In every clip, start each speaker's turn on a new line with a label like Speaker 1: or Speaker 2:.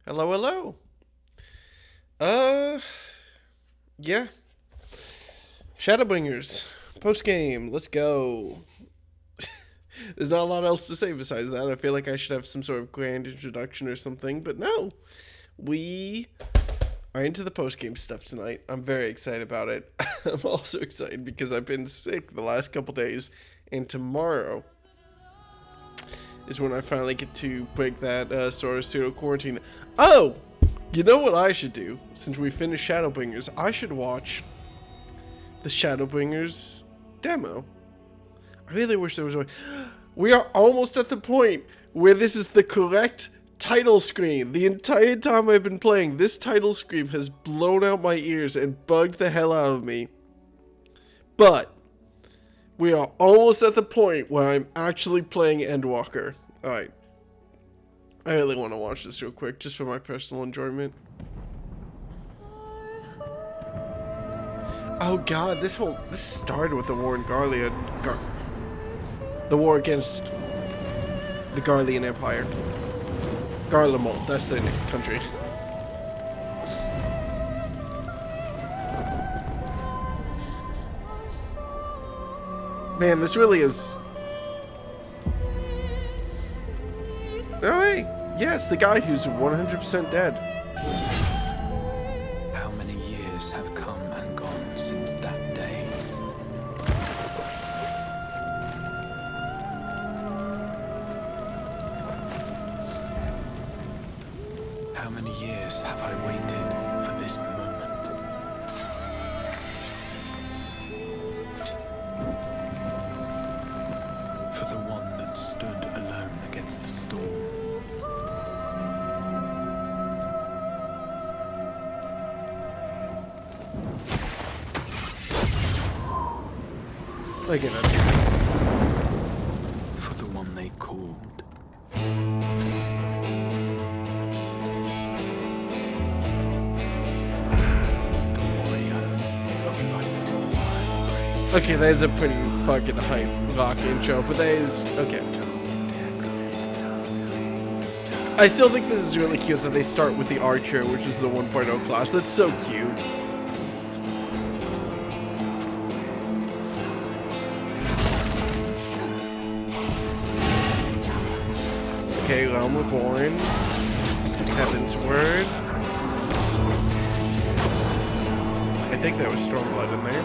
Speaker 1: Hello, hello. Uh, yeah. Shadowbringers. Postgame. Let's go. There's not a lot else to say besides that. I feel like I should have some sort of grand introduction or something, but no. We are into the postgame stuff tonight. I'm very excited about it. I'm also excited because I've been sick the last couple days, and tomorrow is when I finally get to break that sort of pseudo quarantine. Oh! You know what I should do? Since we finished Shadowbringers, I should watch the Shadowbringers demo. I really wish there was a way. We are almost at the point where this is the correct title screen. The entire time I've been playing, this title screen has blown out my ears and bugged the hell out of me. But we are almost at the point where I'm actually playing Endwalker. Alright. I really want to watch this real quick, just for my personal enjoyment. Oh god, this started with the war in Garlia. The war against the Garlean Empire. Garlemald, that's the country. Man, this really is... Oh hey, yeah, it's the guy who's 100% dead.
Speaker 2: How many years have come and gone since that day? How many years have I waited for this moment? For the one that stood alone against the storm.
Speaker 1: Okay, that's it.
Speaker 2: For the one they called. The warrior of light.
Speaker 1: Okay, that is a pretty fucking hype rock intro, but that is... okay. I still think this is really cute that they start with the Archer, which is the 1.0 class. That's so cute. Okay, Realm Reborn. Heaven's Word. I think there was Stormblood in there.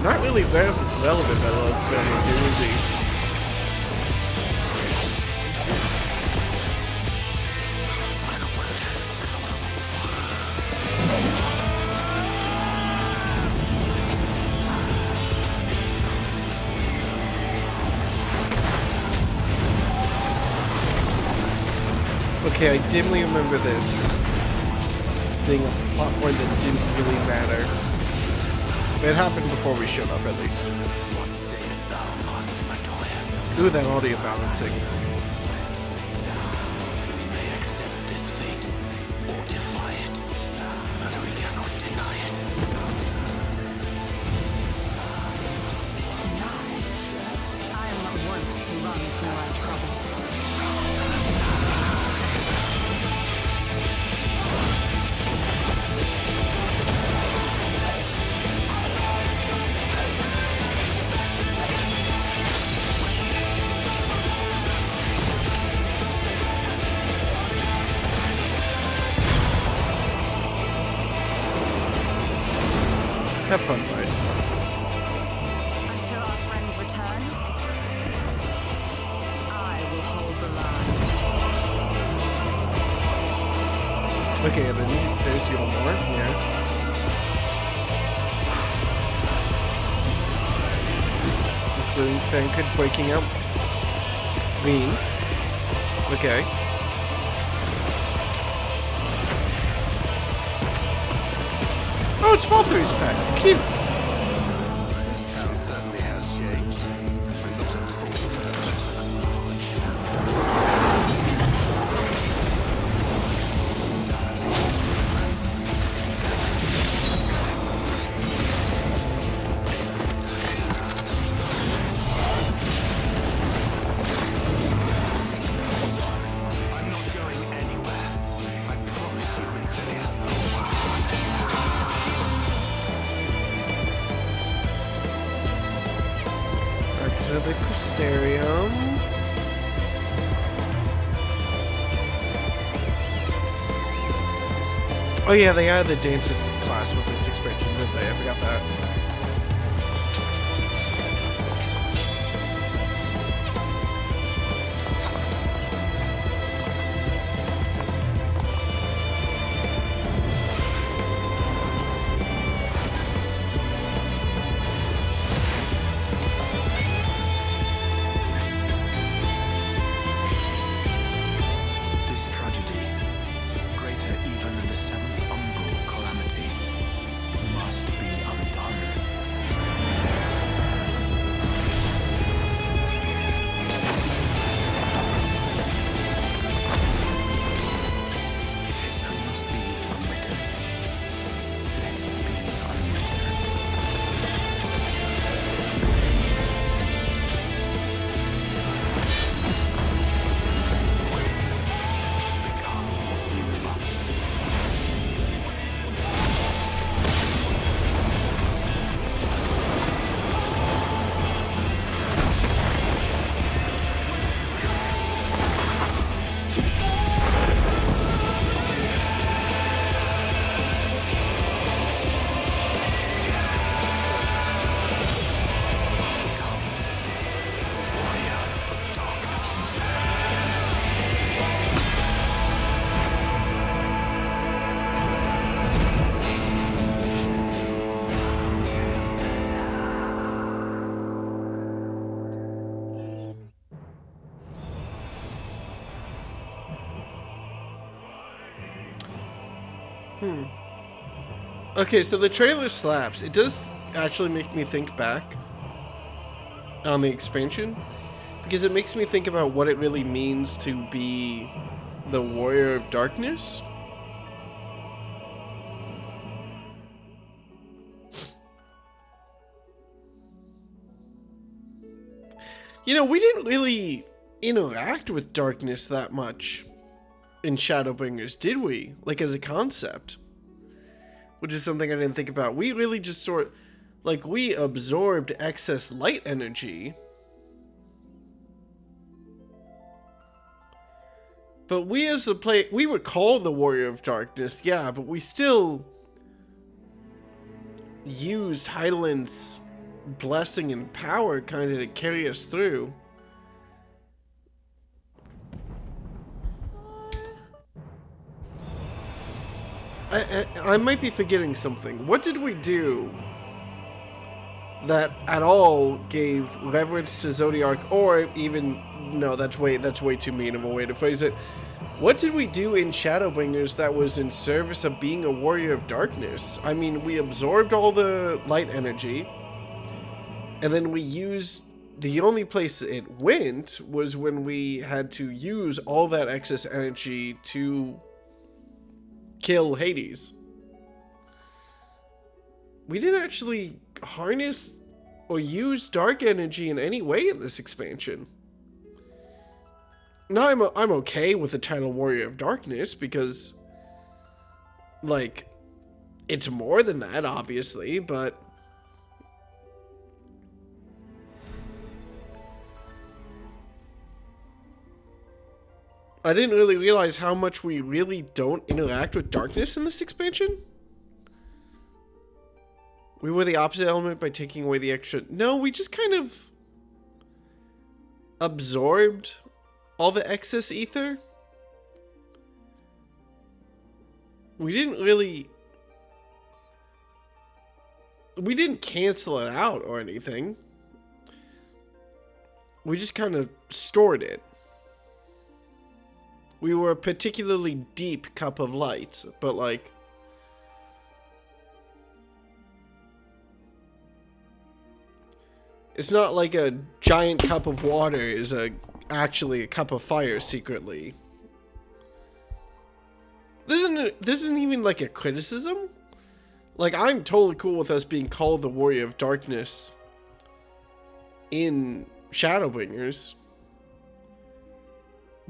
Speaker 1: Not really relevant, but I love Family Doozy. Okay, I dimly remember this being a plot point that didn't really matter. It happened before we showed up, at least.
Speaker 2: What sayest thou, Master Matoya?
Speaker 1: Ooh, that audio balancing.
Speaker 2: We may accept this fate, or defy it, but we cannot deny it.
Speaker 3: Deny? I'm not wont to run from my troubles.
Speaker 1: Have fun, guys.
Speaker 3: Until our friend returns, I will hold the line.
Speaker 1: Okay, and then there's Yolmor, yeah. Including Fankid breaking out. Veen. Okay. it's Valtteri's pet. Cute.
Speaker 2: This town certainly has changed. We've not at all for the I'm not going anywhere. I promise you, Infinia.
Speaker 1: Back to the Crystarium. Oh yeah, they added the dances class with this expansion, didn't they? I forgot that.
Speaker 2: This tragedy, greater even than the seventh umbral calamity, must be undone. If history must be unwritten, let it be unwritten. Become what you must. Become the warrior of darkness.
Speaker 1: Okay, so the trailer slaps. It does actually make me think back on the expansion, because it makes me think about what it really means to be the Warrior of Darkness. You know, we didn't really interact with darkness that much in Shadowbringers, did we? Like, as a concept. Which is something I didn't think about. We really just we absorbed excess light energy. But we as a we were called the Warrior of Darkness, yeah, but we still used Hydaelyn's blessing and power kind of to carry us through. I might be forgetting something. What did we do that at all gave leverage to Zodiark, or even no, that's way too mean of a way to phrase it. What did we do in Shadowbringers that was in service of being a Warrior of Darkness? I mean, we absorbed all the light energy, and then we used the only place it went was when we had to use all that excess energy to kill Hades. We didn't actually harness or use dark energy in any way in this expansion. Now I'm okay with the title Warrior of Darkness because, like, it's more than that, obviously, but I didn't really realize how much we really don't interact with darkness in this expansion. We were the opposite element by taking away the extra... No, we just kind of absorbed all the excess ether. We didn't really... We didn't cancel it out or anything. We just kind of stored it. We were a particularly deep cup of light, but like... It's not like a giant cup of water is actually a cup of fire secretly. This isn't even like a criticism. Like, I'm totally cool with us being called the Warrior of Darkness in Shadowbringers.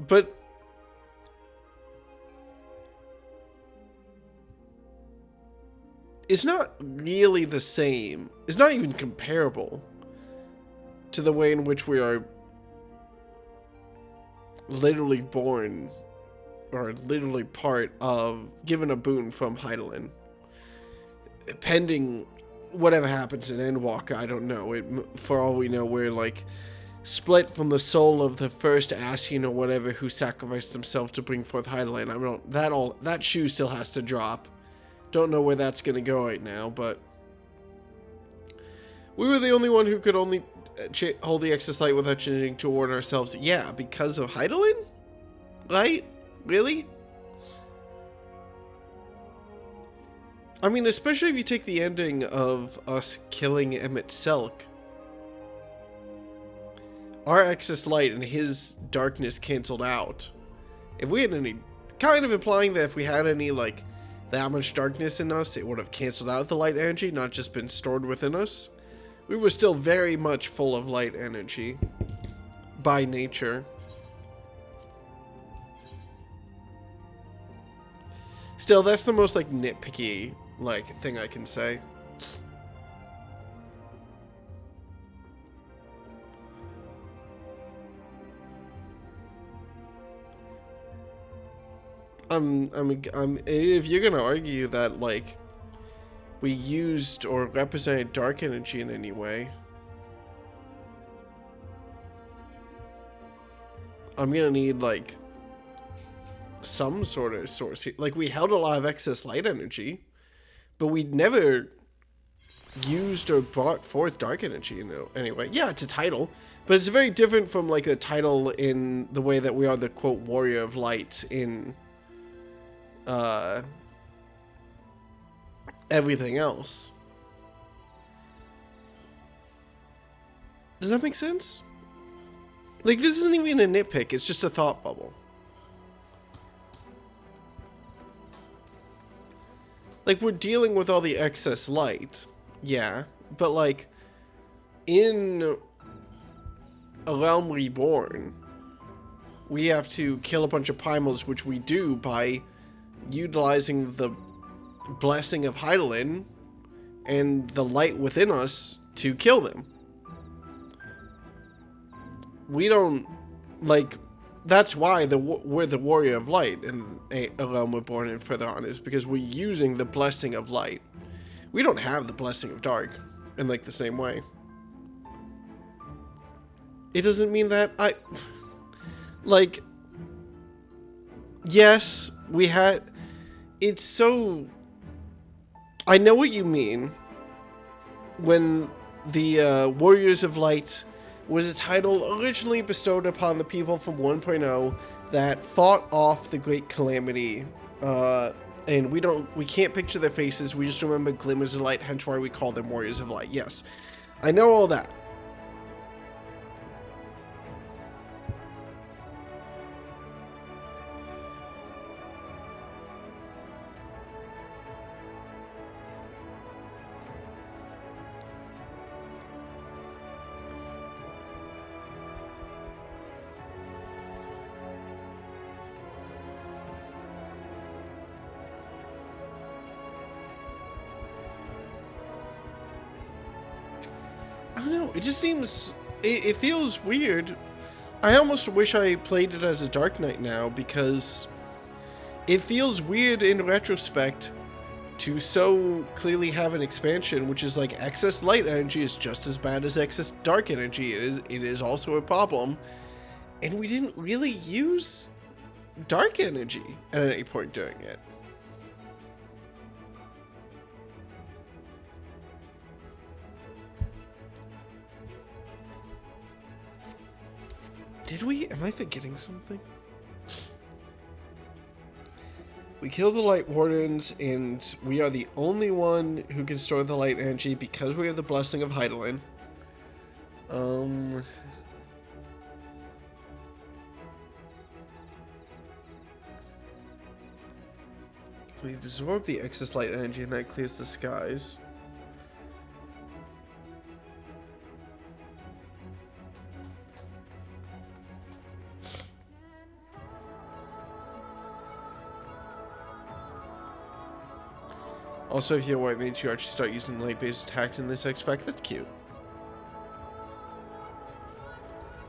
Speaker 1: But it's not really the same. It's not even comparable to the way in which we are literally born, or literally part of, given a boon from Heidelin. Pending whatever happens in Endwalker, I don't know. For all we know, we're like split from the soul of the first Ascian or whatever who sacrificed himself to bring forth Heidelin. I don't. That shoe still has to drop. Don't know where that's gonna go right now, but we were the only one who could only hold the Excess Light without changing toward ourselves. Yeah, because of Heidelin? Right? Really? I mean, especially if you take the ending of us killing Emmett Selk. Our Excess Light and his darkness canceled out. If we had any... Kind of implying that if we had any, like, that much darkness in us, it would have canceled out the light energy, not just been stored within us. We were still very much full of light energy. By nature. Still, that's the most, like, nitpicky, like, thing I can say. If you're gonna argue that, like, we used or represented dark energy in any way, I'm gonna need, like, some sort of source. Like, we held a lot of excess light energy, but we never used or brought forth dark energy, you know. Anyway, yeah, it's a title, but it's very different from, like, a title in the way that we are the, quote, Warrior of Light in everything else. Does that make sense? Like, this isn't even a nitpick, it's just a thought bubble. Like, we're dealing with all the excess light, yeah, but, like, in A Realm Reborn, we have to kill a bunch of primals, which we do by utilizing the blessing of Heidelin and the light within us to kill them. We don't, like, that's why we're the Warrior of Light in A Realm Reborn and further on, is because we're using the blessing of light. We don't have the blessing of dark in, like, the same way. It doesn't mean that like, yes, we had, it's so, I know what you mean when the Warriors of Light was a title originally bestowed upon the people from 1.0 that fought off the Great Calamity, and we can't picture their faces, we just remember glimmers of light, hence why we call them Warriors of Light. Yes, I know all that. I don't know, it just seems, it feels weird. I almost wish I played it as a Dark Knight now, because it feels weird in retrospect to so clearly have an expansion, which is like excess light energy is just as bad as excess dark energy. It is also a problem, and we didn't really use dark energy at any point during it. Did we? Am I forgetting something? We killed the Light Wardens, and we are the only one who can store the light energy because we have the blessing of Heidelin. We've absorbed the excess light energy and that clears the skies. Also, if you're white mage, you actually start using light-based attacks in this expect. That's cute.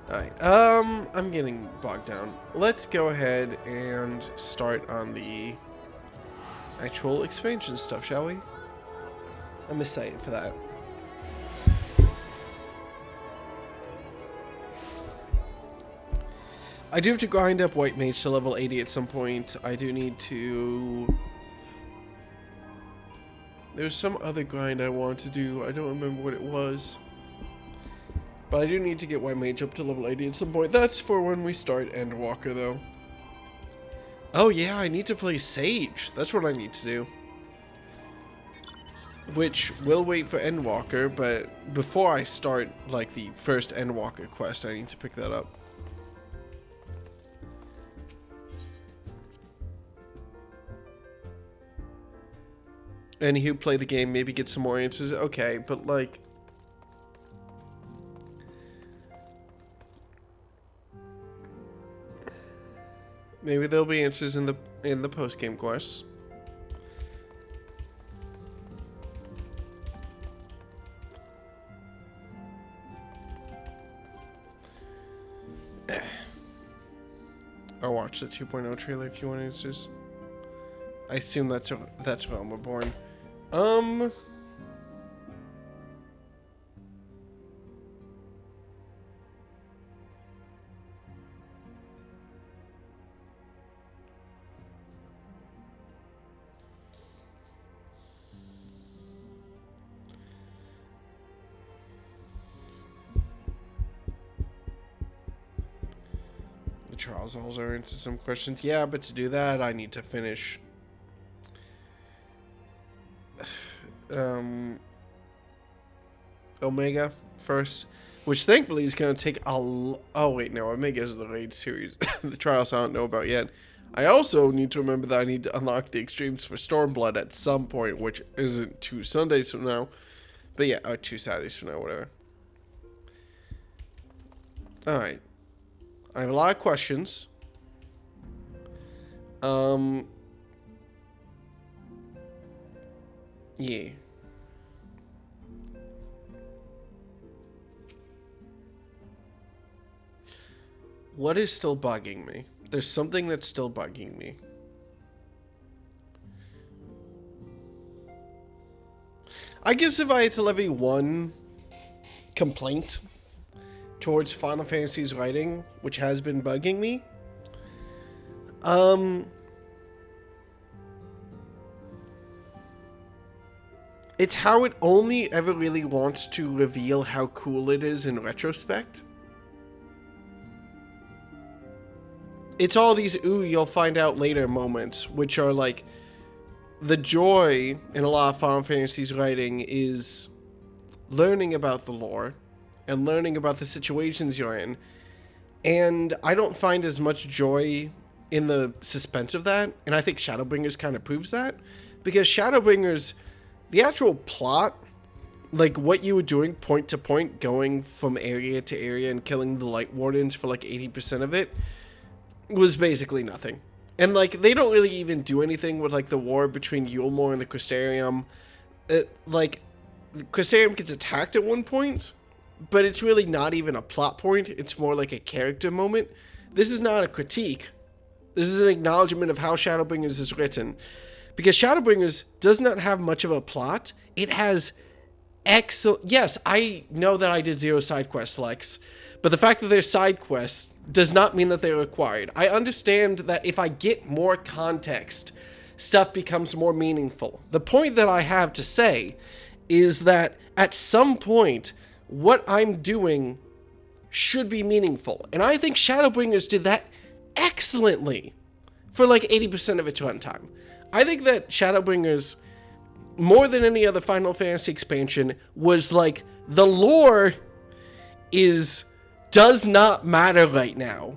Speaker 1: Alright, I'm getting bogged down. Let's go ahead and start on the actual expansion stuff, shall we? I'm excited for that. I do have to grind up white mage to level 80 at some point. I do need to... There's some other grind I want to do. I don't remember what it was. But I do need to get white mage up to level 80 at some point. That's for when we start Endwalker, though. Oh yeah, I need to play Sage. That's what I need to do. Which will wait for Endwalker, but before I start, like, the first Endwalker quest, I need to pick that up. And who play the game, maybe get some more answers. Okay, but like... Maybe there'll be answers in the post-game quests. Or watch the 2.0 trailer if you want answers. I assume that's Realm Reborn. The Charles also answered some questions. Yeah, but to do that, I need to finish Omega first, which thankfully is going to take a oh wait, no, Omega is the raid series. The trials I don't know about yet. I also need to remember that I need to unlock the extremes for Stormblood at some point, which isn't 2 Sundays from now, but yeah, or 2 Saturdays from now, whatever. Alright, I have a lot of questions. Yeah. What is still bugging me? There's something that's still bugging me. I guess if I had to levy one complaint towards Final Fantasy's writing, which has been bugging me, it's how it only ever really wants to reveal how cool it is in retrospect. It's all these, ooh, you'll find out later moments, which are like, the joy in a lot of Final Fantasy's writing is learning about the lore and learning about the situations you're in. And I don't find as much joy in the suspense of that. And I think Shadowbringers kind of proves that. Because Shadowbringers, the actual plot, like what you were doing point to point, going from area to area and killing the Light Wardens for like 80% of it, was basically nothing. And like they don't really even do anything with like the war between Yulmore and the Crystarium. Like the Crystarium gets attacked at one point, but it's really not even a plot point. It's more like a character moment. This is not a critique. This is an acknowledgement of how Shadowbringers is written. Because Shadowbringers does not have much of a plot. It has excellent... Yes, I know that I did 0 side quests, Lex. But the fact that they're side quests does not mean that they're required. I understand that if I get more context, stuff becomes more meaningful. The point that I have to say is that at some point, what I'm doing should be meaningful. And I think Shadowbringers did that excellently for like 80% of its runtime. I think that Shadowbringers, more than any other Final Fantasy expansion, was like the lore does not matter right now.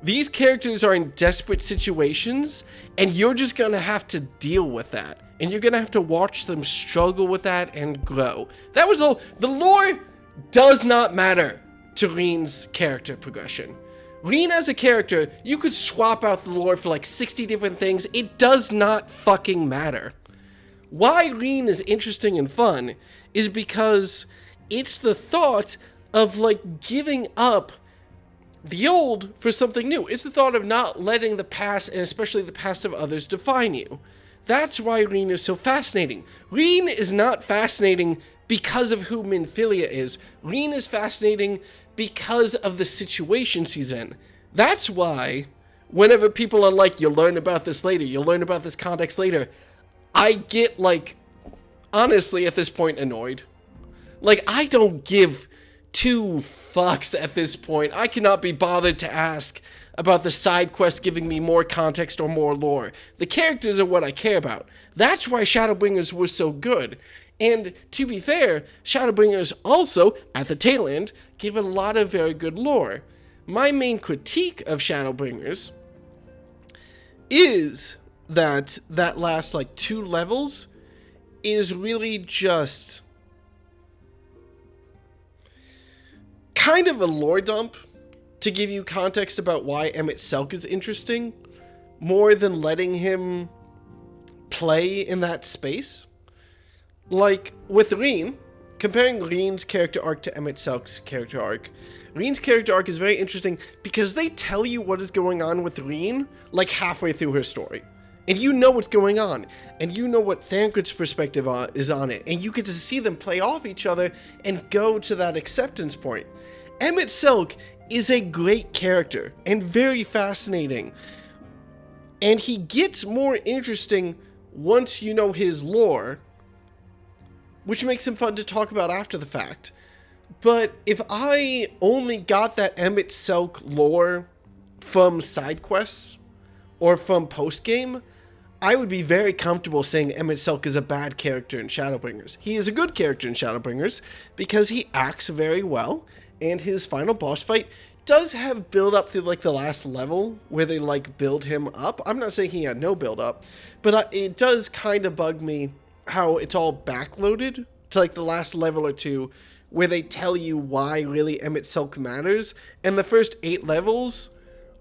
Speaker 1: These characters are in desperate situations, and you're just gonna have to deal with that. And you're gonna have to watch them struggle with that and grow. That was all. The lore does not matter to Reen's character progression. Reen as a character, you could swap out the lore for like 60 different things. It does not fucking matter. Why Reen is interesting and fun is because it's the thought of like giving up the old for something new. It's the thought of not letting the past, and especially the past of others, define you. That's why Reen is so fascinating. Reen is not fascinating because of who Minfilia is. Reen is fascinating because of the situations he's in. That's why whenever people are like, you'll learn about this later, you'll learn about this context later, I get like, honestly at this point, annoyed. Like, I don't give 2 fucks at this point. I cannot be bothered to ask about the side quest giving me more context or more lore. The characters are what I care about. That's why Shadowbringers was so good. And to be fair, Shadowbringers also, at the tail end, gave a lot of very good lore. My main critique of Shadowbringers is that last like 2 levels is really just kind of a lore dump to give you context about why Emmett Selk is interesting, more than letting him play in that space. Like, with Reen, comparing Reen's character arc to Emmett Selk's character arc, Reen's character arc is very interesting because they tell you what is going on with Reen, like, halfway through her story. And you know what's going on, and you know what Thancred's perspective is on it, and you get to see them play off each other and go to that acceptance point. Emmett Selk is a great character and very fascinating, and he gets more interesting once you know his lore, which makes him fun to talk about after the fact. But if I only got that Emmett Selk lore from side quests or from postgame, I would be very comfortable saying Emmett Selk is a bad character in Shadowbringers. He is a good character in Shadowbringers because he acts very well, and his final boss fight does have build up through like the last level where they like build him up. I'm not saying he had no build up, but it does kind of bug me how it's all backloaded to like the last level or 2 where they tell you why really Emmett Selk matters, and the first 8 levels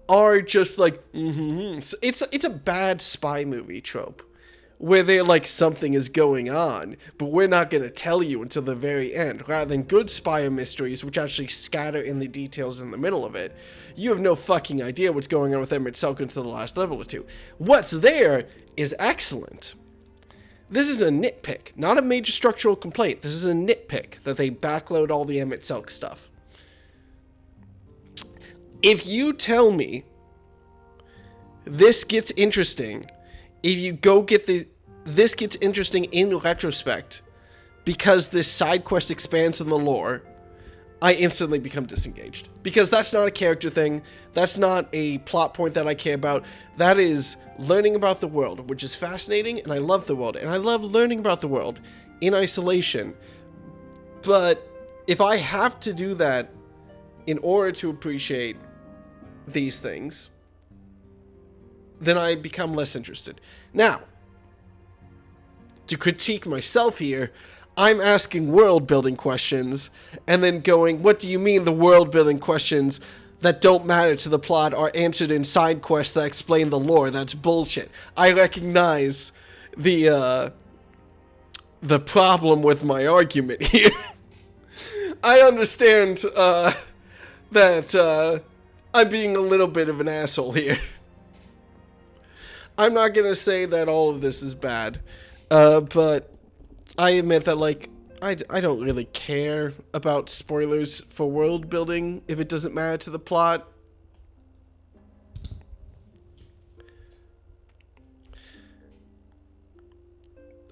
Speaker 1: are just like, It's a bad spy movie trope where they're like, something is going on, but we're not going to tell you until the very end, rather than good spy mysteries which actually scatter in the details in the middle of it. You have no fucking idea what's going on with Emmett Selk until the last level or 2. What's there is excellent. This is a nitpick, not a major structural complaint. This is a nitpick that they backload all the Emmett Selk stuff. If you tell me this gets interesting, if you go get this gets interesting in retrospect because this side quest expands in the lore, I instantly become disengaged. Because that's not a character thing. That's not a plot point that I care about. That is learning about the world, which is fascinating, and I love the world. And I love learning about the world in isolation. But if I have to do that in order to appreciate these things, then I become less interested. Now, to critique myself here, I'm asking world building questions and then going, what do you mean the world building questions that don't matter to the plot are answered in side quests that explain the lore? That's bullshit. I recognize the problem with my argument here. I understand that I'm being a little bit of an asshole here. I'm not gonna say that all of this is bad, but I admit that, like, I don't really care about spoilers for world building if it doesn't matter to the plot.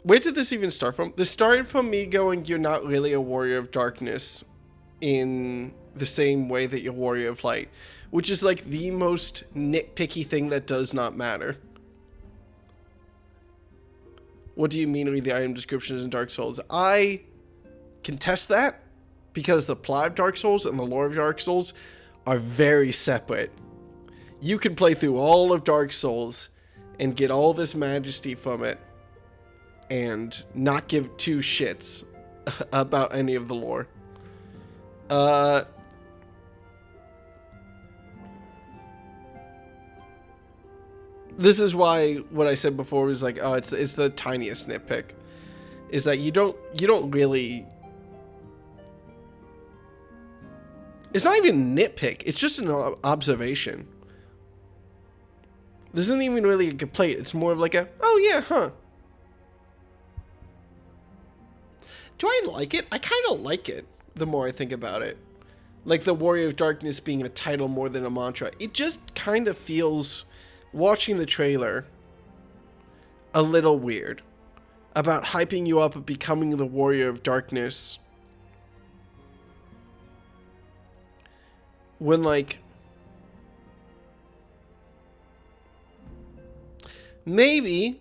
Speaker 1: Where did this even start from? This started from me going, you're not really a warrior of darkness in the same way that you're warrior of light, which is like the most nitpicky thing that does not matter. What do you mean read the item descriptions in Dark Souls? I contest that because the plot of Dark Souls and the lore of Dark Souls are very separate. You can play through all of Dark Souls and get all this majesty from it and not give two shits about any of the lore. This is why what I said before was like, oh, it's the tiniest nitpick. Is that you don't really... It's not even nitpick. It's just an observation. This isn't even really a complaint. It's more of like a, oh yeah, huh. Do I like it? I kind of like it the more I think about it. Like the Warrior of Darkness being a title more than a mantra. It just kind of feels, watching the trailer, a little weird. About hyping you up of becoming the Warrior of Darkness. When, like, maybe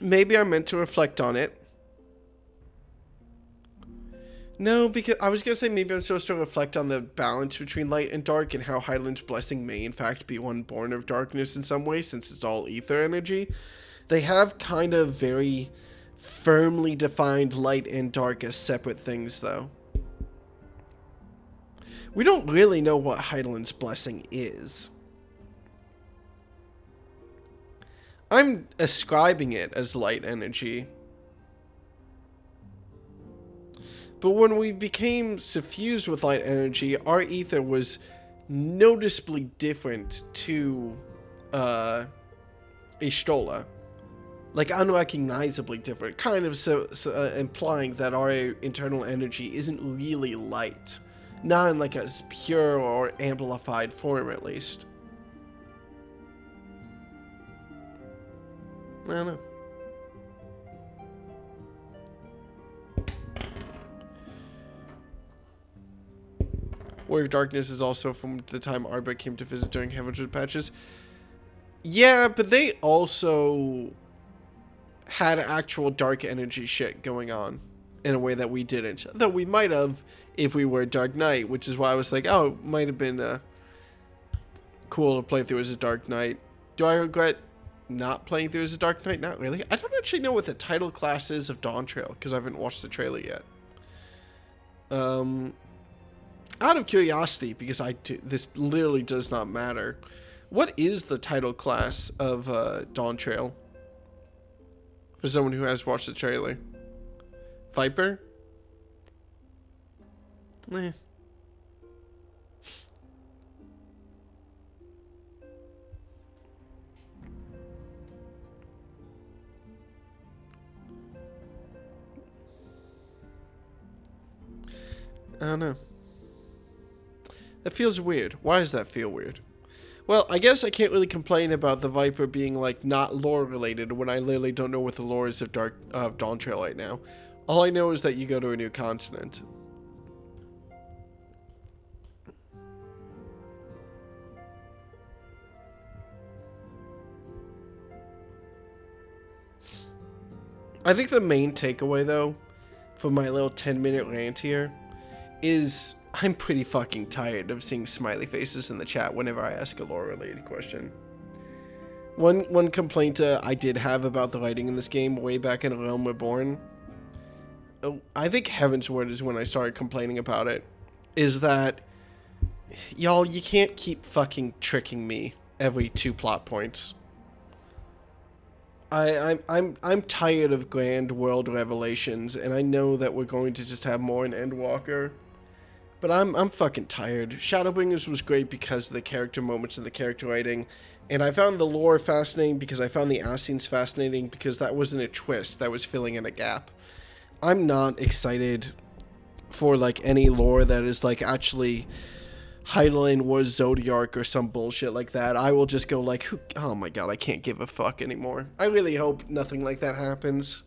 Speaker 1: I'm meant to reflect on it. No, because I was going to say maybe I'm supposed to reflect on the balance between light and dark and how Hydaelyn's blessing may in fact be one born of darkness in some way, since it's all ether energy. They have kind of very firmly defined light and dark as separate things, though. We don't really know what Hydaelyn's blessing is. I'm ascribing it as light energy. But when we became suffused with light energy, our ether was noticeably different to Ishtola. Like, unrecognizably different. Kind of implying that our internal energy isn't really light. Not in like a pure or amplified form, at least. I don't know. Warrior of Darkness is also from the time Arbok came to visit during Heavenwood patches. Yeah, but they also had actual dark energy shit going on in a way that we didn't. Though we might have if we were Dark Knight, which is why I was like, oh, it might have been cool to play through as a Dark Knight. Do I regret not playing through as a Dark Knight? Not really. I don't actually know what the title class is of Dawn Trail, because I haven't watched the trailer yet. Out of curiosity, because this literally does not matter, what is the title class of Dawn Trail? For someone who has watched the trailer. Viper? Eh. I don't know. That feels weird. Why does that feel weird? Well, I guess I can't really complain about the Viper being, like, not lore related when I literally don't know what the lore is of Dawn Trail right now. All I know is that you go to a new continent. I think the main takeaway, though, from my little 10-minute rant here, is I'm pretty fucking tired of seeing smiley faces in the chat whenever I ask a lore-related question. One complaint I did have about the lighting in this game way back in A Realm Reborn, I think Heavensward is when I started complaining about it, is that, y'all, you can't keep fucking tricking me every 2 plot points. I'm tired of grand world revelations, and I know that we're going to just have more in Endwalker. But I'm fucking tired. Shadowbringers was great because of the character moments and the character writing, and I found the lore fascinating because I found the Assassins fascinating because that wasn't a twist, that was filling in a gap. I'm not excited for like any lore that is like actually Hydaelyn was Zodiark or some bullshit like that. I will just go like, oh my god, I can't give a fuck anymore. I really hope nothing like that happens.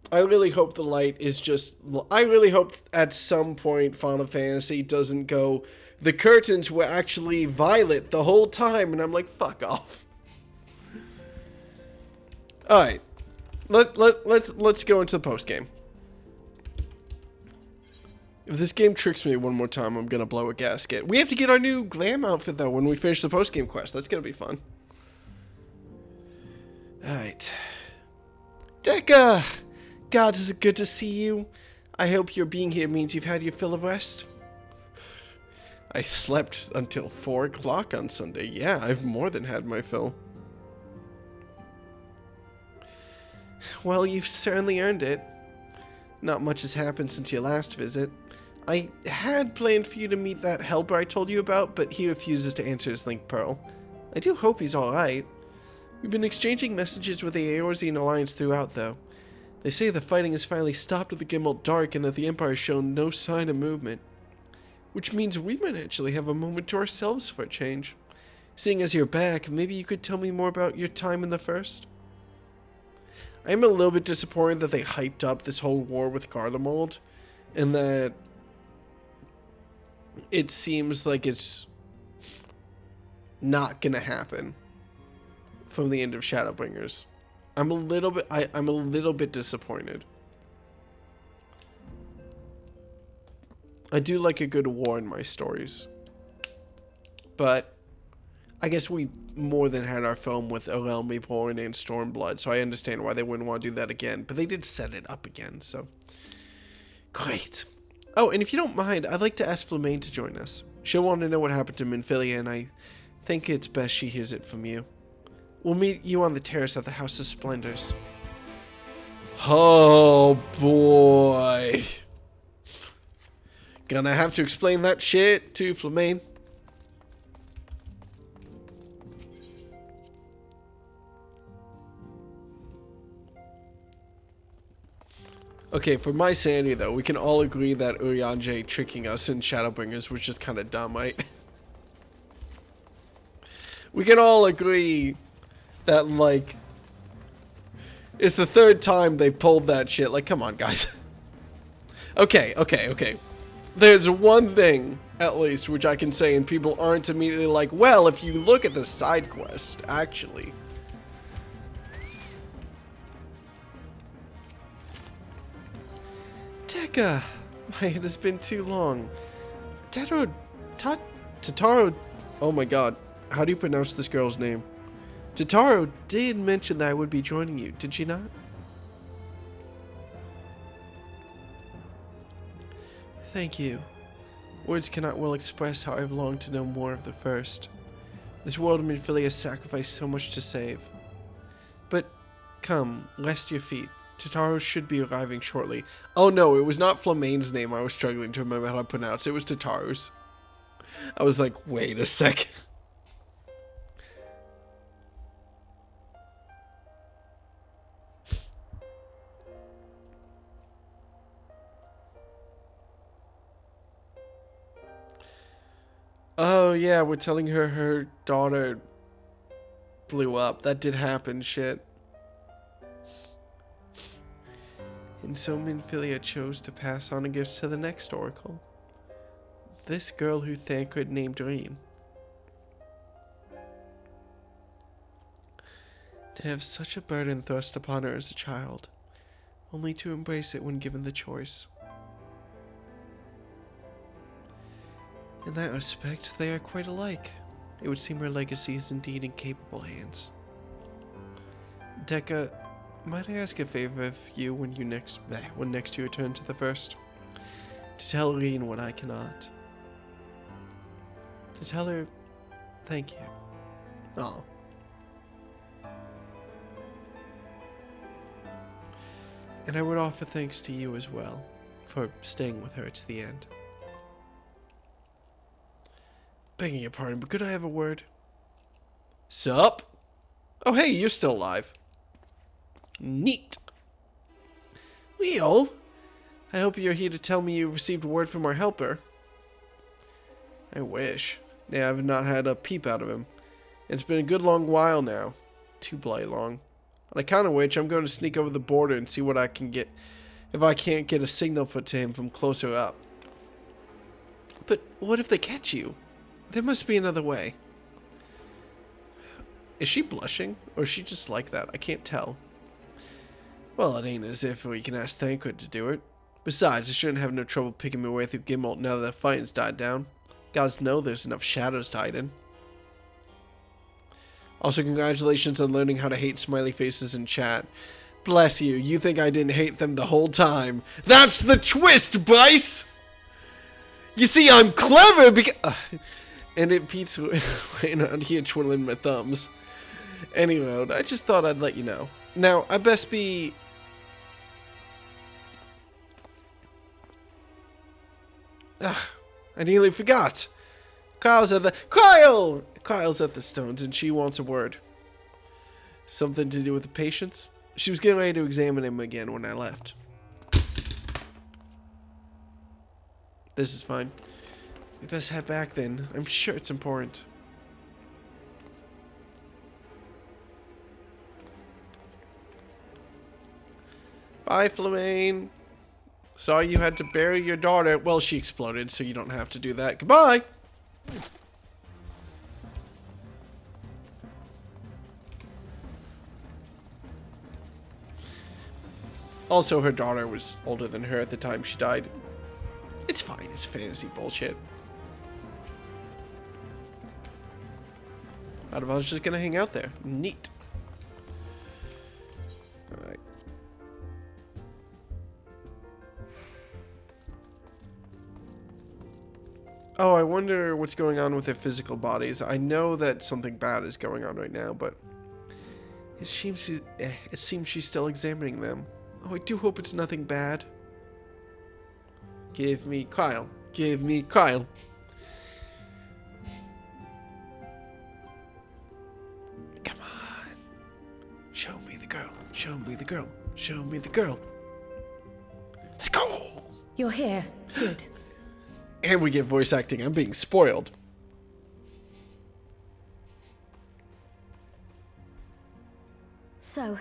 Speaker 1: I really hope the light is just... I really hope at some point Final Fantasy doesn't go, the curtains were actually violet the whole time, and I'm like, fuck off. Alright. Let's go into the post-game. If this game tricks me one more time, I'm gonna blow a gasket. We have to get our new glam outfit, though, when we finish the post-game quest. That's gonna be fun. Alright. Decca! God, is it good to see you? I hope your being here means you've had your fill of rest. I slept until 4 o'clock on Sunday. Yeah, I've more than had my fill. Well, you've certainly earned it. Not much has happened since your last visit. I had planned for you to meet that helper I told you about, but he refuses to answer his link pearl. I do hope he's alright. We've been exchanging messages with the Eorzean Alliance throughout, though. They say the fighting has finally stopped at the Gimel Dark and that the Empire has shown no sign of movement. Which means we might actually have a moment to ourselves for a change. Seeing as you're back, maybe you could tell me more about your time in the First? I'm a little bit disappointed that they hyped up this whole war with Garlemald, and that it seems like it's not gonna happen from the end of Shadowbringers. I'm a little bit disappointed. I do like a good war in my stories, but I guess we more than had our film with Elelmi Born and Stormblood, so I understand why they wouldn't want to do that again. But they did set it up again, so great. Oh, and if you don't mind, I'd like to ask Flamane to join us. She'll want to know what happened to Minfilia, and I think it's best she hears it from you. We'll meet you on the terrace at the House of Splendors. Oh boy. Gonna have to explain that shit to Flamane. Okay, for my sanity though, we can all agree that Urianger tricking us in Shadowbringers was just kind of dumb, right? We can all agree that, like, it's the third time they pulled that shit. Like, come on, guys. Okay. There's one thing, at least, which I can say, and people aren't immediately like, well, if you look at the side quest, actually. Decca, it has been too long. Tataro, oh my god, how do you pronounce this girl's name? Tataro did mention that I would be joining you, did she not? Thank you. Words cannot well express how I've longed to know more of the First. This world of Minfilia has sacrificed so much to save. But come, rest your feet. Tataro should be arriving shortly. Oh no, it was not Flamane's name I was struggling to remember how to pronounce. It was Tataro's. I was like, wait a second. Oh yeah, we're telling her her daughter blew up. That did happen, shit. And so Minfilia chose to pass on a gift to the next oracle. This girl who Thancred named Reen. To have such a burden thrust upon her as a child, only to embrace it when given the choice. In that respect, they are quite alike. It would seem her legacy is indeed in capable hands. Decca, might I ask a favor of you when next you return to the First? To tell Reen what I cannot. To tell her, thank you. Oh. And I would offer thanks to you as well, for staying with her to the end. Begging your pardon, but could I have a word? Sup? Oh hey, you're still alive. Neat. Well, I hope you're here to tell me you received word from our helper. I wish. Yeah, I've not had a peep out of him. It's been a good long while now. Too bloody long. On account of which, I'm going to sneak over the border and see what I can get, if I can't get a signal to him from closer up. But what if they catch you? There must be another way. Is she blushing? Or is she just like that? I can't tell. Well, it ain't as if we can ask Thancred to do it. Besides, I shouldn't have no trouble picking my way through Gimalt now that the fighting's died down. Gods know there's enough shadows to hide in. Also, congratulations on learning how to hate smiley faces in chat. Bless you. You think I didn't hate them the whole time. That's the twist, Bryce! You see, I'm clever because... and it Pete's waiting on here twiddling my thumbs. Anyway, I just thought I'd let you know. Now, I best be... I nearly forgot. Kyle's at the... Kyle's at the stones and she wants a word. Something to do with the patients? She was getting ready to examine him again when I left. This is fine. We best head back then. I'm sure it's important. Bye, Flamane. Sorry you had to bury your daughter. Well, she exploded, so you don't have to do that. Goodbye! Also, her daughter was older than her at the time she died. It's fine. It's fantasy bullshit. I was just gonna hang out there. Neat. Alright. Oh, I wonder what's going on with their physical bodies. I know that something bad is going on right now, but it seems she's still examining them. Oh, I do hope it's nothing bad. Give me Kyle. Give me Kyle. Come on. Show me the girl. Show me the girl. Show me the girl. Let's go.
Speaker 3: You're here. Good.
Speaker 1: And we get voice acting. I'm being spoiled.
Speaker 4: So,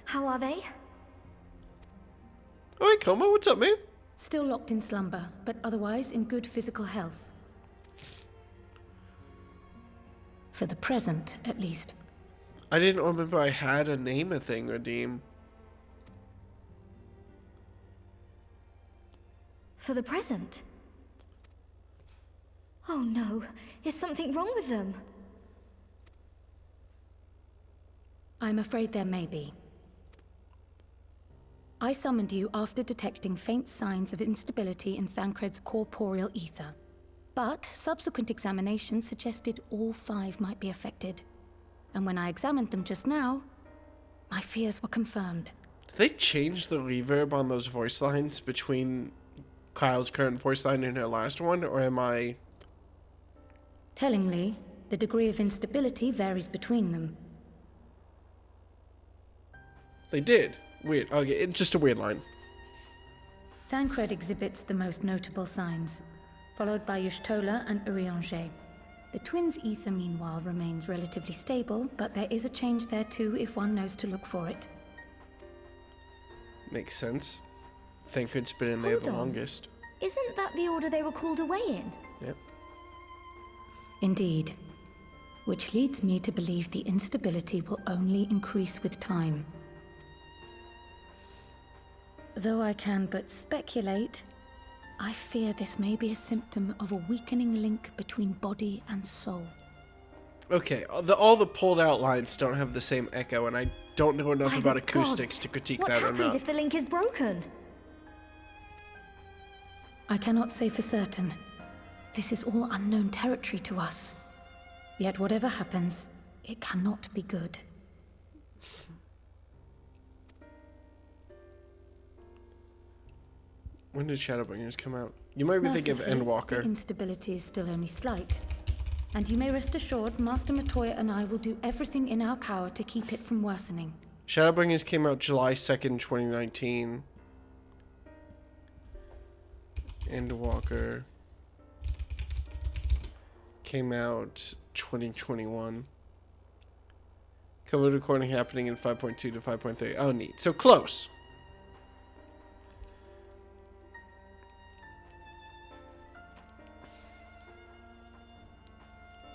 Speaker 4: how are they?
Speaker 1: Alright, Como, what's up, man?
Speaker 3: Still locked in slumber, but otherwise in good physical health. For the present, at least.
Speaker 1: I didn't remember I had a name a thing, Redeem.
Speaker 4: For the present? Oh no, is something wrong with them?
Speaker 3: I'm afraid there may be. I summoned you after detecting faint signs of instability in Thancred's corporeal ether. But subsequent examination suggested all 5 might be affected. And when I examined them just now, my fears were confirmed.
Speaker 1: Did they change the reverb on those voice lines between Kyle's current voice line and her last one, or am I...
Speaker 3: Tellingly, the degree of instability varies between them.
Speaker 1: They did. Weird. Okay, it's just a weird line.
Speaker 3: Thancred exhibits the most notable signs, followed by Y'shtola and Urianger. The twins' ether, meanwhile, remains relatively stable, but there is a change there too if one knows to look for it.
Speaker 1: Makes sense. Thancred's been in there
Speaker 4: Hold
Speaker 1: the
Speaker 4: on.
Speaker 1: longest.
Speaker 4: Isn't that the order they were called away in?
Speaker 1: Yep.
Speaker 3: Indeed. Which leads me to believe the instability will only increase with time. Though I can but speculate, I fear this may be a symptom of a weakening link between body and soul.
Speaker 1: Okay, all the pulled out lines don't have the same echo, and I don't know enough
Speaker 4: By
Speaker 1: about
Speaker 4: the
Speaker 1: acoustics
Speaker 4: gods,
Speaker 1: to critique
Speaker 4: what
Speaker 1: that or
Speaker 4: happens
Speaker 1: not.
Speaker 4: if the link is broken?
Speaker 3: I cannot say for certain. This is all unknown territory to us. Yet whatever happens, it cannot be good.
Speaker 1: When did Shadowbringers come out? You might be thinking of
Speaker 3: Mercifully,
Speaker 1: Endwalker.
Speaker 3: the instability is still only slight. And you may rest assured, Master Matoya and I will do everything in our power to keep it from worsening.
Speaker 1: Shadowbringers came out July 2nd, 2019. Endwalker came out 2021. Cover recording happening in 5.2 to 5.3. Oh, neat. So close.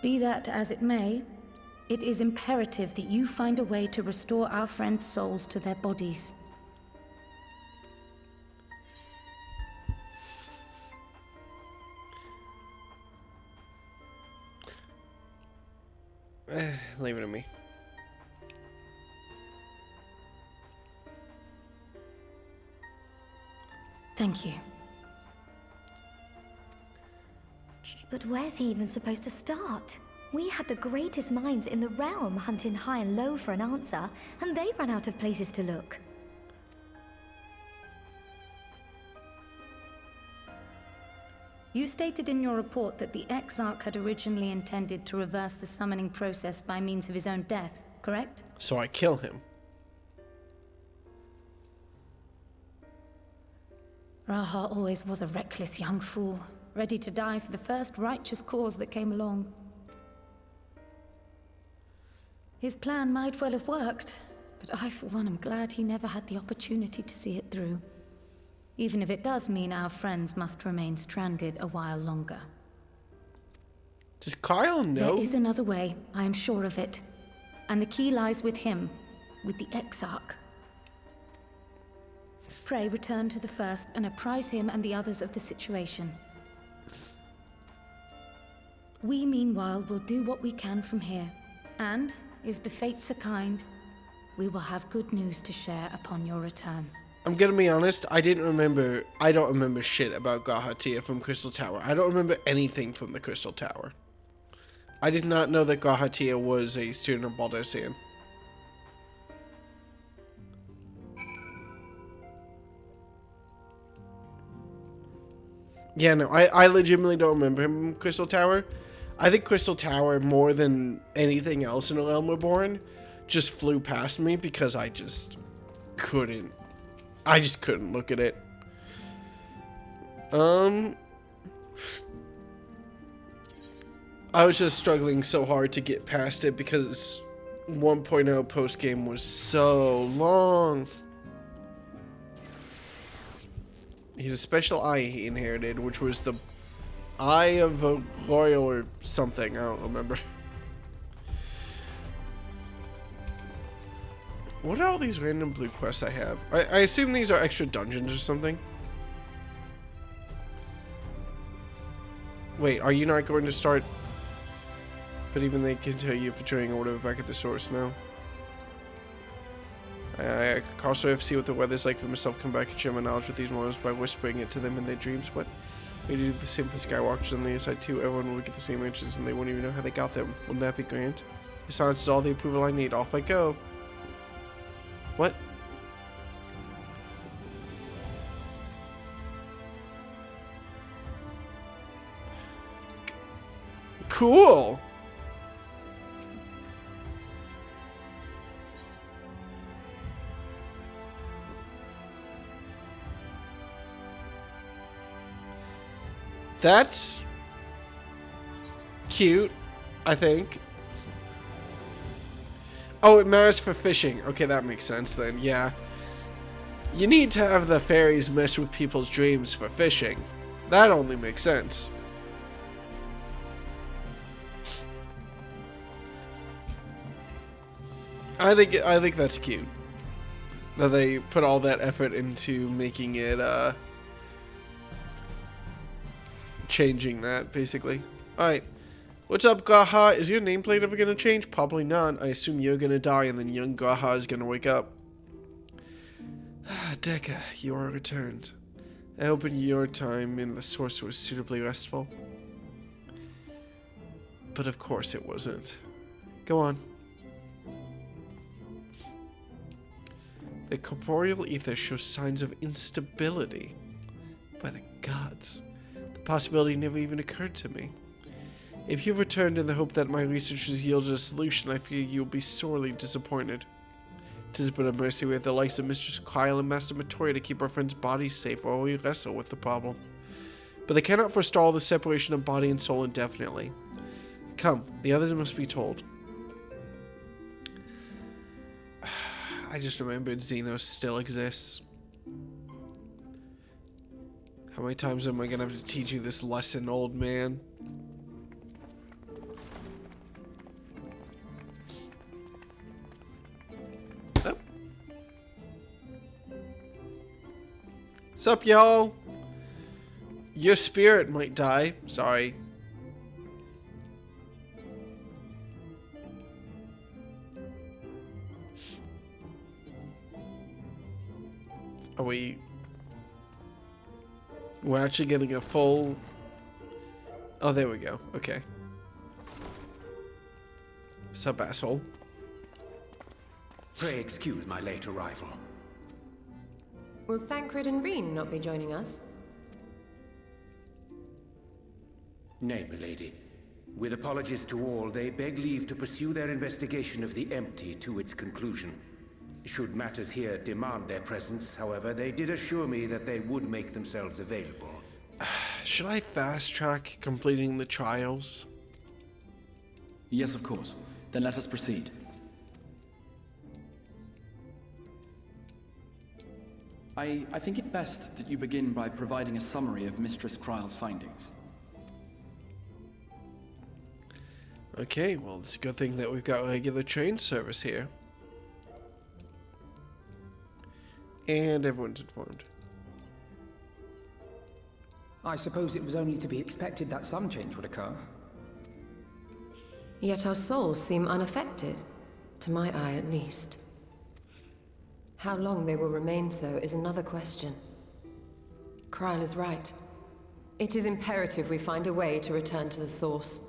Speaker 3: Be that as it may, it is imperative that you find a way to restore our friends' souls to their bodies.
Speaker 1: Leave it to me.
Speaker 3: Thank you.
Speaker 4: But where's he even supposed to start? We had the greatest minds in the realm hunting high and low for an answer, and they ran out of places to look.
Speaker 3: You stated in your report that the Exarch had originally intended to reverse the summoning process by means of his own death, correct?
Speaker 1: So I kill him.
Speaker 3: Raha always was a reckless young fool, ready to die for the first righteous cause that came along. His plan might well have worked, but I for one am glad he never had the opportunity to see it through. Even if it does mean our friends must remain stranded a while longer.
Speaker 1: Does Kyle know?
Speaker 3: There is another way, I am sure of it. And the key lies with him, with the Exarch. Pray return to the First and apprise him and the others of the situation. We, meanwhile, will do what we can from here. And, if the fates are kind, we will have good news to share upon your return.
Speaker 1: I'm gonna be honest, I don't remember shit about Gahatia from Crystal Tower. I don't remember anything from the Crystal Tower. I did not know that Gahatia was a student of Baldursian. Yeah, no, I legitimately don't remember him from Crystal Tower. I think Crystal Tower, more than anything else in A Realm Reborn, just flew past me because I just couldn't look at it. I was just struggling so hard to get past it because 1.0 postgame was so long. He's a special eye he inherited, which was the Eye of a Royal or something. I don't remember. What are all these random blue quests I have? I assume these are extra dungeons or something. Wait, are you not going to start? But even they can tell you if it's training or whatever back at the source now. I also have to see what the weather's like for myself. Come back and share my knowledge with these mortals by whispering it to them in their dreams. What? We do the same with the Skywalkers on the other side too. Everyone will get the same answers and they won't even know how they got them. Wouldn't that be grand? Your silence is all the approval I need. Off I go. What? Cool. That's cute, I think. Oh, it matters for fishing. Okay, that makes sense then, yeah. You need to have the fairies mess with people's dreams for fishing. That only makes sense. I think that's cute. That they put all that effort into making it, changing that, basically. Alright. What's up, Gaha? Is your nameplate ever gonna change? Probably not. I assume you're gonna die and then young Gaha is gonna wake up. Dekka, you are returned. I hope your time in the source was suitably restful. But of course it wasn't. Go on. The corporeal ether shows signs of instability. By the gods. The possibility never even occurred to me. If you returned in the hope that my research has yielded a solution, I fear you will be sorely disappointed. 'Tis but a mercy we have the likes of Mistress Kyle and Master Matoya to keep our friends' bodies safe while we wrestle with the problem. But they cannot forestall the separation of body and soul indefinitely. Come, the others must be told. I just remembered Xenos still exists. How many times am I gonna have to teach you this lesson, old man? Oh. Sup, y'all? Your spirit might die. Sorry. Are we... We're actually getting a full... Oh, there we go. Okay. Sup, asshole?
Speaker 5: Pray excuse my late arrival.
Speaker 6: Will Thancred and Reen not be joining us?
Speaker 5: Nay, milady. With apologies to all, they beg leave to pursue their investigation of the empty to its conclusion. Should matters here demand their presence, however, they did assure me that they would make themselves available.
Speaker 1: Should I fast track completing the trials?
Speaker 2: Yes, of course. Then let us proceed. I think it best that you begin by providing a summary of Mistress Kryle's findings.
Speaker 1: Okay, well, it's a good thing that we've got regular train service here. And everyone's informed.
Speaker 7: I suppose it was only to be expected that some change would occur.
Speaker 6: Yet our souls seem unaffected, to my eye at least. How long they will remain so is another question. Kryle is right. It is imperative we find a way to return to the source.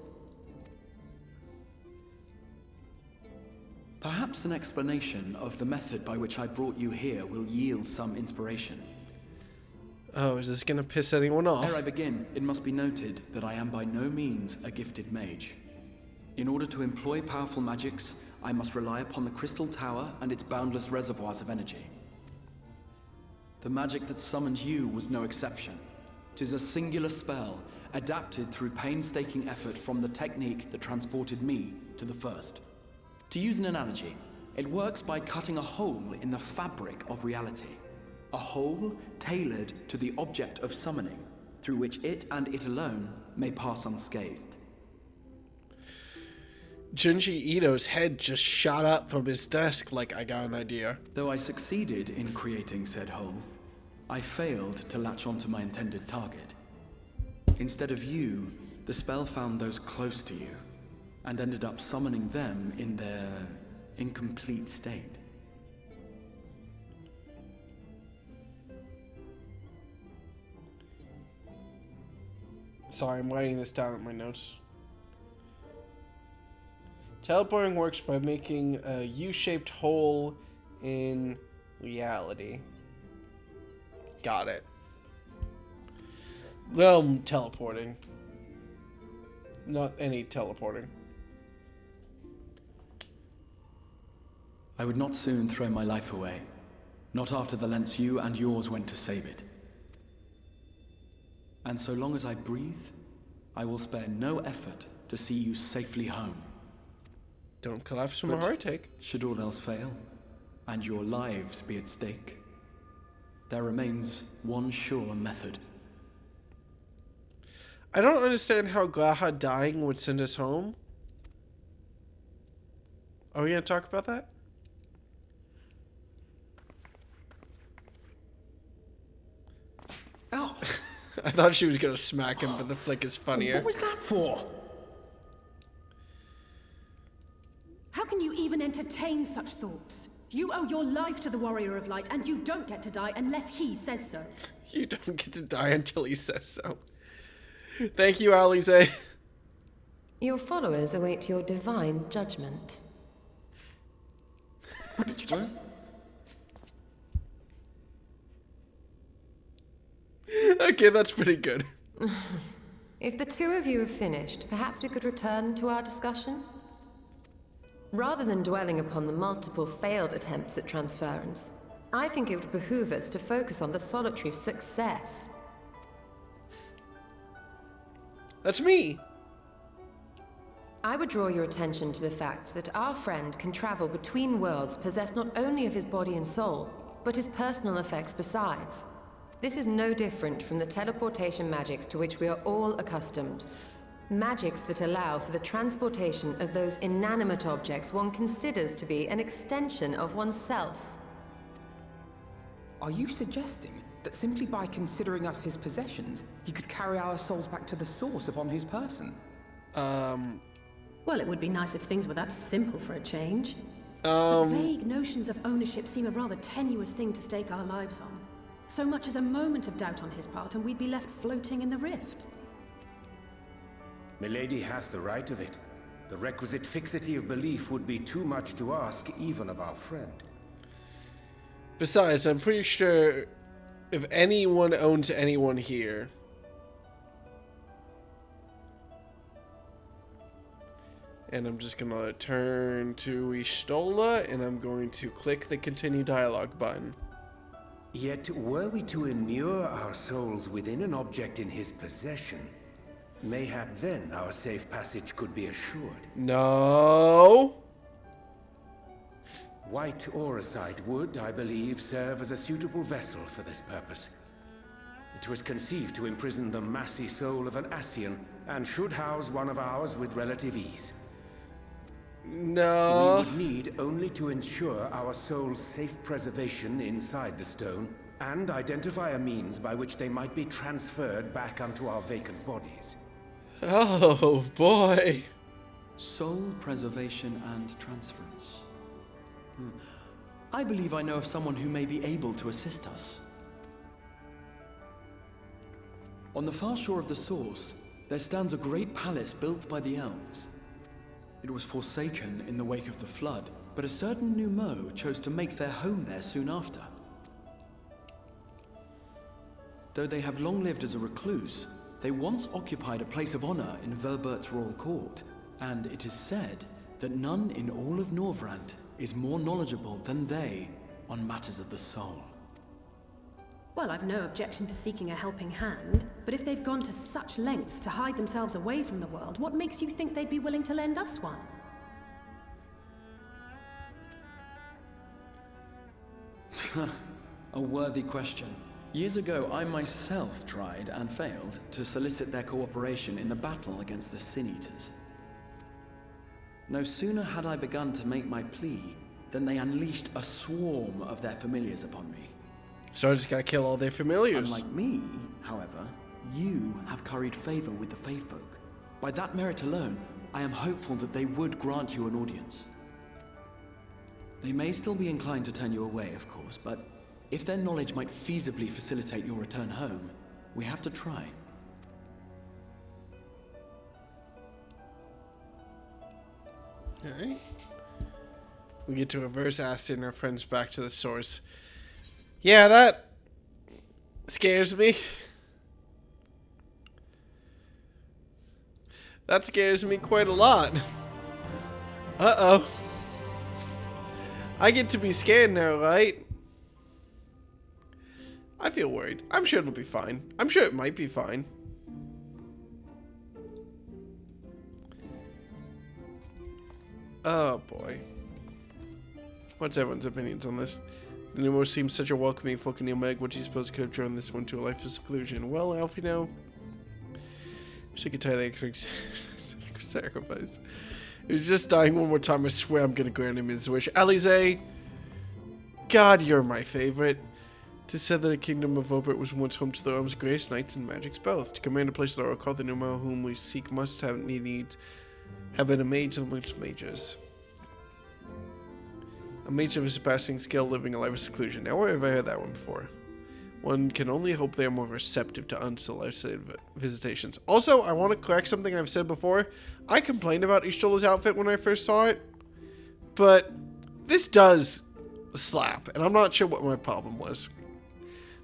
Speaker 2: Perhaps an explanation of the method by which I brought you here will yield some inspiration.
Speaker 1: Oh, is this gonna piss anyone off?
Speaker 2: Ere I begin, it must be noted that I am by no means a gifted mage. In order to employ powerful magics, I must rely upon the Crystal Tower and its boundless reservoirs of energy. The magic that summoned you was no exception. 'Tis a singular spell, adapted through painstaking effort from the technique that transported me to the first. To use an analogy, it works by cutting a hole in the fabric of reality. A hole tailored to the object of summoning, through which it and it alone may pass unscathed.
Speaker 1: Junji Ito's head just shot up from his desk like I got an idea.
Speaker 2: Though I succeeded in creating said hole, I failed to latch onto my intended target. Instead of you, the spell found those close to you, and ended up summoning them in their incomplete state.
Speaker 1: Sorry, I'm writing this down in my notes. Teleporting works by making a U-shaped hole in reality. Got it. Teleporting. Not any teleporting.
Speaker 2: I would not soon throw my life away, not after the lengths you and yours went to save it. And so long as I breathe, I will spare no effort to see you safely home.
Speaker 1: Don't collapse from a heart attack.
Speaker 2: Should all else fail, and your lives be at stake, there remains one sure method.
Speaker 1: I don't understand how Glaha dying would send us home. Are we gonna talk about that?
Speaker 7: Oh,
Speaker 1: I thought she was gonna smack him, but the flick is funnier.
Speaker 7: what was that for?
Speaker 8: How can you even entertain such thoughts? You owe your life to the Warrior of Light, and you don't get to die unless he says so.
Speaker 1: You don't get to die until he says so. Thank you, Alize.
Speaker 6: Your followers await your divine judgment.
Speaker 7: What did you just...
Speaker 1: Okay, that's pretty good.
Speaker 6: If the two of you have finished, perhaps we could return to our discussion? Rather than dwelling upon the multiple failed attempts at transference, I think it would behoove us to focus on the solitary success.
Speaker 1: That's me.
Speaker 6: I would draw your attention to the fact that our friend can travel between worlds possessed not only of his body and soul, but his personal effects besides. This is no different from the teleportation magics to which we are all accustomed. Magics that allow for the transportation of those inanimate objects one considers to be an extension of oneself.
Speaker 7: Are you suggesting that simply by considering us his possessions, he could carry our souls back to the source upon his person?
Speaker 8: Well, it would be nice if things were that simple for a change. But vague notions of ownership seem a rather tenuous thing to stake our lives on. So much as a moment of doubt on his part, and we'd be left floating in the rift.
Speaker 5: Milady hath the right of it. The requisite fixity of belief would be too much to ask, even of our friend.
Speaker 1: Besides, I'm pretty sure if anyone owns anyone here, and I'm just gonna turn to Ishtola, and I'm going to click the continue dialogue button.
Speaker 5: Yet, were we to immure our souls within an object in his possession, mayhap then our safe passage could be assured.
Speaker 1: No.
Speaker 5: White Auracite would, I believe, serve as a suitable vessel for this purpose. It was conceived to imprison the massy soul of an Ascian, and should house one of ours with relative ease.
Speaker 1: No.
Speaker 5: We would need only to ensure our soul's safe preservation inside the stone, and identify a means by which they might be transferred back onto our vacant bodies.
Speaker 1: Oh, boy.
Speaker 2: Soul preservation and transference. I believe I know of someone who may be able to assist us. On the far shore of the source, there stands a great palace built by the elves. It was forsaken in the wake of the flood, but a certain Numo chose to make their home there soon after. Though they have long lived as a recluse, they once occupied a place of honor in Verbert's royal court, and it is said that none in all of Norvrant is more knowledgeable than they on matters of the soul.
Speaker 8: Well, I've no objection to seeking a helping hand, but if they've gone to such lengths to hide themselves away from the world, what makes you think they'd be willing to lend us one?
Speaker 2: A worthy question. Years ago, I myself tried and failed to solicit their cooperation in the battle against the Sin Eaters. No sooner had I begun to make my plea than they unleashed a swarm of their familiars upon me.
Speaker 1: So I just gotta kill all their familiars.
Speaker 2: Unlike me, however, you have curried favor with the Fae folk. By that merit alone, I am hopeful that they would grant you an audience. They may still be inclined to turn you away, of course, but if their knowledge might feasibly facilitate your return home, we have to try.
Speaker 1: Alright. We get to reverse acid our friends back to the source. Yeah, that scares me. That scares me quite a lot. Uh-oh. I get to be scared now, right? I feel worried. I'm sure it'll be fine. I'm sure it might be fine. Oh, boy. What's everyone's opinions on this? The Numo seems such a welcoming fucking new Meg. What do you suppose could have driven this one to a life of seclusion? Well, Alf, you know, she could tell you that sacrifice. He was just dying one more time. I swear I'm gonna grant him his wish. Alize, God, you're my favorite. Tis said that the kingdom of Obert was once home to the realm's greatest knights and magics both. To command a place that are called the Numo, whom we seek, must have needs have been a mage amongst mages. A mage of a surpassing skill living a life of seclusion. Now, where have I heard that one before? One can only hope they are more receptive to unsolicited visitations. Also, I want to correct something I've said before. I complained about Ishtola's outfit when I first saw it, but this does slap, and I'm not sure what my problem was.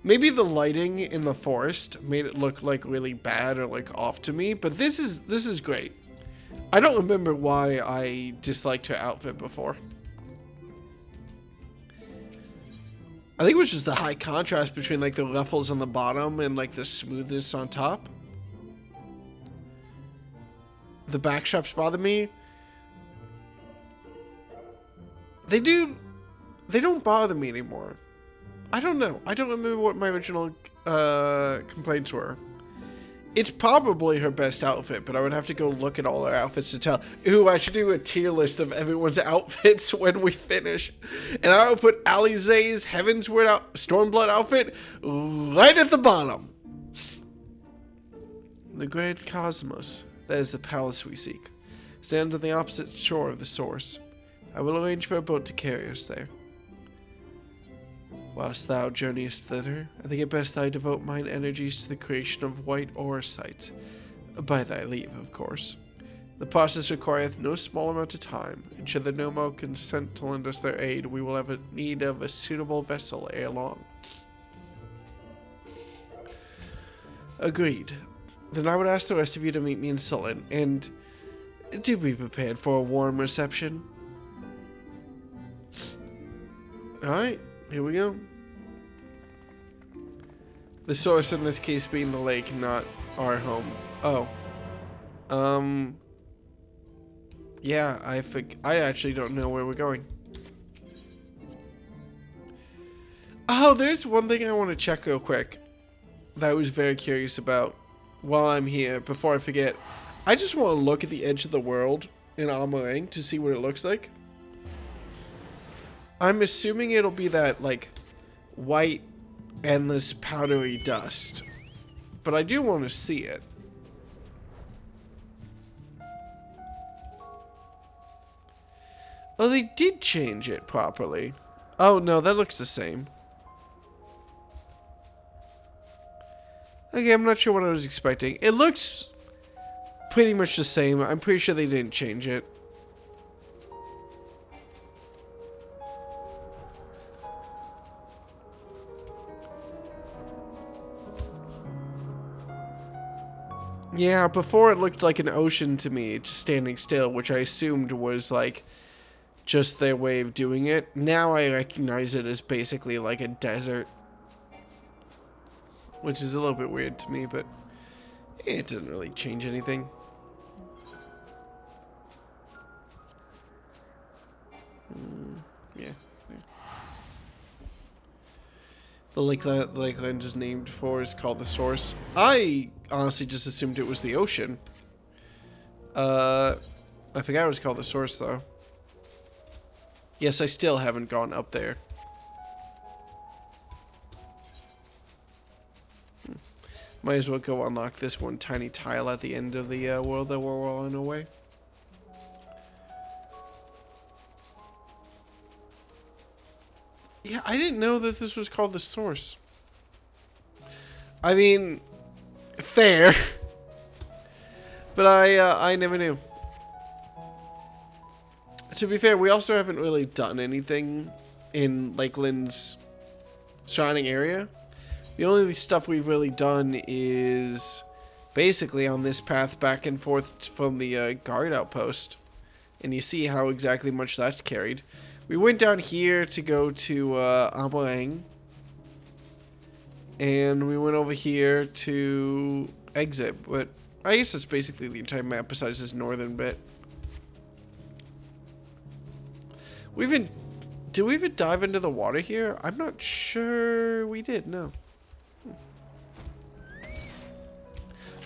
Speaker 1: Maybe the lighting in the forest made it look like really bad or like off to me, but this is great. I don't remember why I disliked her outfit before. I think it was just the high contrast between like the ruffles on the bottom and like the smoothness on top. The back straps bother me. They don't bother me anymore. I don't know. I don't remember what my original complaints were. It's probably her best outfit, but I would have to go look at all her outfits to tell. Ooh, I should do a tier list of everyone's outfits when we finish. And I will put Alize's Heavensward Stormblood outfit right at the bottom. The Great Cosmos. That is the palace we seek. Stands on the opposite shore of the source. I will arrange for a boat to carry us there. Whilst thou journeyest thither, I think it best I devote mine energies to the creation of white oresite. By thy leave, of course. The process requireth no small amount of time, and should the Nomo consent to lend us their aid, we will have a need of a suitable vessel ere long. Agreed. Then I would ask the rest of you to meet me in Sullen, and do be prepared for a warm reception. Alright, here we go. The source in this case being the lake, not our home. Oh. Yeah, I actually don't know where we're going. Oh, there's one thing I want to check real quick that I was very curious about while I'm here, before I forget. I just want to look at the edge of the world in Amarang to see what it looks like. I'm assuming it'll be that, like, white, endless, powdery dust. But I do want to see it. Oh, they did change it properly. Oh, no, that looks the same. Okay, I'm not sure what I was expecting. It looks pretty much the same. I'm pretty sure they didn't change it. Yeah, before it looked like an ocean to me, just standing still, which I assumed was, like, just their way of doing it. Now I recognize it as basically like a desert. Which is a little bit weird to me, but it doesn't really change anything. Yeah. The lakeland is named for is called the Source. I honestly just assumed it was the ocean. I forgot it was called the Source, though. Yes, I still haven't gone up there. Might as well go unlock this one tiny tile at the end of the world that we're all on our way. Yeah, I didn't know that this was called the Source. I mean, fair. But I never knew. To be fair, we also haven't really done anything in Lakeland's surrounding area. The only stuff we've really done is basically on this path back and forth from the guard outpost. And you see how exactly much that's carried. We went down here to go to Amarang. And we went over here to exit. But I guess that's basically the entire map besides this northern bit. Did we even dive into the water here? I'm not sure we did, no.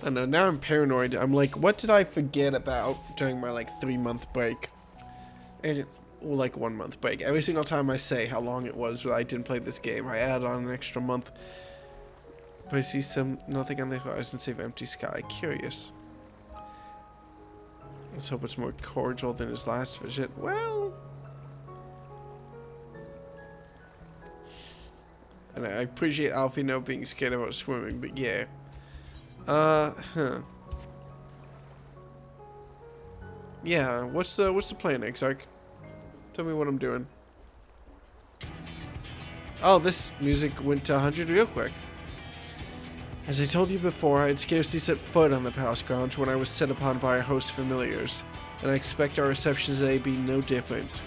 Speaker 1: I don't know, now I'm paranoid. I'm like, what did I forget about during my, like, 3-month break? And, well, like, 1-month break. Every single time I say how long it was that I didn't play this game, I add on an extra month. But I see nothing on the horizon save empty sky. Curious. Let's hope it's more cordial than his last visit. Well... And I appreciate Alfino being scared about swimming, but yeah. Yeah, what's the plan, Exarch? Tell me what I'm doing. Oh, this music went to 100 real quick. As I told you before, I had scarcely set foot on the palace grounds when I was set upon by our host familiars, and I expect our reception today be no different.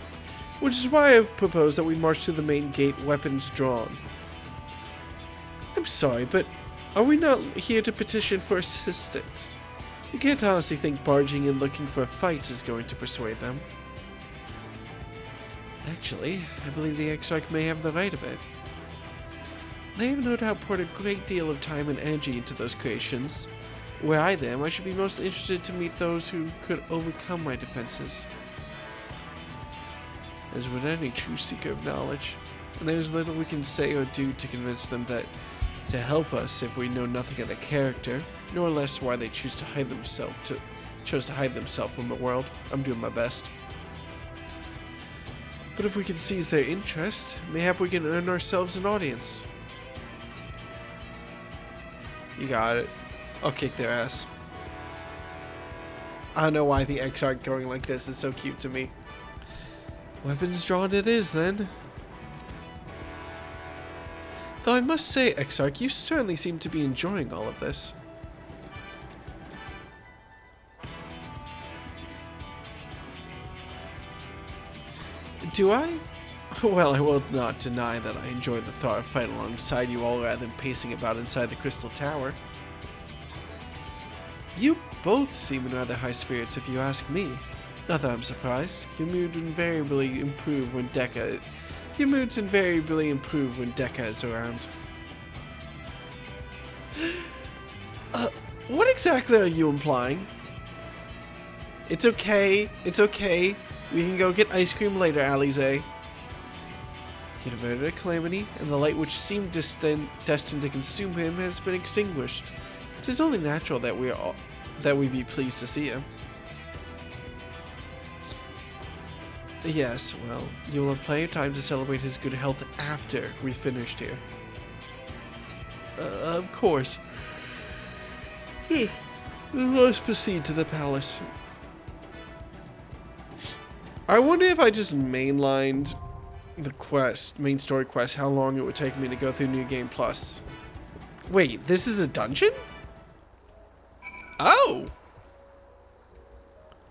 Speaker 1: Which is why I propose that we march to the main gate, weapons drawn. I'm sorry, but are we not here to petition for assistance? You can't honestly think barging in looking for a fight is going to persuade them. Actually, I believe the Exarch may have the right of it. They have no doubt poured a great deal of time and energy into those creations. Were I them, I should be most interested to meet those who could overcome my defenses. As would any true seeker of knowledge, and there is little we can say or do to convince them that to help us if we know nothing of their character, nor less why they chose to hide themselves from the world. I'm doing my best. But if we can seize their interest, mayhap we can earn ourselves an audience. You got it. I'll kick their ass. I don't know why the Exarch going like this is so cute to me. Weapons drawn it is, then. Though I must say, Exarch, you certainly seem to be enjoying all of this. Do I? Well, I will not deny that I enjoy the thought of fighting alongside you all rather than pacing about inside the Crystal Tower. You both seem in rather high spirits if you ask me. Not that I'm surprised. Your moods invariably improve when Decca is around. What exactly are you implying? It's okay. It's okay. We can go get ice cream later, Alize. He averted a calamity, and the light which seemed destined to consume him has been extinguished. It is only natural that we be pleased to see him. Yes, well, you will have plenty of time to celebrate his good health after we've finished here. Of course. Let's proceed to the palace. I wonder if I just mainlined the main story quest, how long it would take me to go through New Game Plus. Wait, this is a dungeon? Oh!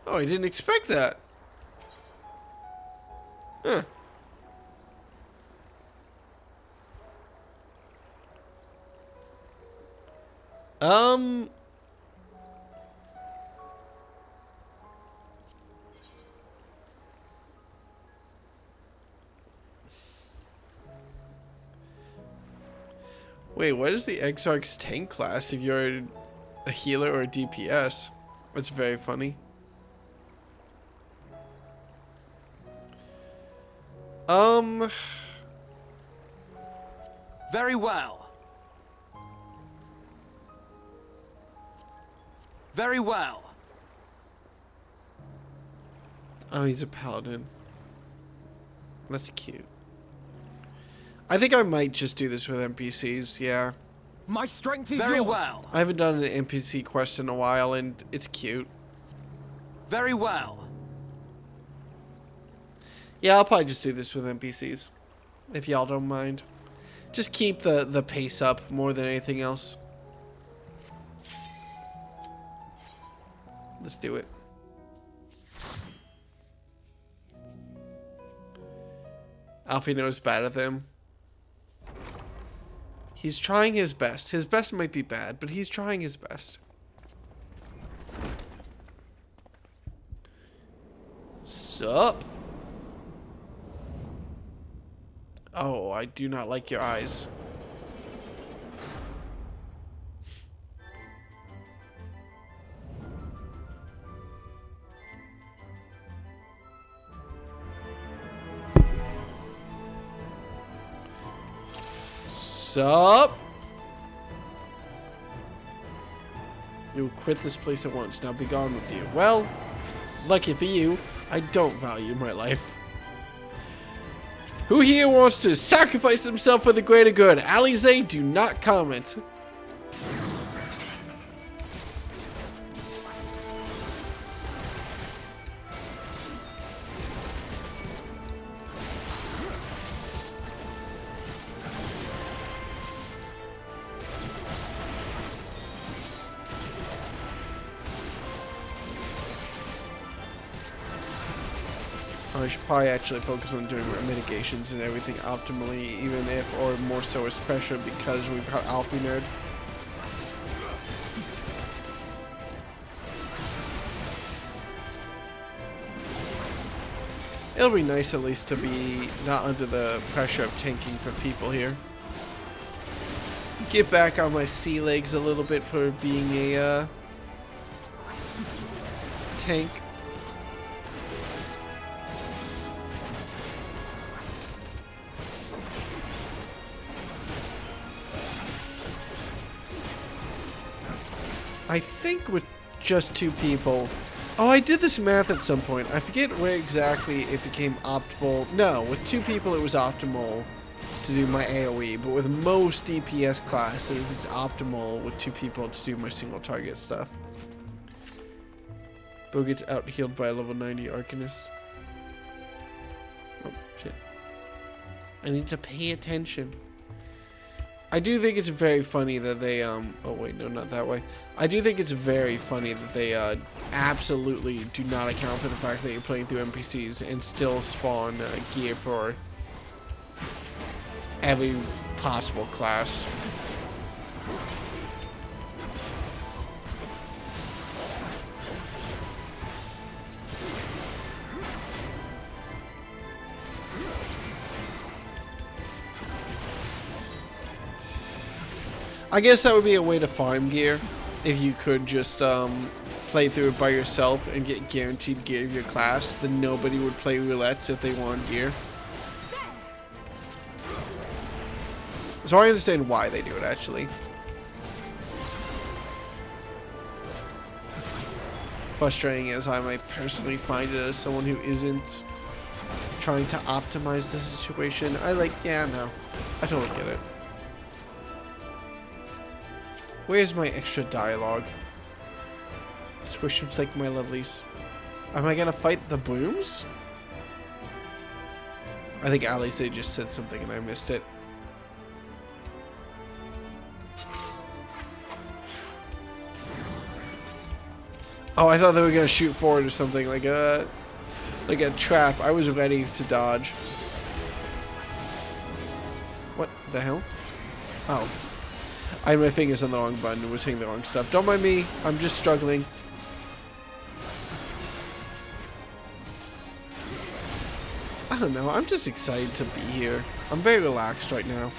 Speaker 1: Oh, I didn't expect that. Huh. Wait, what is the Exarch's tank class if you're a healer or a DPS? That's very funny.
Speaker 9: Very well. Very well.
Speaker 1: Oh, he's a paladin. That's cute. I think I might just do this with NPCs, yeah.
Speaker 9: My strength is very yours. Well.
Speaker 1: I haven't done an NPC quest in a while, and it's cute.
Speaker 9: Very well.
Speaker 1: Yeah, I'll probably just do this with NPCs, if y'all don't mind. Just keep the pace up more than anything else. Let's do it. Alfie knows bad at them. He's trying his best. His best might be bad, but he's trying his best. Sup? Oh, I do not like your eyes. Sup? You'll quit this place at once. Now be gone with you. Well, lucky for you, I don't value my life. Who here wants to sacrifice himself for the greater good? Alize, do not comment. I should probably actually focus on doing mitigations and everything optimally, even if, or more so especially because we've got Alfie Nerd. It'll be nice at least to be not under the pressure of tanking for people here. Get back on my sea legs a little bit for being a tank. I think with just two people, Oh, I did this math at some point. I forget where exactly it became optimal. No, with 2 people it was optimal to do my AoE, but with most DPS classes it's optimal with 2 people to do my single target stuff. Bo gets out healed by a level 90 Arcanist. Oh, shit. I need to pay attention. I do think it's very funny that they, oh wait, no, not that way. I do think it's very funny that they, absolutely do not account for the fact that you're playing through NPCs and still spawn gear for every possible class. I guess that would be a way to farm gear, if you could just play through it by yourself and get guaranteed gear of your class, then nobody would play roulettes if they want gear. So I understand why they do it, actually. Frustrating as I might personally find it as someone who isn't trying to optimize the situation, yeah, no, I totally get it. Where's my extra dialogue? Swish and flick my lovelies. Am I gonna fight the booms? I think Alice just said something and I missed it. Oh, I thought they were gonna shoot forward or something, like a trap. I was ready to dodge. What the hell? Oh. I had my fingers on the wrong button and was hitting the wrong stuff. Don't mind me. I'm just struggling. I don't know. I'm just excited to be here. I'm very relaxed right now.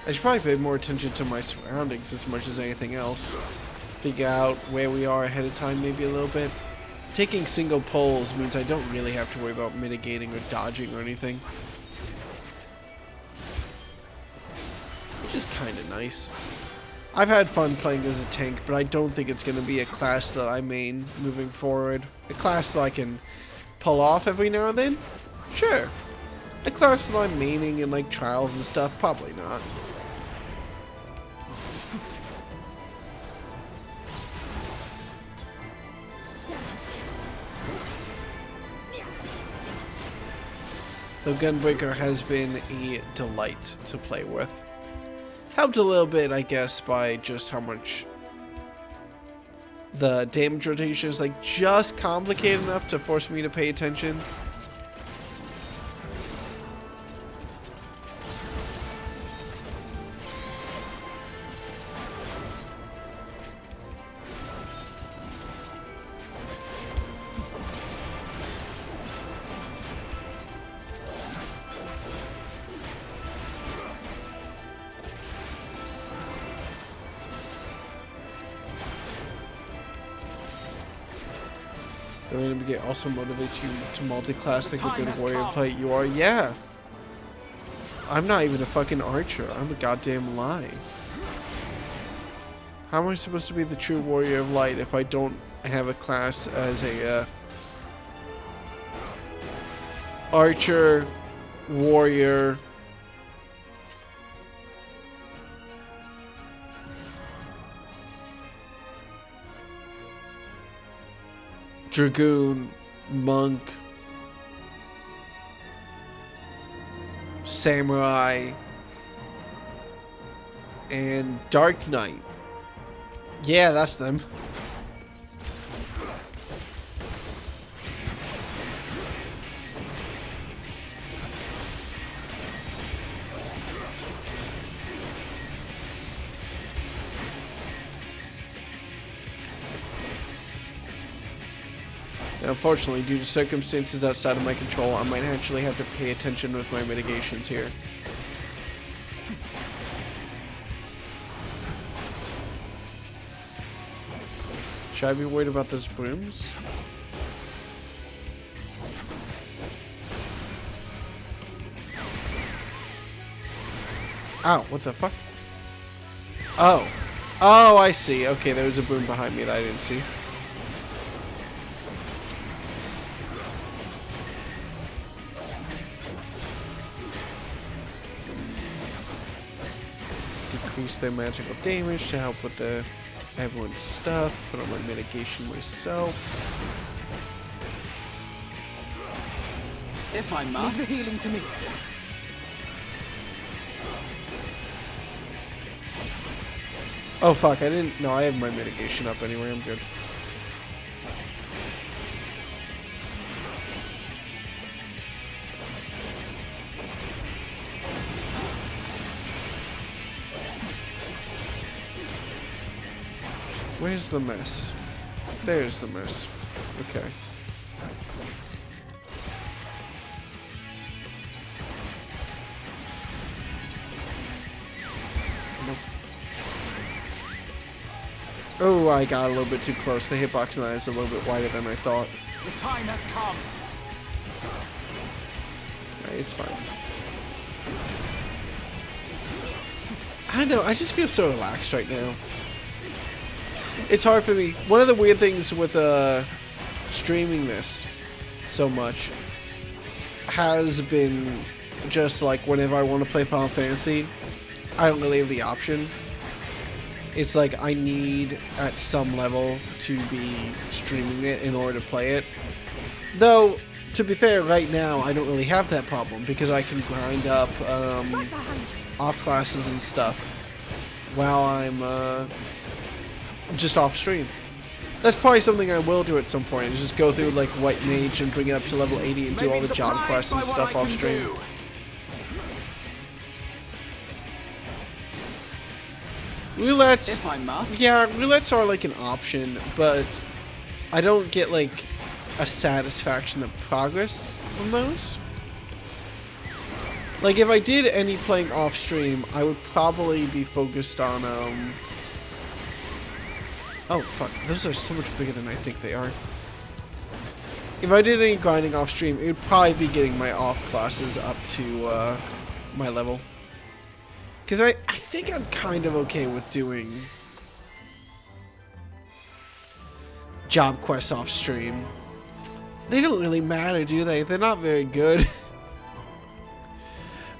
Speaker 1: I should probably pay more attention to my surroundings as much as anything else. Figure out where we are ahead of time maybe a little bit. Taking single pulls means I don't really have to worry about mitigating or dodging or anything. Which is kind of nice. I've had fun playing as a tank, but I don't think it's going to be a class that I main moving forward. A class that I can pull off every now and then? Sure. A class that I'm maining in like trials and stuff? Probably not. The Gunbreaker has been a delight to play with. Helped a little bit, I guess, by just how much the damage rotation is like just complicated enough to force me to pay attention. The random get also motivates you to multi-class like a good warrior play you are. Yeah. I'm not even a fucking archer. I'm a goddamn lie. How am I supposed to be the true warrior of light if I don't have a class as a archer, warrior, dragoon, monk, samurai, and dark knight. Yeah, that's them. Unfortunately, due to circumstances outside of my control, I might actually have to pay attention with my mitigations here. Should I be worried about those brooms? Ow, what the fuck? Oh. Oh, I see. Okay, there was a boom behind me that I didn't see. Decrease their magical damage to help with the everyone's stuff. Put on my mitigation myself.
Speaker 9: If I
Speaker 7: Leave
Speaker 9: must.
Speaker 7: the healing to me.
Speaker 1: Oh fuck, I didn't. No, I have my mitigation up anyway. I'm good. Where's the mess? There's the mess. Okay. Nope. Oh, I got a little bit too close. The hitbox on that is a little bit wider than I thought.
Speaker 9: The time has come.
Speaker 1: It's fine. I don't know, I just feel so relaxed right now. It's hard for me. One of the weird things with streaming this so much has been just like whenever I want to play Final Fantasy, I don't really have the option. It's like I need at some level to be streaming it in order to play it. Though, to be fair, right now I don't really have that problem because I can grind up off classes and stuff while I'm just off stream. That's probably something I will do at some point, is just go through like White Mage and bring it up to level 80 and do all the job quests and stuff off stream. Roulettes,
Speaker 9: If I must.
Speaker 1: yeah, roulettes are like an option, but I don't get like a satisfaction of progress on those. Like if I did any playing off stream, I would probably be focused on oh fuck, those are so much bigger than I think they are. If I did any grinding off stream, it would probably be getting my off classes up to my level. Because I think I'm kind of okay with doing job quests off stream. They don't really matter, do they? They're not very good.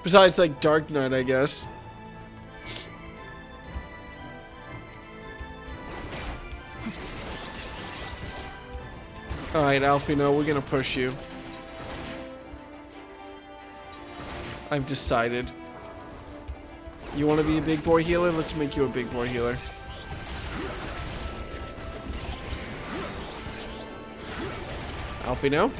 Speaker 1: Besides like Dark Knight, I guess. Alright, Alfino, we're gonna push you. I've decided. You want to be a big boy healer? Let's make you a big boy healer. Alfino?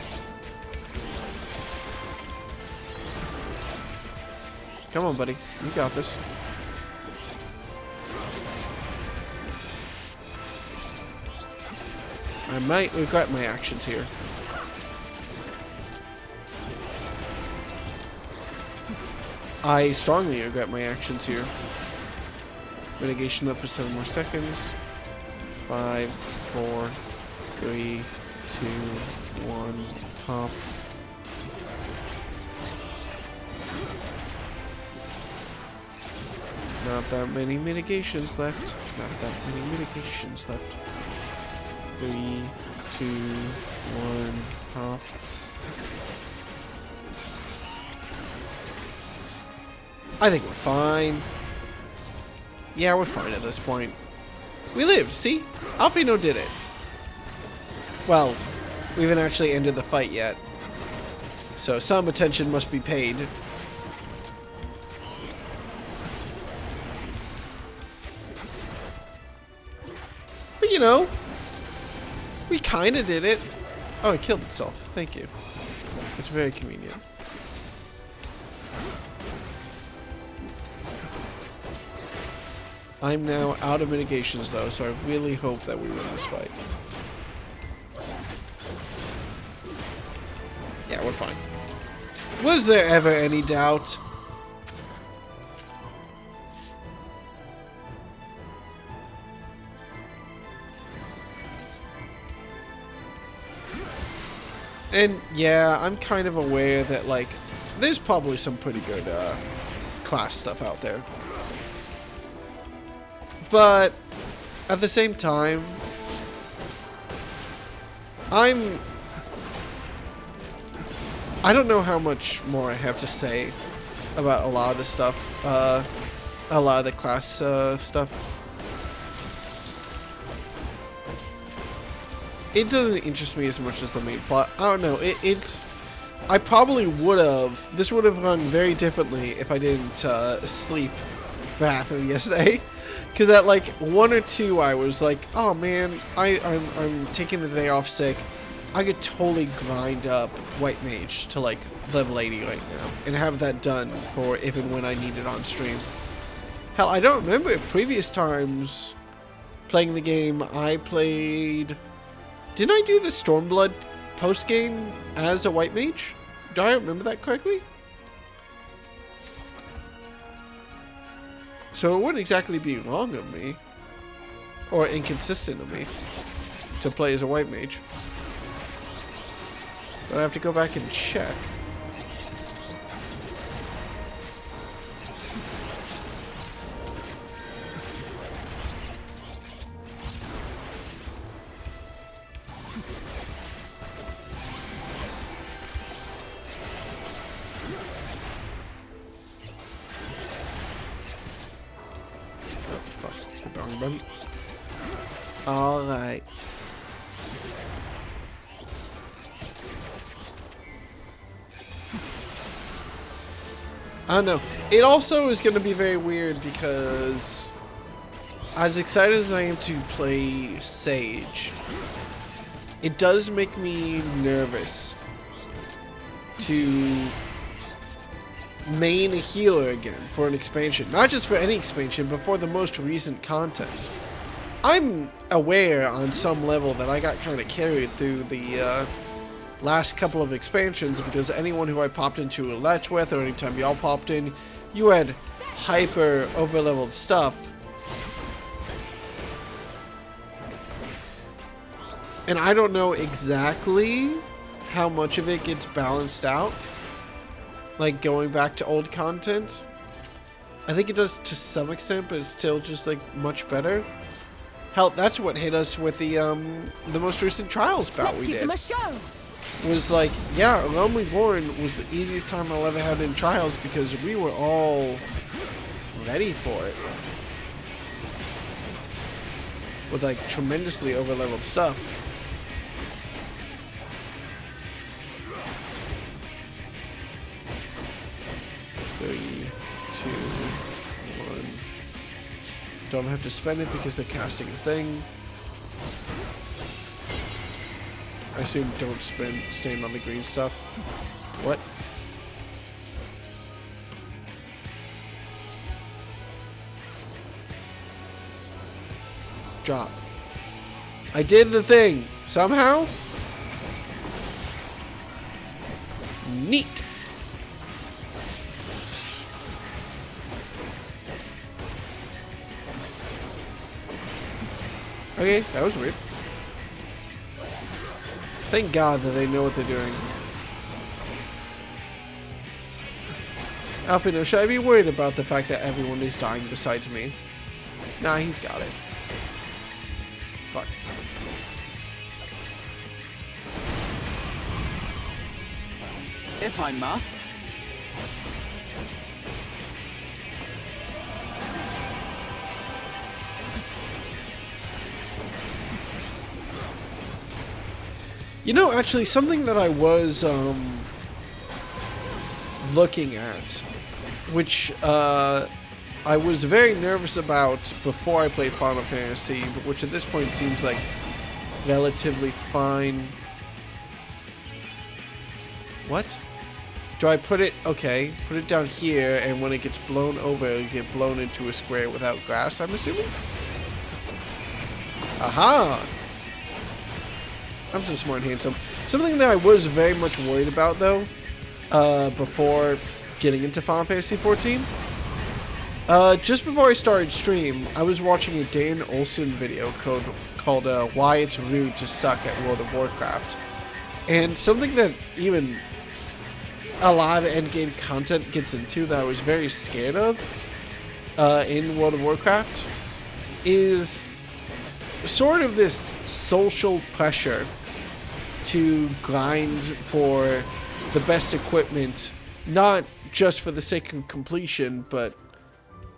Speaker 1: Come on, buddy. You got this. I might regret my actions here. I strongly regret my actions here. Mitigation up for 7 more seconds. 5, 4, 3, 2, 1, pop. Not that many mitigations left. Not that many mitigations left. 3, 2, 1, pop. I think we're fine. Yeah, we're fine at this point. We lived, see? Alfino did it. Well, we haven't actually ended the fight yet. So some attention must be paid. But you know, we kind of did it. Oh, it killed itself. Thank you. It's very convenient. I'm now out of mitigations though, so I really hope that we win this fight. Yeah, we're fine. Was there ever any doubt? And yeah, I'm kind of aware that like, there's probably some pretty good class stuff out there. But at the same time, I don't know how much more I have to say about a lot of the stuff, a lot of the class stuff. It doesn't interest me as much as the main plot. I don't know. I probably would have. This would have gone very differently if I didn't sleep Wrath of yesterday. Because at like 1 or 2, I was like, oh man, I'm taking the day off sick. I could totally grind up White Mage to like level 80 right now and have that done for if and when I need it on stream. Hell, I don't remember if previous times playing the game I played. Didn't I do the Stormblood post game as a White Mage? Do I remember that correctly? So it wouldn't exactly be wrong of me or inconsistent of me to play as a White Mage. But I have to go back and check. Oh, fuck. Wrong button. Alright. I don't know. It also is going to be very weird because as excited as I am to play Sage, it does make me nervous to main a healer again for an expansion. Not just for any expansion, but for the most recent content. I'm aware on some level that I got kind of carried through the last couple of expansions because anyone who I popped into a latch with, or anytime y'all popped in, you had hyper overleveled stuff. And I don't know exactly how much of it gets balanced out, like going back to old content. I think it does to some extent, but it's still just like much better. Hell, that's what hit us with the most recent Trials bout we did. Was like, yeah, Realm Reborn was the easiest time I'll ever have in Trials because we were all ready for it. With like tremendously overleveled stuff. Three, two, one. Don't have to spend it because they're casting a thing. I assume don't stand on the green stuff. What? Drop. I did the thing. Somehow? Neat. Okay, that was weird. Thank God that they know what they're doing. Alfino, should I be worried about the fact that everyone is dying besides me? Nah, he's got it. Fuck.
Speaker 9: If I must.
Speaker 1: You know, actually, something that I was looking at, which I was very nervous about before I played Final Fantasy, but which at this point seems like relatively fine. What? Do I put it? Okay, put it down here, and when it gets blown over, it'll get blown into a square without grass, I'm assuming? Aha! I'm so smart and handsome. Something that I was very much worried about, though, before getting into Final Fantasy XIV. Just before I started stream, I was watching a Dan Olsen video called Why It's Rude to Suck at World of Warcraft. And something that even a lot of endgame content gets into that I was very scared of in World of Warcraft is sort of this social pressure to grind for the best equipment, not just for the sake of completion, but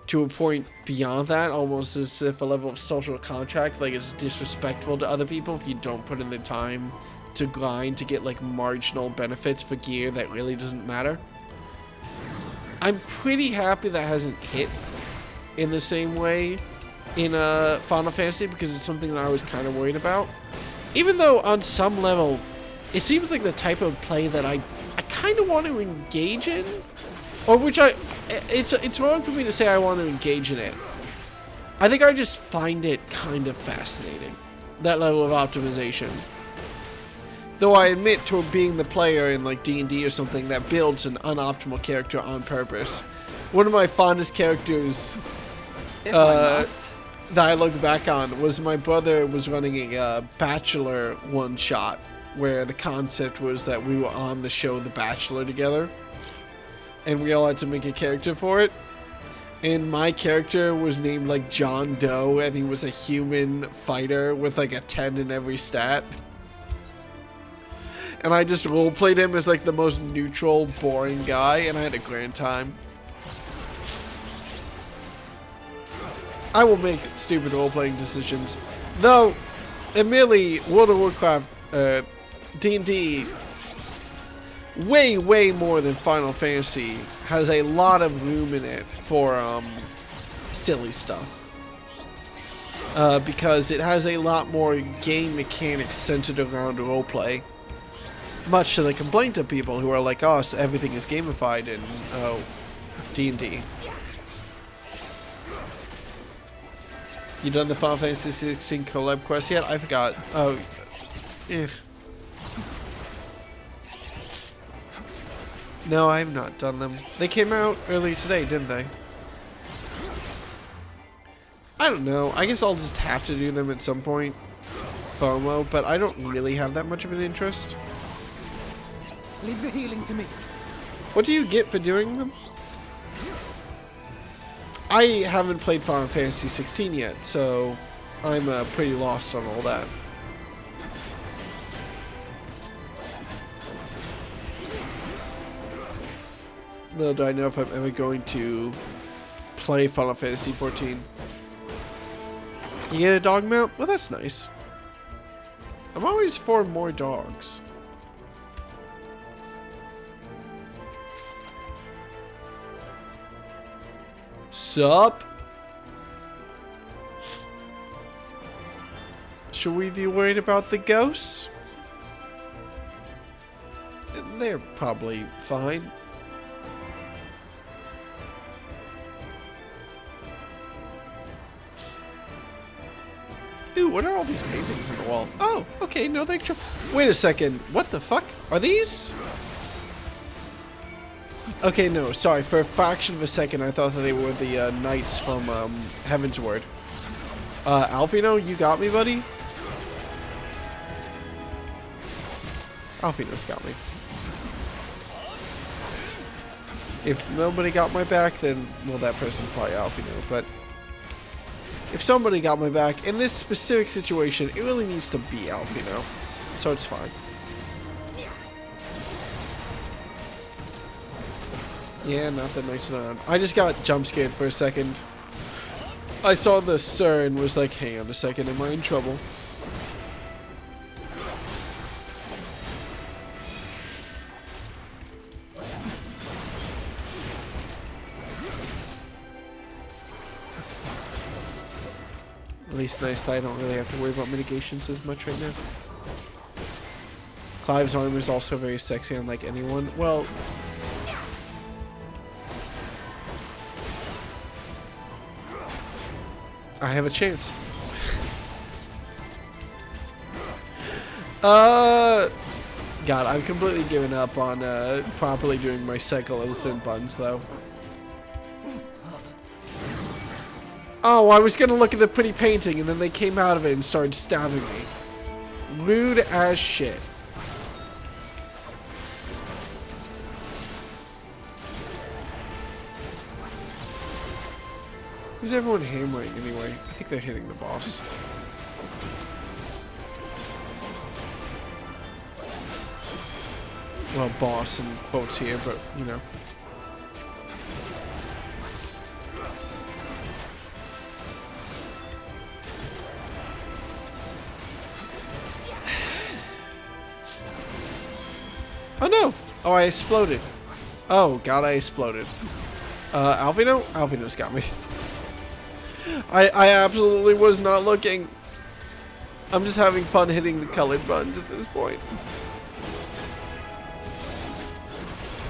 Speaker 1: to a point beyond that, almost as if a level of social contract, like it's disrespectful to other people if you don't put in the time to grind to get like marginal benefits for gear that really doesn't matter. I'm pretty happy that hasn't hit in the same way in Final Fantasy, because it's something that I was kind of worried about. Even though on some level, it seems like the type of play that I kind of want to engage in, or which it's wrong for me to say I want to engage in it. I think I just find it kind of fascinating, that level of optimization. Though I admit to being the player in like D&D or something that builds an unoptimal character on purpose. One of my fondest characters
Speaker 9: If I must.
Speaker 1: that I look back on was my brother was running a Bachelor one-shot where the concept was that we were on the show The Bachelor together and we all had to make a character for it. And my character was named like John Doe, and he was a human fighter with like a 10 in every stat. And I just roleplayed him as like the most neutral, boring guy, and I had a grand time. I will make stupid role-playing decisions. Though, admittedly, World of Warcraft, D&D, way more than Final Fantasy, has a lot of room in it for silly stuff. Because it has a lot more game mechanics centered around roleplay. Much to the complaint of people who are like us, everything is gamified in D&D. You done the Final Fantasy 16 collab quest yet? I forgot. Oh, No, I've not done them. They came out earlier today, didn't they? I don't know. I guess I'll just have to do them at some point. FOMO, but I don't really have that much of an interest.
Speaker 7: Leave the healing to me.
Speaker 1: What do you get for doing them? I haven't played Final Fantasy 16 yet, so I'm pretty lost on all that. Little do I know if I'm ever going to play Final Fantasy 14. You get a dog mount? Well, that's nice. I'm always for more dogs. Sup? Should we be worried about the ghosts? They're probably fine. Ooh, what are all these paintings on the wall? Oh, okay, no thanks. Wait a second. What the fuck? Are these? Okay, no, sorry. For a fraction of a second, I thought that they were the knights from Heaven's Word. Alfino, you got me, buddy? Alfino's got me. If nobody got my back, then, well, that person's probably Alfino, but if somebody got my back, in this specific situation, it really needs to be Alfino, so it's fine. Yeah, not the Knights of the I just got jump scared for a second. I saw the Sir and was like, hang on a second, am I in trouble? At least nice that I don't really have to worry about mitigations as much right now. Clive's armor is also very sexy, unlike anyone. Well, I have a chance. God, I've completely given up on properly doing my cycle of Sin buns, though. Oh, I was gonna look at the pretty painting, and then they came out of it and started stabbing me. Rude as shit. Who's everyone hammering anyway? I think they're hitting the boss. Well, boss and quotes here, but you know. Oh no! Oh, I exploded. Oh god, I exploded. Alvino? Alvino's got me. I absolutely was not looking. I'm just having fun hitting the colored buttons at this point.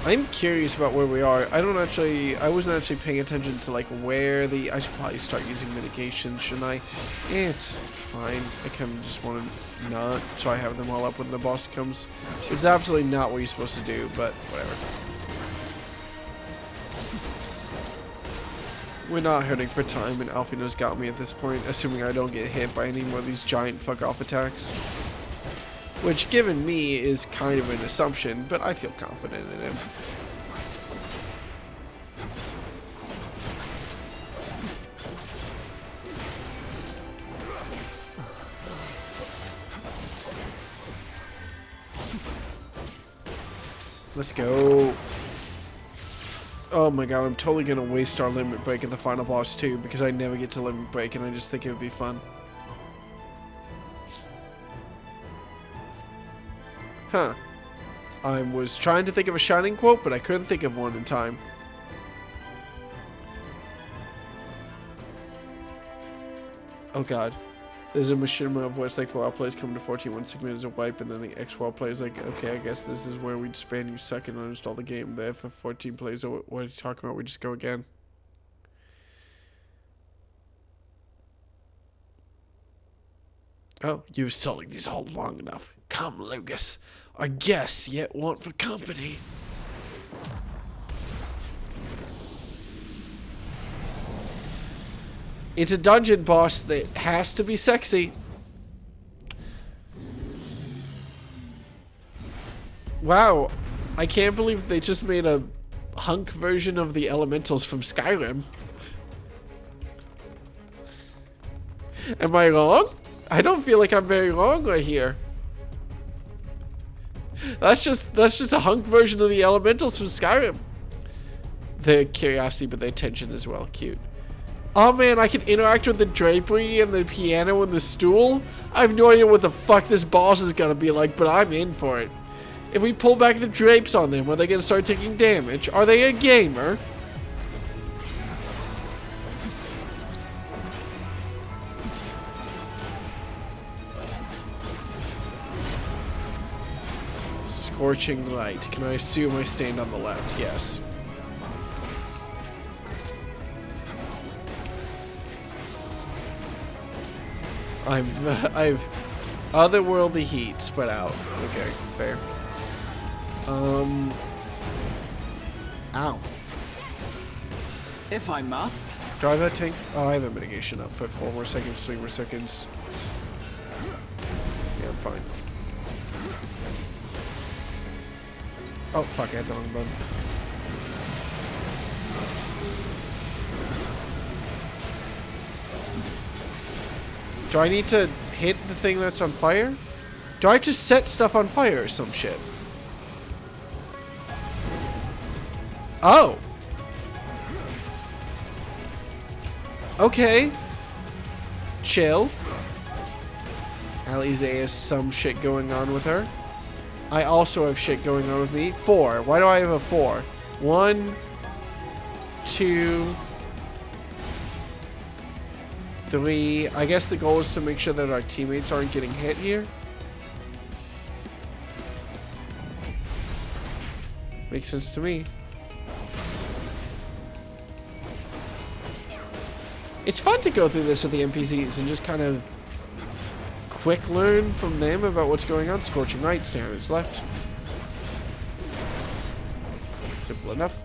Speaker 1: I'm curious about where we are. I wasn't actually paying attention to like where I should probably start using mitigation, shouldn't I? It's fine. I kind of just want to not, so I have them all up when the boss comes. It's absolutely not what you're supposed to do, but whatever. We're not hurting for time, and Alfino's got me at this point, assuming I don't get hit by any more of these giant fuck-off attacks. Which, given me, is kind of an assumption, but I feel confident in him. Let's go. Oh my god, I'm totally gonna waste our limit break at the final boss too, because I never get to limit break and I just think it would be fun. Huh. I was trying to think of a shining quote, but I couldn't think of one in time. Oh god. There's a machinima of what's like for while players come to 14 1 segment as a wipe, and then the X while players like, okay, I guess this is where we just ban you suck and uninstall the game. There, if the 14 plays, what are you talking about? We just go again. Oh, you were selling these all long enough. Come, Lucas. I guess yet want for company. It's a dungeon boss that has to be sexy. Wow, I can't believe they just made a hunk version of the elementals from Skyrim. Am I wrong? I don't feel like I'm very wrong right here. That's just a hunk version of the elementals from Skyrim. Their curiosity, but their tension as well. Cute. Oh man, I can interact with the drapery and the piano and the stool. I have no idea what the fuck this boss is gonna be like, but I'm in for it. If we pull back the drapes on them, are they gonna start taking damage? Are they a gamer? Scorching light. Can I assume I stand on the left? Yes. I've otherworldly heat spread out. Okay, fair. Ow.
Speaker 9: If I must.
Speaker 1: Do I have a tank? Oh, I have a mitigation up for 4 more seconds, 3 more seconds. Yeah, I'm fine. Oh, fuck, I had the wrong button. Do I need to hit the thing that's on fire? Do I have to set stuff on fire or some shit? Oh. Okay. Chill. Alize has some shit going on with her. I also have shit going on with me. 4. Why do I have a 4? 1, 2, 3. I guess the goal is to make sure that our teammates aren't getting hit here. Makes sense to me. It's fun to go through this with the NPCs and just kind of quick learn from them about what's going on. Scorching right, standards left. Simple enough.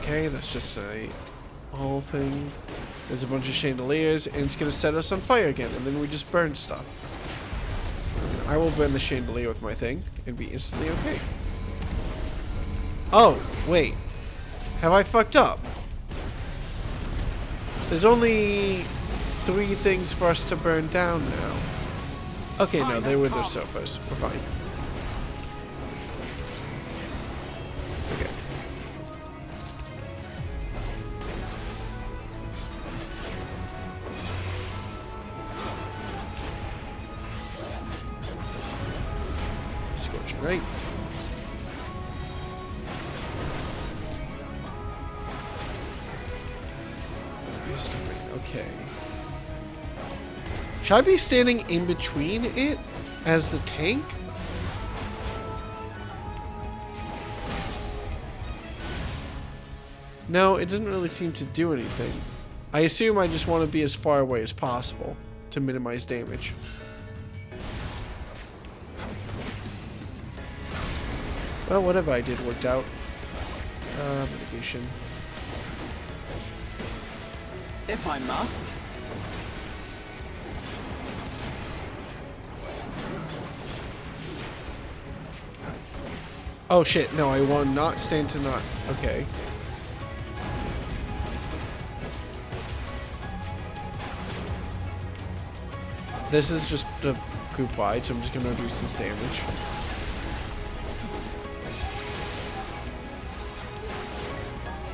Speaker 1: Okay, that's just a whole thing. There's a bunch of chandeliers, and it's gonna set us on fire again, and then we just burn stuff. I will burn the chandelier with my thing and be instantly okay. Oh, wait. Have I fucked up? There's only 3 things for us to burn down now. Okay, no, they were the sofas. We're fine. Okay. Scorching right. Okay. Should I be standing in between it as the tank? No, it doesn't really seem to do anything. I assume I just want to be as far away as possible to minimize damage. Well, whatever I did worked out. Mitigation.
Speaker 9: If I must.
Speaker 1: Oh shit, no, I will not stand to not. Okay. This is just a group wide, so I'm just gonna reduce this damage.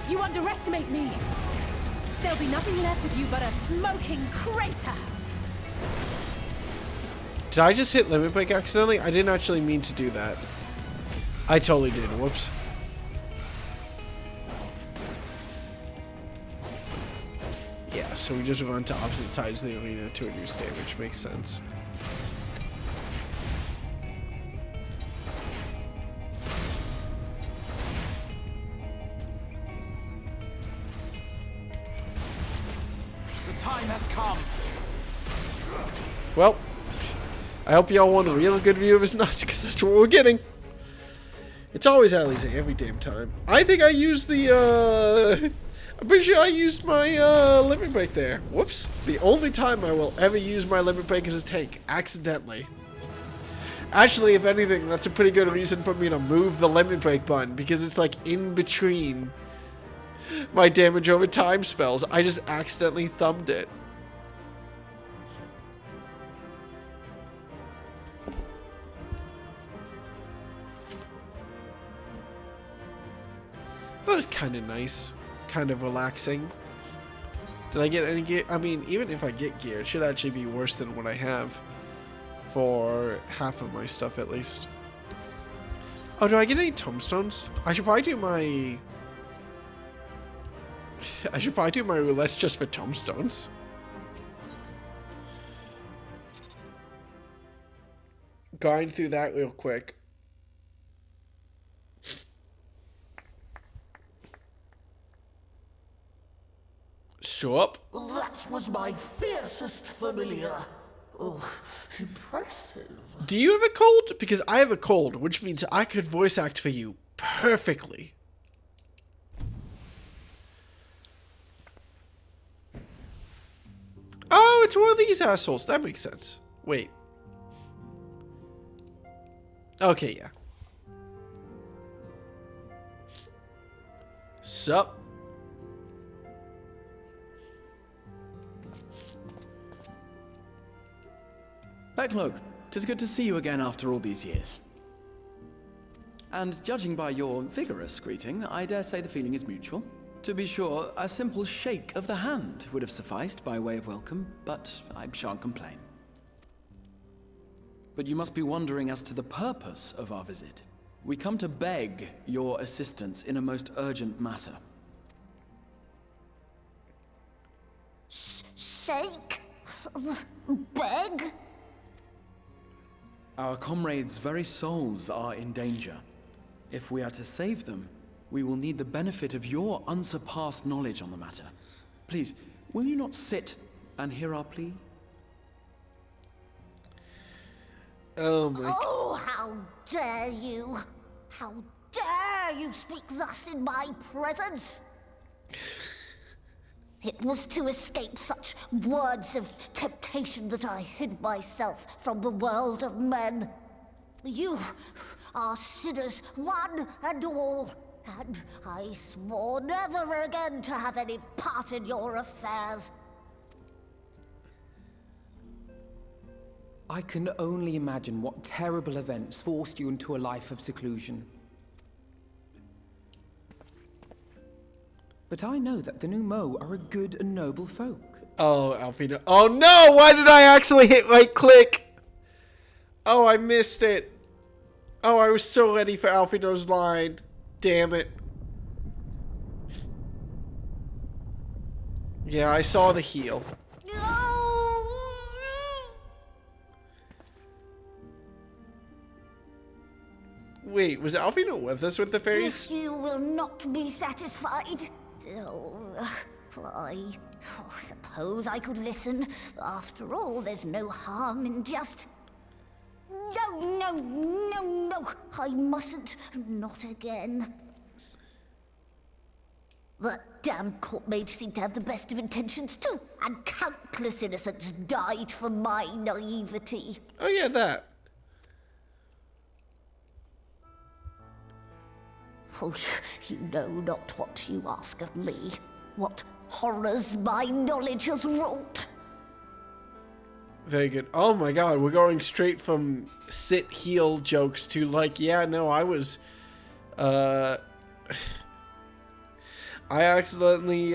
Speaker 8: You underestimate me! There'll be nothing left of you but a smoking crater!
Speaker 1: Did I just hit limit break accidentally? I didn't actually mean to do that. I totally did. Whoops. Yeah, so we just run to opposite sides of the arena to reduce damage. Makes sense.
Speaker 9: The time has come.
Speaker 1: Well, I hope y'all want a real good view of his nuts, because that's what we're getting. It's always Ali's every damn time. I think I used the, I'm pretty sure I used my, limit break there. Whoops. The only time I will ever use my limit break is a tank. Accidentally. Actually, if anything, that's a pretty good reason for me to move the limit break button, because it's like in between my damage over time spells. I just accidentally thumbed it. That was kind of nice. Kind of relaxing. Did I get any gear? I mean, even if I get gear, it should actually be worse than what I have. For half of my stuff, at least. Oh, do I get any tombstones? I should probably do my... I should probably do my roulettes just for tombstones. Going through that real quick. Show up.
Speaker 10: That was my fiercest familiar. Oh, impressive.
Speaker 1: Do you have a cold? Because I have a cold, which means I could voice act for you perfectly. Oh, it's one of these assholes. That makes sense. Wait. Okay, yeah. Sup?
Speaker 2: Backlogue, 'tis good to see you again after all these years. And judging by your vigorous greeting, I dare say the feeling is mutual. To be sure, a simple shake of the hand would have sufficed by way of welcome, but I shan't complain. But you must be wondering as to the purpose of our visit. We come to beg your assistance in a most urgent matter.
Speaker 10: Shake? Beg?
Speaker 2: Our comrades' very souls are in danger. If we are to save them, we will need the benefit of your unsurpassed knowledge on the matter. Please, will you not sit and hear our plea?
Speaker 1: Oh my...
Speaker 10: Oh, how dare you! How dare you speak thus in my presence! It was to escape such words of temptation that I hid myself from the world of men. You are sinners, one and all, and I swore never again to have any part in your affairs.
Speaker 7: I can only imagine what terrible events forced you into a life of seclusion. But I know that the Numo are a good and noble folk.
Speaker 1: Oh, Alfino. Oh no! Why did I actually hit right click? Oh, I missed it. Oh, I was so ready for Alfino's line. Damn it. Yeah, I saw the heal. Wait, was Alfino with us with the fairies?
Speaker 10: If you will not be satisfied, I suppose I could listen. After all, there's no harm in just... No, I mustn't. Not again. That damn court mage seemed to have the best of intentions too, and countless innocents died for my naivety.
Speaker 1: Oh yeah, that.
Speaker 10: Oh, you know not what you ask of me. What horrors my knowledge has wrought.
Speaker 1: Very good. Oh my god, we're going straight from sit heal jokes to like, yeah, no, I was, I accidentally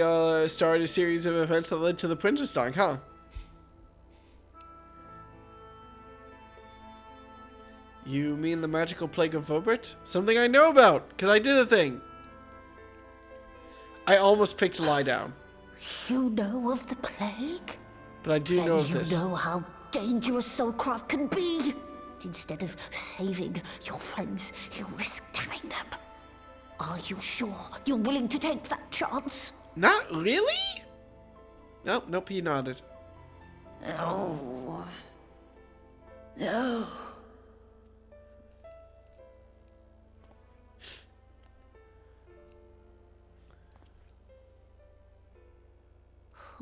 Speaker 1: started a series of events that led to the princess dying, huh? You mean the magical plague of Vobert? Something I know about, because I did a thing. I almost picked lie down.
Speaker 10: You know of the plague?
Speaker 1: But I do know of this.
Speaker 10: You know how dangerous soulcraft can be. Instead of saving your friends, you risk damning them. Are you sure you're willing to take that chance?
Speaker 1: Not really? Nope, nope, he nodded.
Speaker 3: No. No.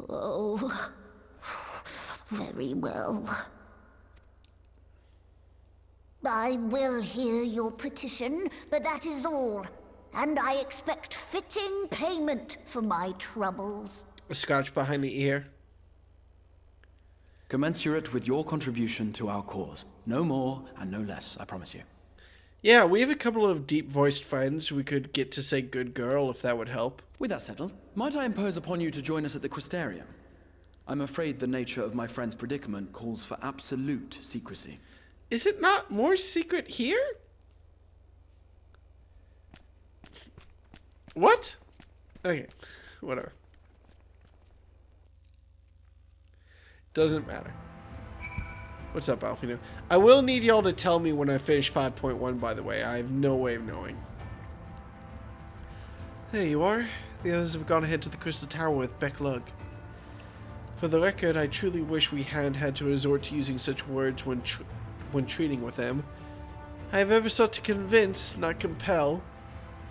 Speaker 10: Oh, very well. I will hear your petition, but that is all. And I expect fitting payment for my troubles.
Speaker 1: A scratch behind the ear.
Speaker 2: Commensurate with your contribution to our cause. No more and no less, I promise you.
Speaker 1: Yeah, we have a couple of deep-voiced friends we could get to say good girl if that would help.
Speaker 2: With that settled, might I impose upon you to join us at the Crystarium? I'm afraid the nature of my friend's predicament calls for absolute secrecy.
Speaker 1: Is it not more secret here? What? Okay, whatever. Doesn't matter. What's up, Alfino? I will need y'all to tell me when I finish 5.1, by the way. I have no way of knowing. There you are. The others have gone ahead to the Crystal Tower with Becklug. For the record, I truly wish we hadn't had to resort to using such words when treating with them. I have ever sought to convince, not compel.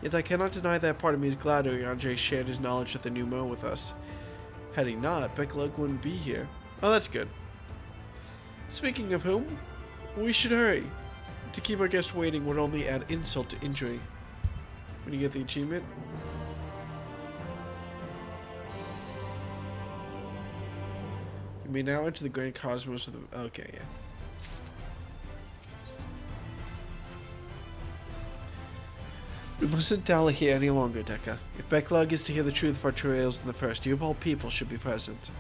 Speaker 1: Yet I cannot deny that part of me is glad Andre shared his knowledge of the new Mo with us. Had he not, Becklug wouldn't be here. Oh, that's good. Speaking of whom, we should hurry. To keep our guest waiting would only add insult to injury. When you get the achievement. You may now enter the Grand Cosmos with the... Okay, yeah. We mustn't dally here any longer, Dekka. If Becklug is to hear the truth of our travails in the first, you of all people should be present.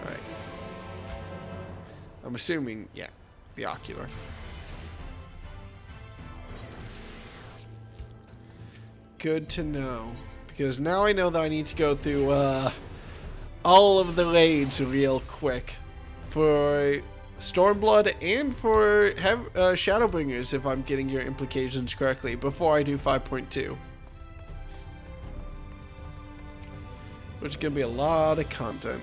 Speaker 1: Alright. I'm assuming, yeah, the ocular. Good to know. Because now I know that I need to go through all of the raids real quick. For Stormblood and for Shadowbringers, if I'm getting your implications correctly, before I do 5.2. Which is going to be a lot of content.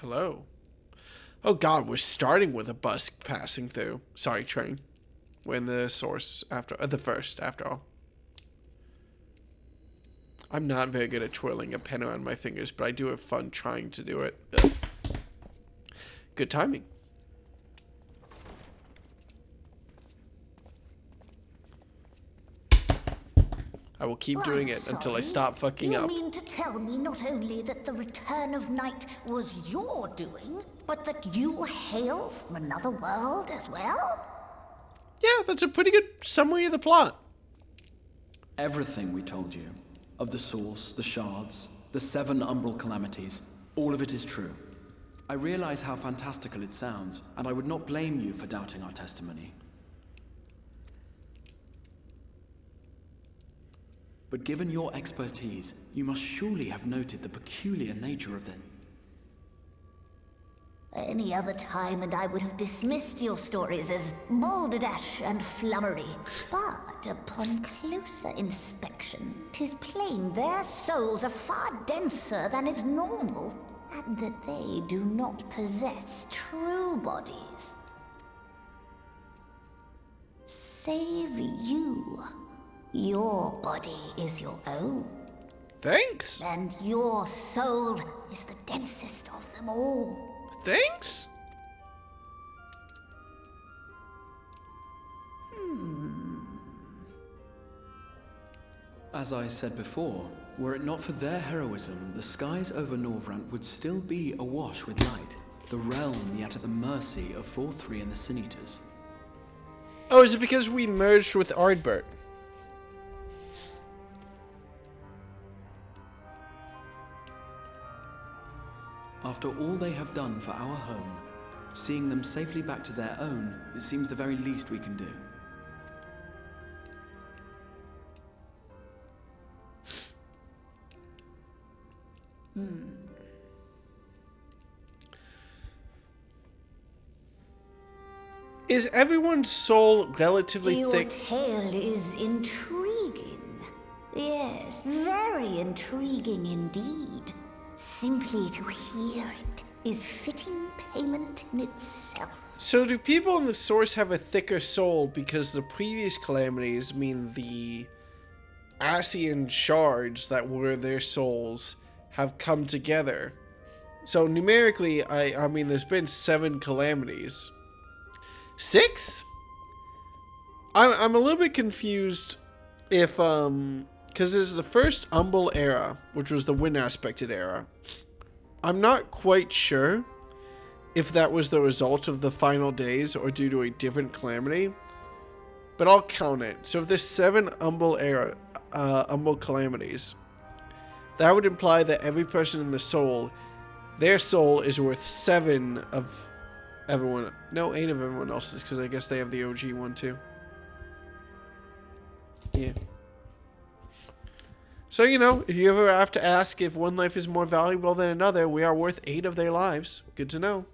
Speaker 1: Hello. Oh god, we're starting with a bus passing through. Sorry, train. We're in the source after the first, after all. I'm not very good at twirling a pen around my fingers, but I do have fun trying to do it. Ugh. Good timing. I will keep doing it until I stop fucking up.
Speaker 10: You mean to tell me not only that the return of night was your doing, but that you hail from another world as well?
Speaker 1: Yeah, that's a pretty good summary of the plot.
Speaker 2: Everything we told you, of the source, the shards, the 7 umbral calamities, all of it is true. I realize how fantastical it sounds, and I would not blame you for doubting our testimony. But given your expertise, you must surely have noted the peculiar nature of them.
Speaker 10: Any other time and I would have dismissed your stories as balderdash and flummery. But upon closer inspection, 'tis plain their souls are far denser than is normal, and that they do not possess true bodies. Save you. Your body is your own.
Speaker 1: Thanks.
Speaker 10: And your soul is the densest of them all.
Speaker 1: Thanks.
Speaker 2: As I said before, were it not for their heroism, the skies over Norvrant would still be awash with light, the realm yet at the mercy of 4-3 and the Sin Eaters.
Speaker 1: Oh, is it because we merged with Ardbert?
Speaker 2: After all they have done for our home, seeing them safely back to their own, it seems the very least we can do.
Speaker 1: Is everyone's soul relatively
Speaker 10: Your
Speaker 1: thick?
Speaker 10: tale is intriguing. Yes, very intriguing indeed. Simply to hear it is fitting payment in itself.
Speaker 1: So do people in the source have a thicker soul because the previous calamities mean the Asian shards that were their souls have come together? So numerically, I mean, there's been 7 calamities. 6? I'm a little bit confused if, because there's the first Umbral era, which was the wind aspected era. I'm not quite sure if that was the result of the final days or due to a different calamity, but I'll count it. So if there's 7 Umbral era, Umbral calamities, that would imply that every person in the soul, their soul is worth 7 of everyone. No, 8 of everyone else's, because I guess they have the OG one too. Yeah. So, you know, if you ever have to ask if one life is more valuable than another, we are worth 8 of their lives. Good to know.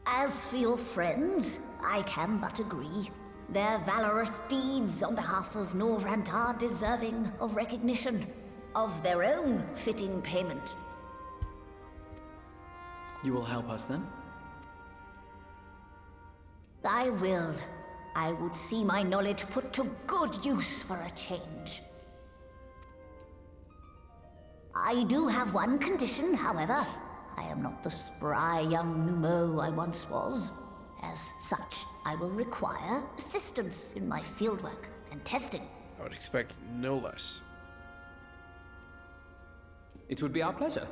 Speaker 10: As for your friends, I can but agree. Their valorous deeds on behalf of Norvrant are deserving of recognition, of their own fitting payment.
Speaker 2: You will help us then?
Speaker 10: I will. I would see my knowledge put to good use for a change. I do have one condition, however. I am not the spry young Numo I once was. As such, I will require assistance in my fieldwork and testing.
Speaker 1: I would expect no less.
Speaker 7: It would be our pleasure.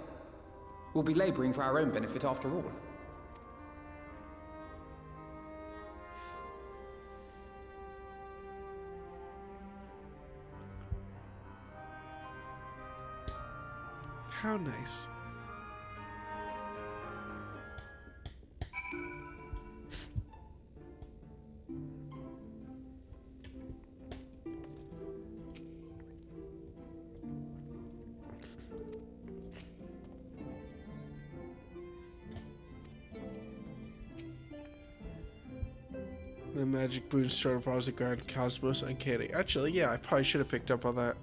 Speaker 7: We'll be laboring for our own benefit after all.
Speaker 1: How nice. The magic boon starter powers the guard Cosmos Uncanny. Actually, yeah, I probably should have picked up on that.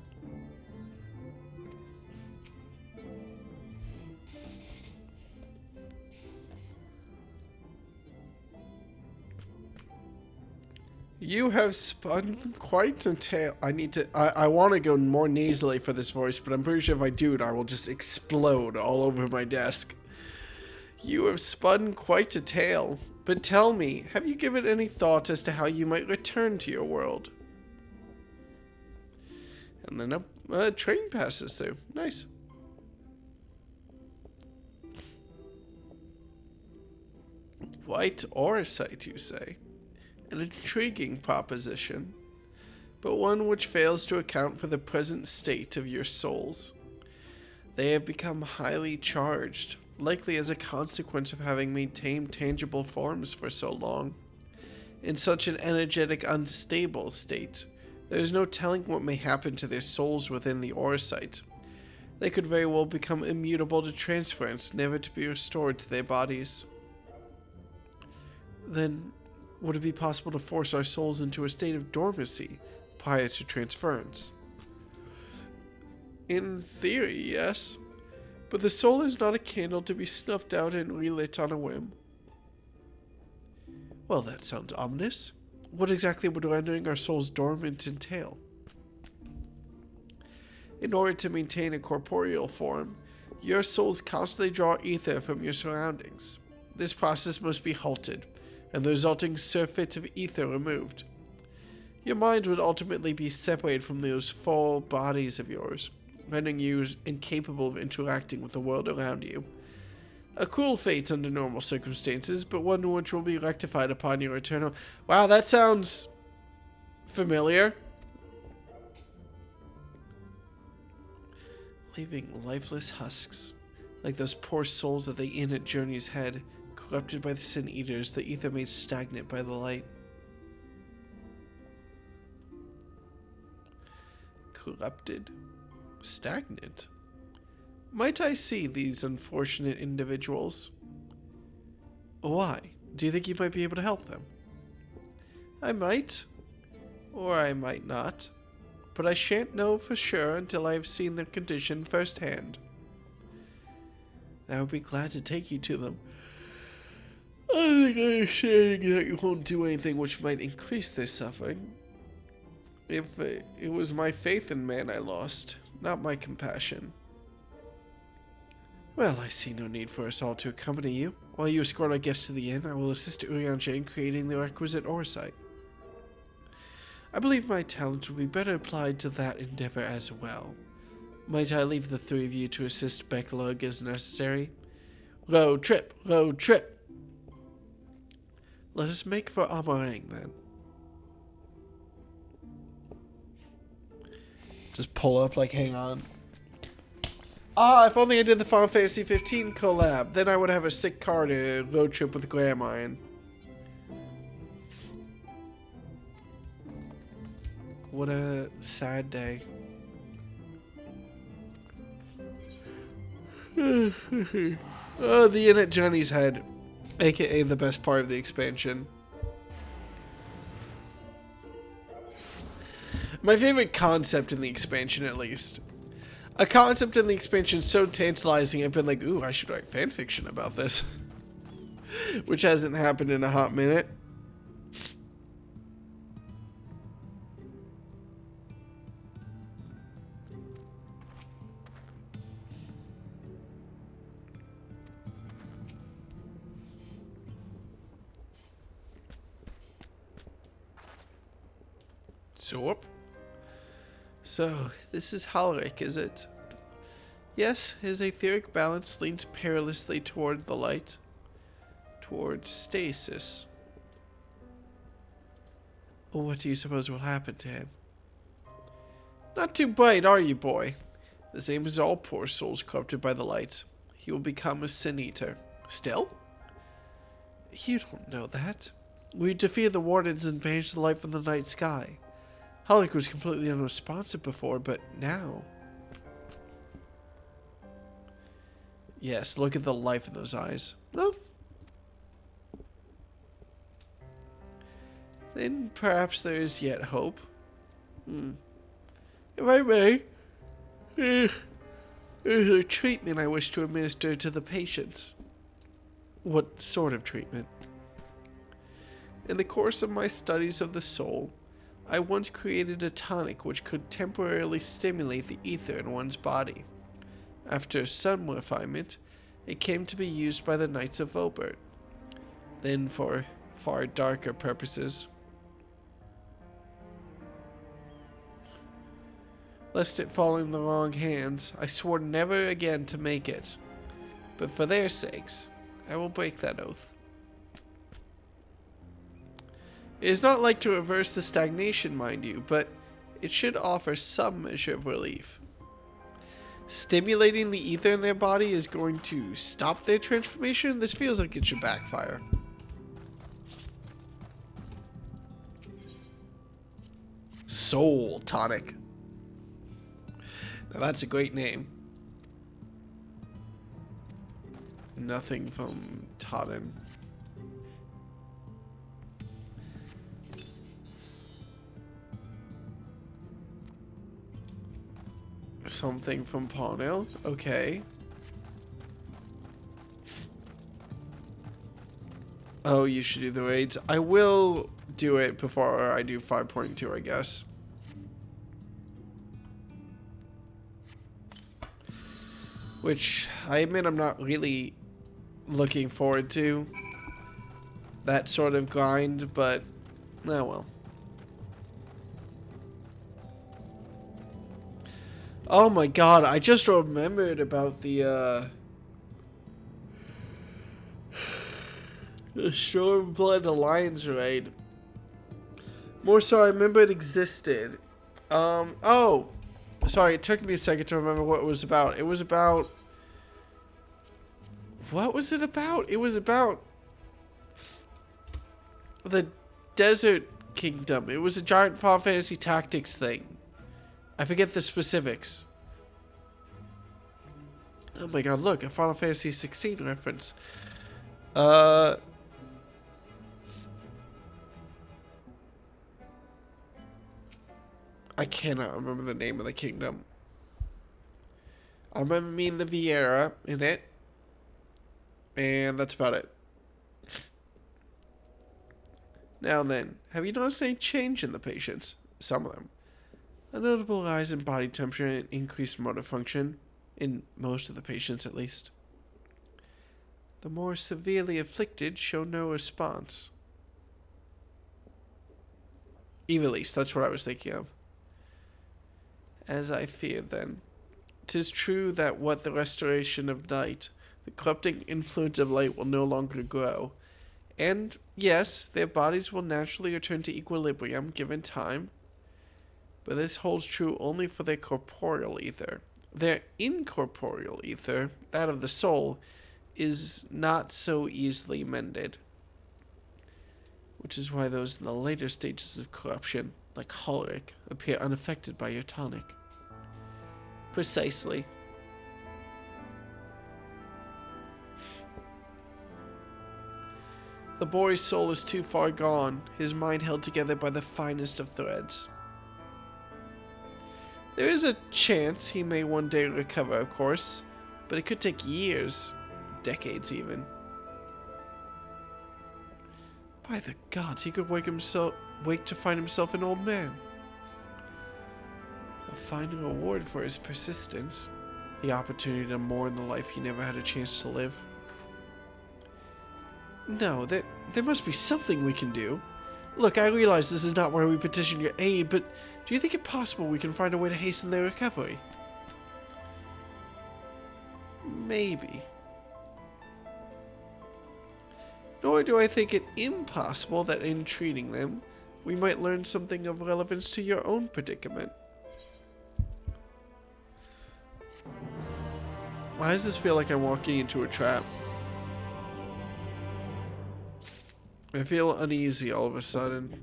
Speaker 1: You have spun quite a tale. I want to go more nasally for this voice, but I'm pretty sure if I do it, I will just explode all over my desk. You have spun quite a tale. But tell me, have you given any thought as to how you might return to your world? And then a train passes through. Nice. White Orosite, you say? An intriguing proposition, but one which fails to account for the present state of your souls. They have become highly charged, likely as a consequence of having maintained tangible forms for so long. In such an energetic, unstable state, there is no telling what may happen to their souls within the Orosite. They could very well become immutable to transference, never to be restored to their bodies. Then, would it be possible to force our souls into a state of dormancy prior to transference? In theory, yes. But the soul is not a candle to be snuffed out and relit on a whim. Well, that sounds ominous. What exactly would rendering our souls dormant entail? In order to maintain a corporeal form, your souls constantly draw ether from your surroundings. This process must be halted, and the resulting surfeit of ether removed. Your mind would ultimately be separated from those full bodies of yours, rendering you incapable of interacting with the world around you. A cruel fate under normal circumstances, but one which will be rectified upon your return. Wow, that sounds familiar. Leaving lifeless husks, like those poor souls that they in at Journey's head, corrupted by the sin eaters, the ether made stagnant by the light. Corrupted? Stagnant? Might I see these unfortunate individuals? Why? Do you think you might be able to help them? I might, or I might not, but I shan't know for sure until I have seen their condition firsthand. I would be glad to take you to them. I think I understand that you won't do anything which might increase their suffering. If it was my faith in man I lost, not my compassion. Well, I see no need for us all to accompany you. While you escort our guests to the inn, I will assist Urianger in creating the requisite oversight. I believe my talents will be better applied to that endeavor as well. Might I leave the three of you to assist Becklug as necessary? Road trip, road trip! Let us make for Amarang, then. Just pull up, like, hang on. Ah, if only I did the Final Fantasy 15 collab. Then I would have a sick car to road trip with Grandma in. What a sad day. Oh, the inn at Johnny's head. AKA the best part of the expansion. My favorite concept in the expansion, at least. A concept in the expansion so tantalizing, I've been like, ooh, I should write fanfiction about this. Which hasn't happened in a hot minute. So, this is Halric, is it? Yes, his etheric balance leans perilously toward the light. Towards stasis. What do you suppose will happen to him? Not too bright, are you, boy? The same as all poor souls corrupted by the light. He will become a sin eater. Still? You don't know that. We defeated the wardens and banished the light from the night sky. Halleck was completely unresponsive before, but now... Yes, look at the life in those eyes. Well, then perhaps there is yet hope. If I may, there's a treatment I wish to administer to the patients. What sort of treatment? In the course of my studies of the soul, I once created a tonic which could temporarily stimulate the ether in one's body. After some refinement, it came to be used by the Knights of Vobert. Then for far darker purposes. Lest it fall in the wrong hands, I swore never again to make it. But for their sakes, I will break that oath. It is not like to reverse the stagnation, mind you, but it should offer some measure of relief. Stimulating the ether in their body is going to stop their transformation? This feels like it should backfire. Soul Tonic. Now that's a great name. Nothing from Totten. Something from Parnell. Okay. Oh, you should do the raids. I will do it before I do 5.2, I guess. Which, I admit I'm not really looking forward to. That sort of grind, but, oh well. Oh my god, I just remembered about the Stormblood Alliance raid. More so, I remember it existed. Oh! Sorry, it took me a second to remember what it was about. It was about... What was it about? It was about... the Desert Kingdom. It was a giant Final Fantasy Tactics thing. I forget the specifics. Oh my god, look, a Final Fantasy 16 reference. I cannot remember the name of the kingdom. I remember meeting the Viera in it. And that's about it. Now then, have you noticed any change in the patients? Some of them. A notable rise in body temperature and increased motor function, in most of the patients at least. The more severely afflicted show no response. Evilise, that's what I was thinking of. As I feared then. 'Tis true that what the restoration of night, the corrupting influence of light will no longer grow. And, yes, their bodies will naturally return to equilibrium given time. But this holds true only for their corporeal ether. Their incorporeal ether, that of the soul, is not so easily mended. Which is why those in the later stages of corruption, like Holric, appear unaffected by your tonic. Precisely. The boy's soul is too far gone, his mind held together by the finest of threads. There is a chance he may one day recover, of course, but it could take years, decades even. By the gods, he could wake to find himself an old man. A fine reward for his persistence, the opportunity to mourn the life he never had a chance to live. No, there must be something we can do. Look, I realize this is not where we petition your aid, but do you think it possible we can find a way to hasten their recovery? Maybe. Nor do I think it impossible that in treating them, we might learn something of relevance to your own predicament. Why does this feel like I'm walking into a trap? I feel uneasy all of a sudden.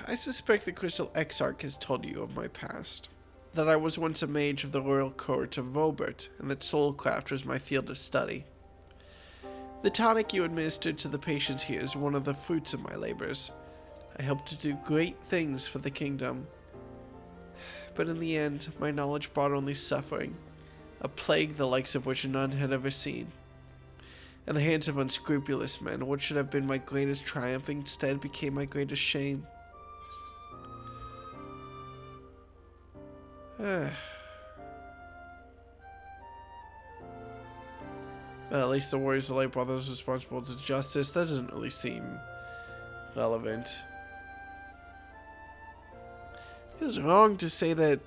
Speaker 1: I suspect the Crystal Exarch has told you of my past. That I was once a mage of the royal court of Vobert, and that soulcraft was my field of study. The tonic you administered to the patients here is one of the fruits of my labors. I hope to do great things for the kingdom. But in the end, my knowledge brought only suffering. a plague the likes of which none had ever seen. In the hands of unscrupulous men, what should have been my greatest triumph instead became my greatest shame. Well, at least the Warriors of Light Brothers responsible to justice. That doesn't really seem relevant. It was wrong to say that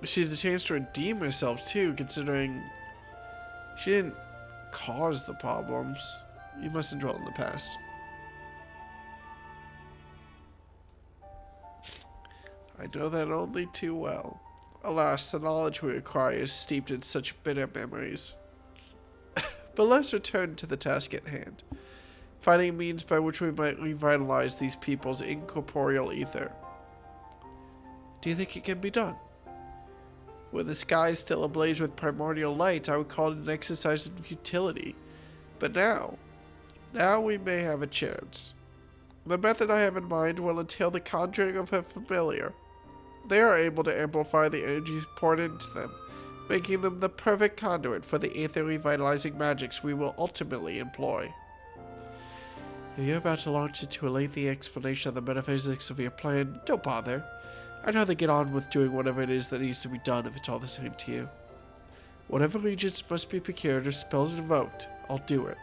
Speaker 1: she has a chance to redeem herself too, considering she didn't cause the problems. You mustn't dwell in the past. I know that only too well. Alas, the knowledge we acquire is steeped in such bitter memories. But let's return to the task at hand. Finding means by which we might revitalize these people's incorporeal ether. Do you think it can be done? With the sky still ablaze with primordial light, I would call it an exercise in futility. But now we may have a chance. The method I have in mind will entail the conjuring of a familiar. They are able to amplify the energies poured into them, making them the perfect conduit for the aether revitalizing magics we will ultimately employ. If you're about to launch into a lengthy explanation of the metaphysics of your plan, don't bother. I'd rather get on with doing whatever it is that needs to be done if it's all the same to you. Whatever regents must be procured or spells invoked, I'll do it.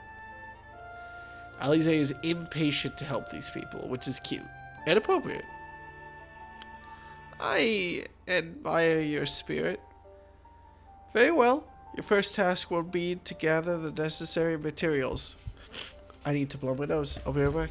Speaker 1: Alize is impatient to help these people, which is cute and appropriate. I admire your spirit. Very well. Your first task will be to gather the necessary materials. I need to blow my nose. I'll be right back.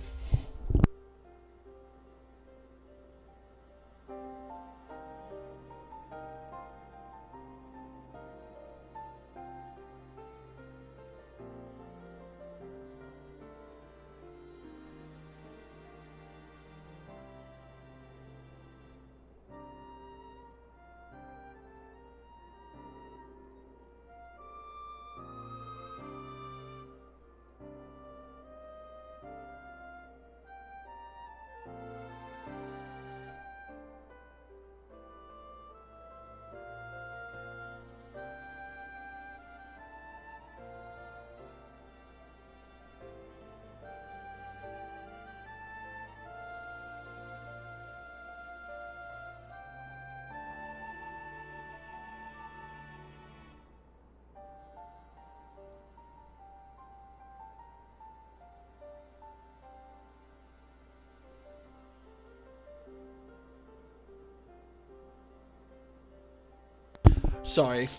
Speaker 1: Sorry.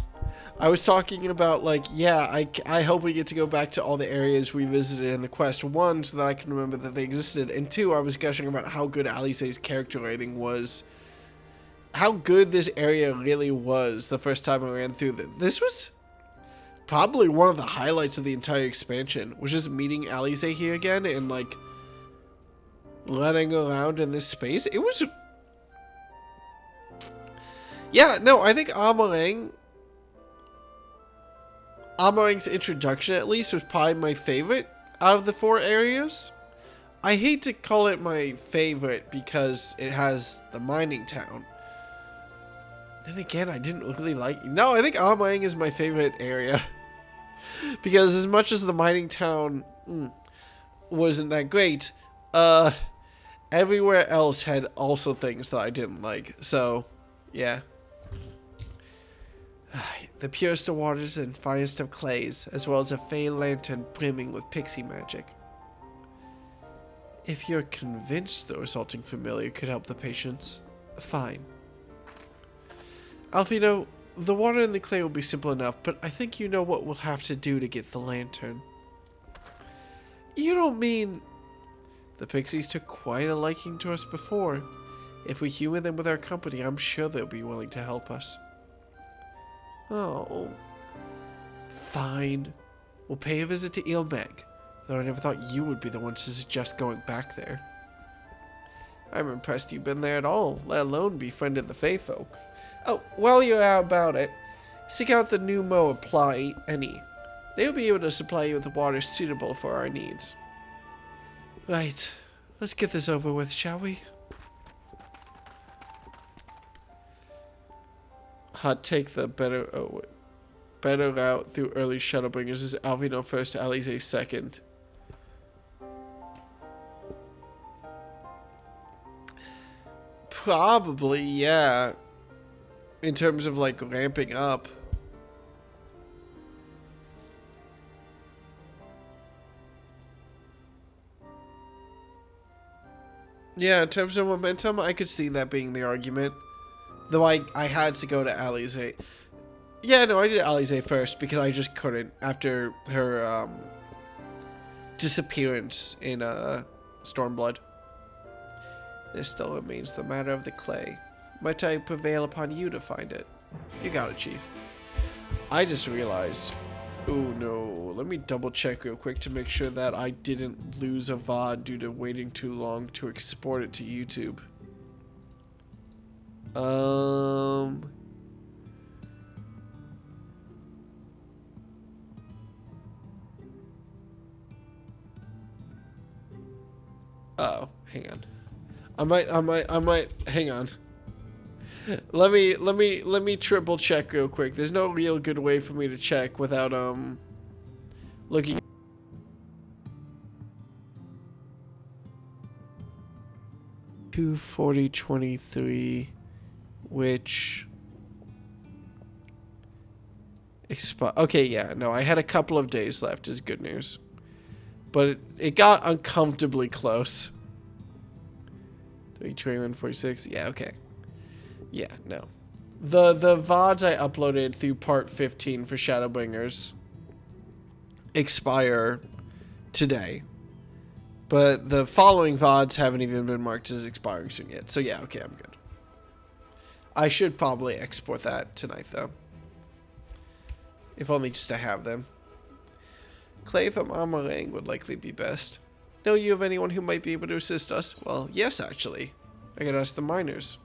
Speaker 1: I was talking about, like, yeah, I hope we get to go back to all the areas we visited in the quest. One, so that I can remember that they existed. And two, I was gushing about how good Alice's character rating was. How good this area really was the first time I ran through this was probably one of the highlights of the entire expansion, was just meeting Alice here again and, like, running around in this space. It was... Yeah, no, I think Amarang's introduction, at least, was probably my favorite out of the 4 areas. I hate to call it my favorite because it has the mining town. Then again, I didn't really like... No, I think Amarang is my favorite area. Because as much as the mining town wasn't that great, everywhere else had also things that I didn't like. So, yeah. The purest of waters and finest of clays, as well as a fey lantern brimming with pixie magic. If you're convinced the resulting familiar could help the patients, fine. Alfino, the water and the clay will be simple enough, but I think you know what we'll have to do to get the lantern. You don't mean... The pixies took quite a liking to us before. If we humor them with our company, I'm sure they'll be willing to help us. Oh. Fine. We'll pay a visit to Ilmeg, though I never thought you would be the one to suggest going back there. I'm impressed you've been there at all, let alone befriended the Fey folk. Oh, while you're out about it, seek out the new Moa Ply Any. They'll be able to supply you with the water suitable for our needs. Right. Let's get this over with, shall we? Take the better... Oh, wait. better route through early Shadowbringers is Alvino first, Alize second. Probably, yeah. In terms of like ramping up. Yeah, in terms of momentum, I could see that being the argument. Though I had to go to Alize. Yeah, no, I did Alize first because I just couldn't after her disappearance in Stormblood. There still remains the matter of the clay. Might I prevail upon you to find it? You got it, Chief. I just realized... Oh no, let me double check real quick to make sure that I didn't lose a VOD due to waiting too long to export it to YouTube. Oh, hang on. I might hang on. Let me triple check real quick. There's no real good way for me to check without looking. 24023, which okay, yeah, no, I had a couple of days left is good news. But it got uncomfortably close. 32146, yeah, okay. Yeah, no. The VODs I uploaded through part 15 for Shadowbringers expire today. But the following VODs haven't even been marked as expiring soon yet. So yeah, okay, I'm good. I should probably export that tonight though. If only just to have them. Clay from Amarang would likely be best. Know you of anyone who might be able to assist us? Well, yes actually. I could ask the miners.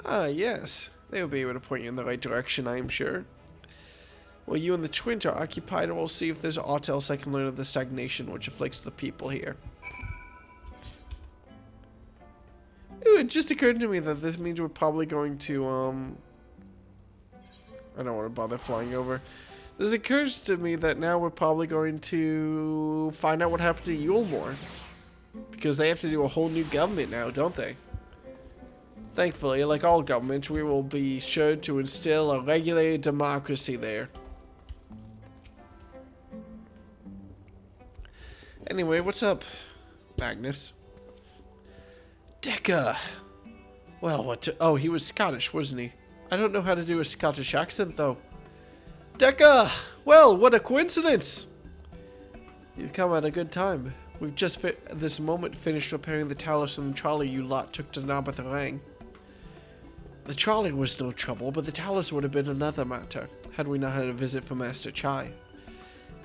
Speaker 1: Ah, yes. They will be able to point you in the right direction, I am sure. Well, you and the twins are occupied, and we'll see if there's aught else I can learn of the stagnation which afflicts the people here. Ooh, it just occurred to me that this means we're probably going to, I don't want to bother flying over. This occurs to me that now we're probably going to find out what happened to Yulemore. Because they have to do a whole new government now, don't they? Thankfully, like all governments, we will be sure to instill a regulated democracy there. Anyway, what's up, Magnus? Decker! Well, what oh, he was Scottish, wasn't he? I don't know how to do a Scottish accent, though. Decker! Well, what a coincidence! You've come at a good time. We've just this moment finished repairing the Talus and the trolley you lot took to Nabatharang. The trolley was no trouble, but the Talus would have been another matter, had we not had a visit from Master Chai.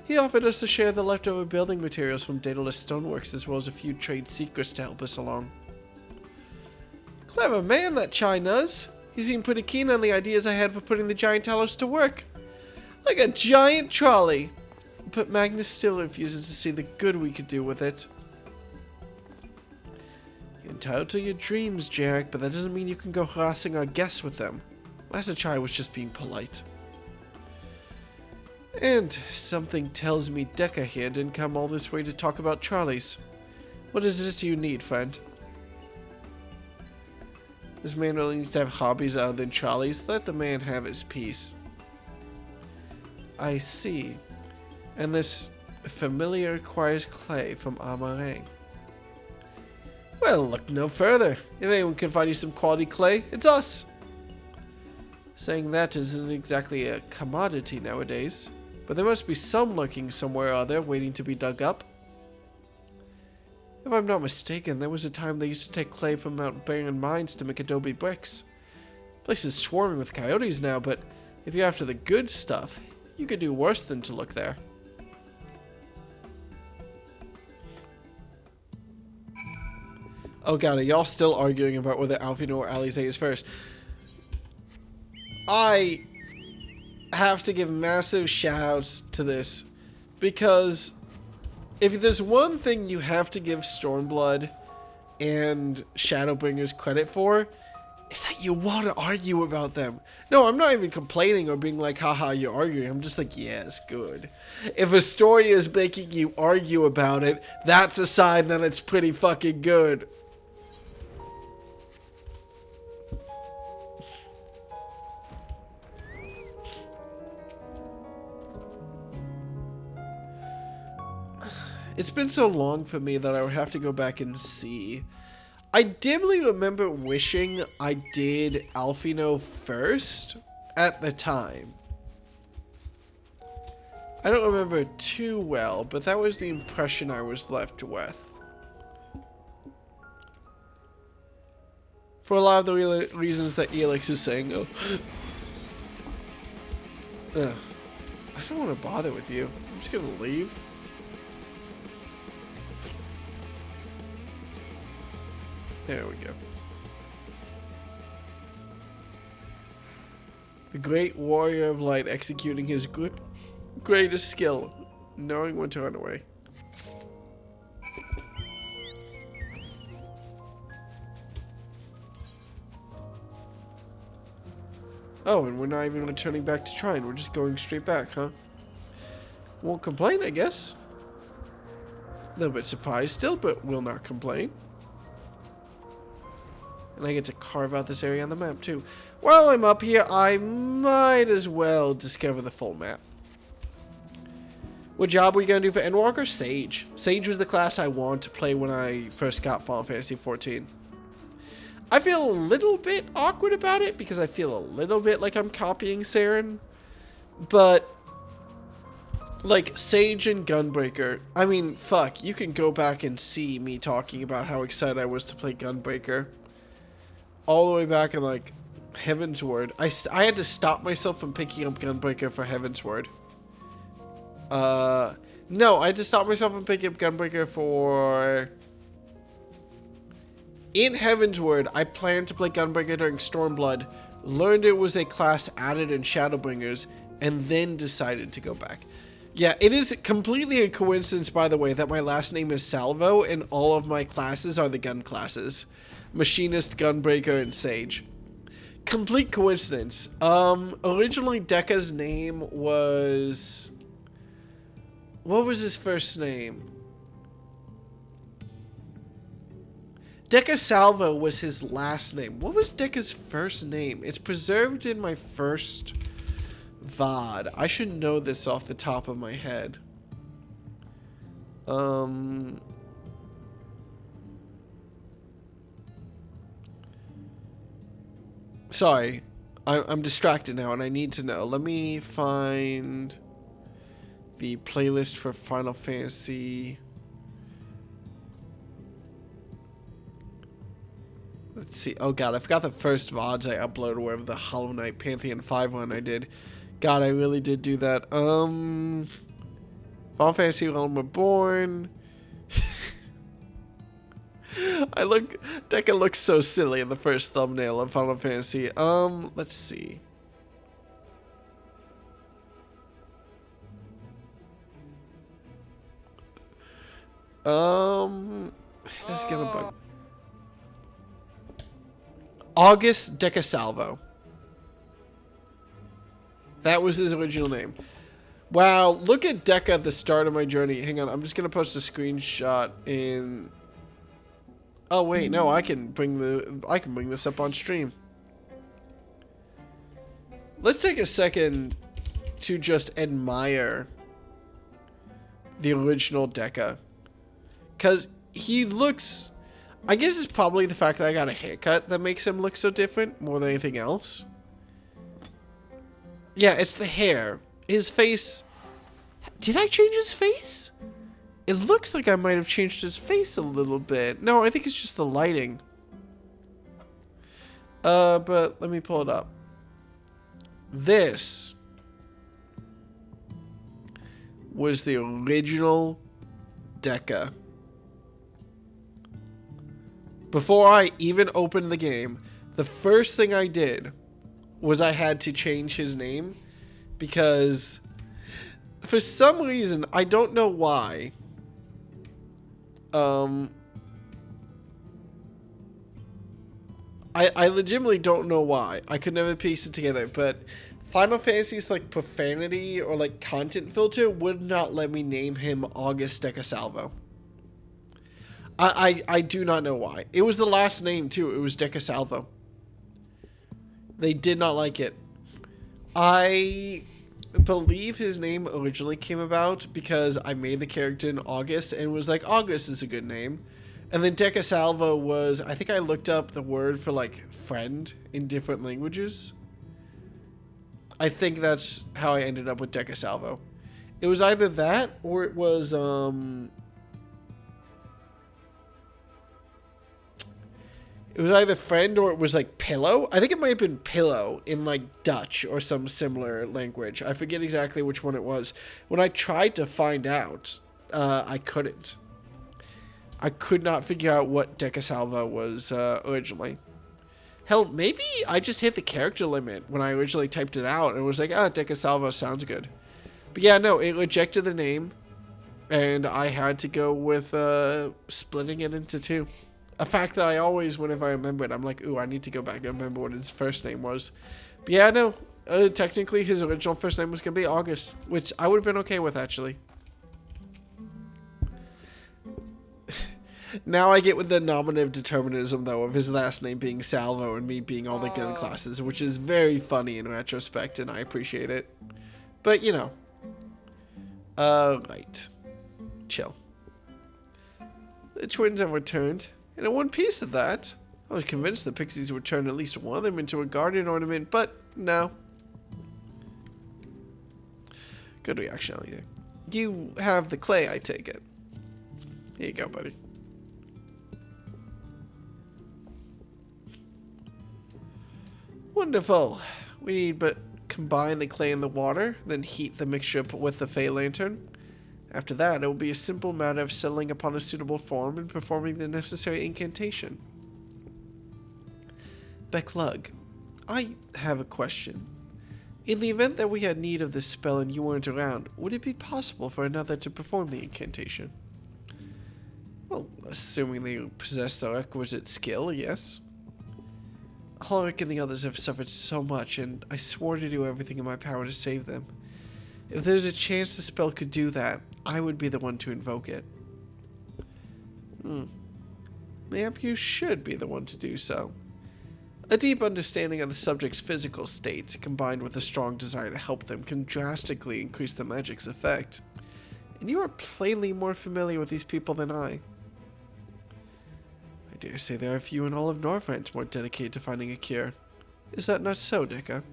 Speaker 1: He offered us to share the leftover building materials from Daedalus Stoneworks, as well as a few trade secrets to help us along. Clever man, that Chai does. He seemed pretty keen on the ideas I had for putting the giant Talus to work. Like a giant trolley. But Magnus still refuses to see the good we could do with it. You're entitled to your dreams, Jarek, but that doesn't mean you can go harassing our guests with them. Master Chai was just being polite. And something tells me Decker here didn't come all this way to talk about trolleys. What is it you need, friend? This man really needs to have hobbies other than trolleys. Let the man have his peace. I see. And this familiar requires clay from Amarang. Well, look no further. If anyone can find you some quality clay, it's us. Saying that isn't exactly a commodity nowadays, but there must be some lurking somewhere or other waiting to be dug up. If I'm not mistaken, there was a time they used to take clay from Mount Barren mines to make adobe bricks. The place is swarming with coyotes now, but if you're after the good stuff, you could do worse than to look there. Oh god, are y'all still arguing about whether Alfino or Alize is first? I have to give massive shoutouts to this, because if there's one thing you have to give Stormblood and Shadowbringers credit for, is that you want to argue about them. No, I'm not even complaining or being like, haha, you're arguing. I'm just like, yes, good. If a story is making you argue about it, that's a sign that it's pretty fucking good. It's been so long for me that I would have to go back and see. I dimly remember wishing I did Alfino first at the time. I don't remember too well, but that was the impression I was left with. For a lot of the reasons that Elix is saying. Oh. I don't want to bother with you. I'm just going to leave. There we go. The great warrior of light executing his greatest skill, knowing when to run away. Oh, and we're not even returning back to Trine. We're just going straight back, huh? Won't complain, I guess. A little bit surprised still, but will not complain. And I get to carve out this area on the map, too. While I'm up here, I might as well discover the full map. What job are we going to do for Endwalker? Sage. Sage was the class I wanted to play when I first got Final Fantasy XIV. I feel a little bit awkward about it, because I feel a little bit like I'm copying Saren. But, like, Sage and Gunbreaker, I mean, fuck, you can go back and see me talking about how excited I was to play Gunbreaker. All the way back in, like, Heaven's Word. I had to stop myself from picking up Gunbreaker for Heaven's Word. No, I had to stop myself from picking up Gunbreaker for... In Heaven's Word, I planned to play Gunbreaker during Stormblood, learned it was a class added in Shadowbringers, and then decided to go back. Yeah, it is completely a coincidence, by the way, that my last name is Salvo, and all of my classes are the gun classes. Machinist, Gunbreaker, and Sage. Complete coincidence. Originally Dekka's name was... What was his first name? Dekka Salvo was his last name. What was Dekka's first name? It's preserved in my first VOD. I should know this off the top of my head. Sorry. I'm distracted now and I need to know. Let me find the playlist for Final Fantasy. Let's see. Oh god, I forgot the first VODs I uploaded, whatever the Hollow Knight Pantheon 5 one I did. God, I really did do that. Final Fantasy Realm Reborn. Dekka looks so silly in the first thumbnail of Final Fantasy. Let's see. Let's get a bug. August Dekka Salvo. That was his original name. Wow, look at Dekka at the start of my journey. Hang on, I'm just gonna post a screenshot in. Oh wait, no, I can bring this up on stream. Let's take a second to just admire the original Dekka. Cause he looks, I guess it's probably the fact that I got a haircut that makes him look so different more than anything else. Yeah, it's the hair. His face, did I change his face? It looks like I might have changed his face a little bit. No, I think it's just the lighting. But let me pull it up. This was the original Dekka. Before I even opened the game, the first thing I did was I had to change his name because for some reason, I don't know why, I legitimately don't know why. I could never piece it together, but Final Fantasy's like profanity or like content filter would not let me name him August Decasalvo. I do not know why. It was the last name too. It was Decasalvo. They did not like it. I believe his name originally came about because I made the character in August and was like, August is a good name. And then Decasalvo was, I think I looked up the word for like friend in different languages. I think that's how I ended up with Decasalvo. It was either that or it was either friend or it was like pillow. I think it might have been pillow in like Dutch or some similar language. I forget exactly which one it was. When I tried to find out, I couldn't. I could not figure out what Decasalvo was originally. Hell, maybe I just hit the character limit when I originally typed it out and was like, ah, Decasalvo sounds good. But yeah, no, it rejected the name, and I had to go with splitting it into two. A fact that I always, whenever I remember it, I'm like, ooh, I need to go back and remember what his first name was. But yeah, no, technically his original first name was going to be August, which I would have been okay with, actually. Now I get with the nominative determinism, though, of his last name being Salvo and me being all the gun classes, which is very funny in retrospect, and I appreciate it. But, you know. Right. Chill. The twins have returned, and in one piece of that, I was convinced the pixies would turn at least one of them into a guardian ornament, but no. Good reaction, Allie. You have the clay, I take it. Here you go, buddy. Wonderful. We need but combine the clay and the water, then heat the mixture with the Fey Lantern. After that, it will be a simple matter of settling upon a suitable form and performing the necessary incantation. Becklug, I have a question. In the event that we had need of this spell and you weren't around, would it be possible for another to perform the incantation? Well, assuming they possess the requisite skill, yes. Ulrich and the others have suffered so much, and I swore to do everything in my power to save them. If there's a chance the spell could do that, I would be the one to invoke it. Maybe you should be the one to do so. A deep understanding of the subject's physical state, combined with a strong desire to help them, can drastically increase the magic's effect. And you are plainly more familiar with these people than I. I dare say there are few in all of Northrend more dedicated to finding a cure. Is that not so, Deka?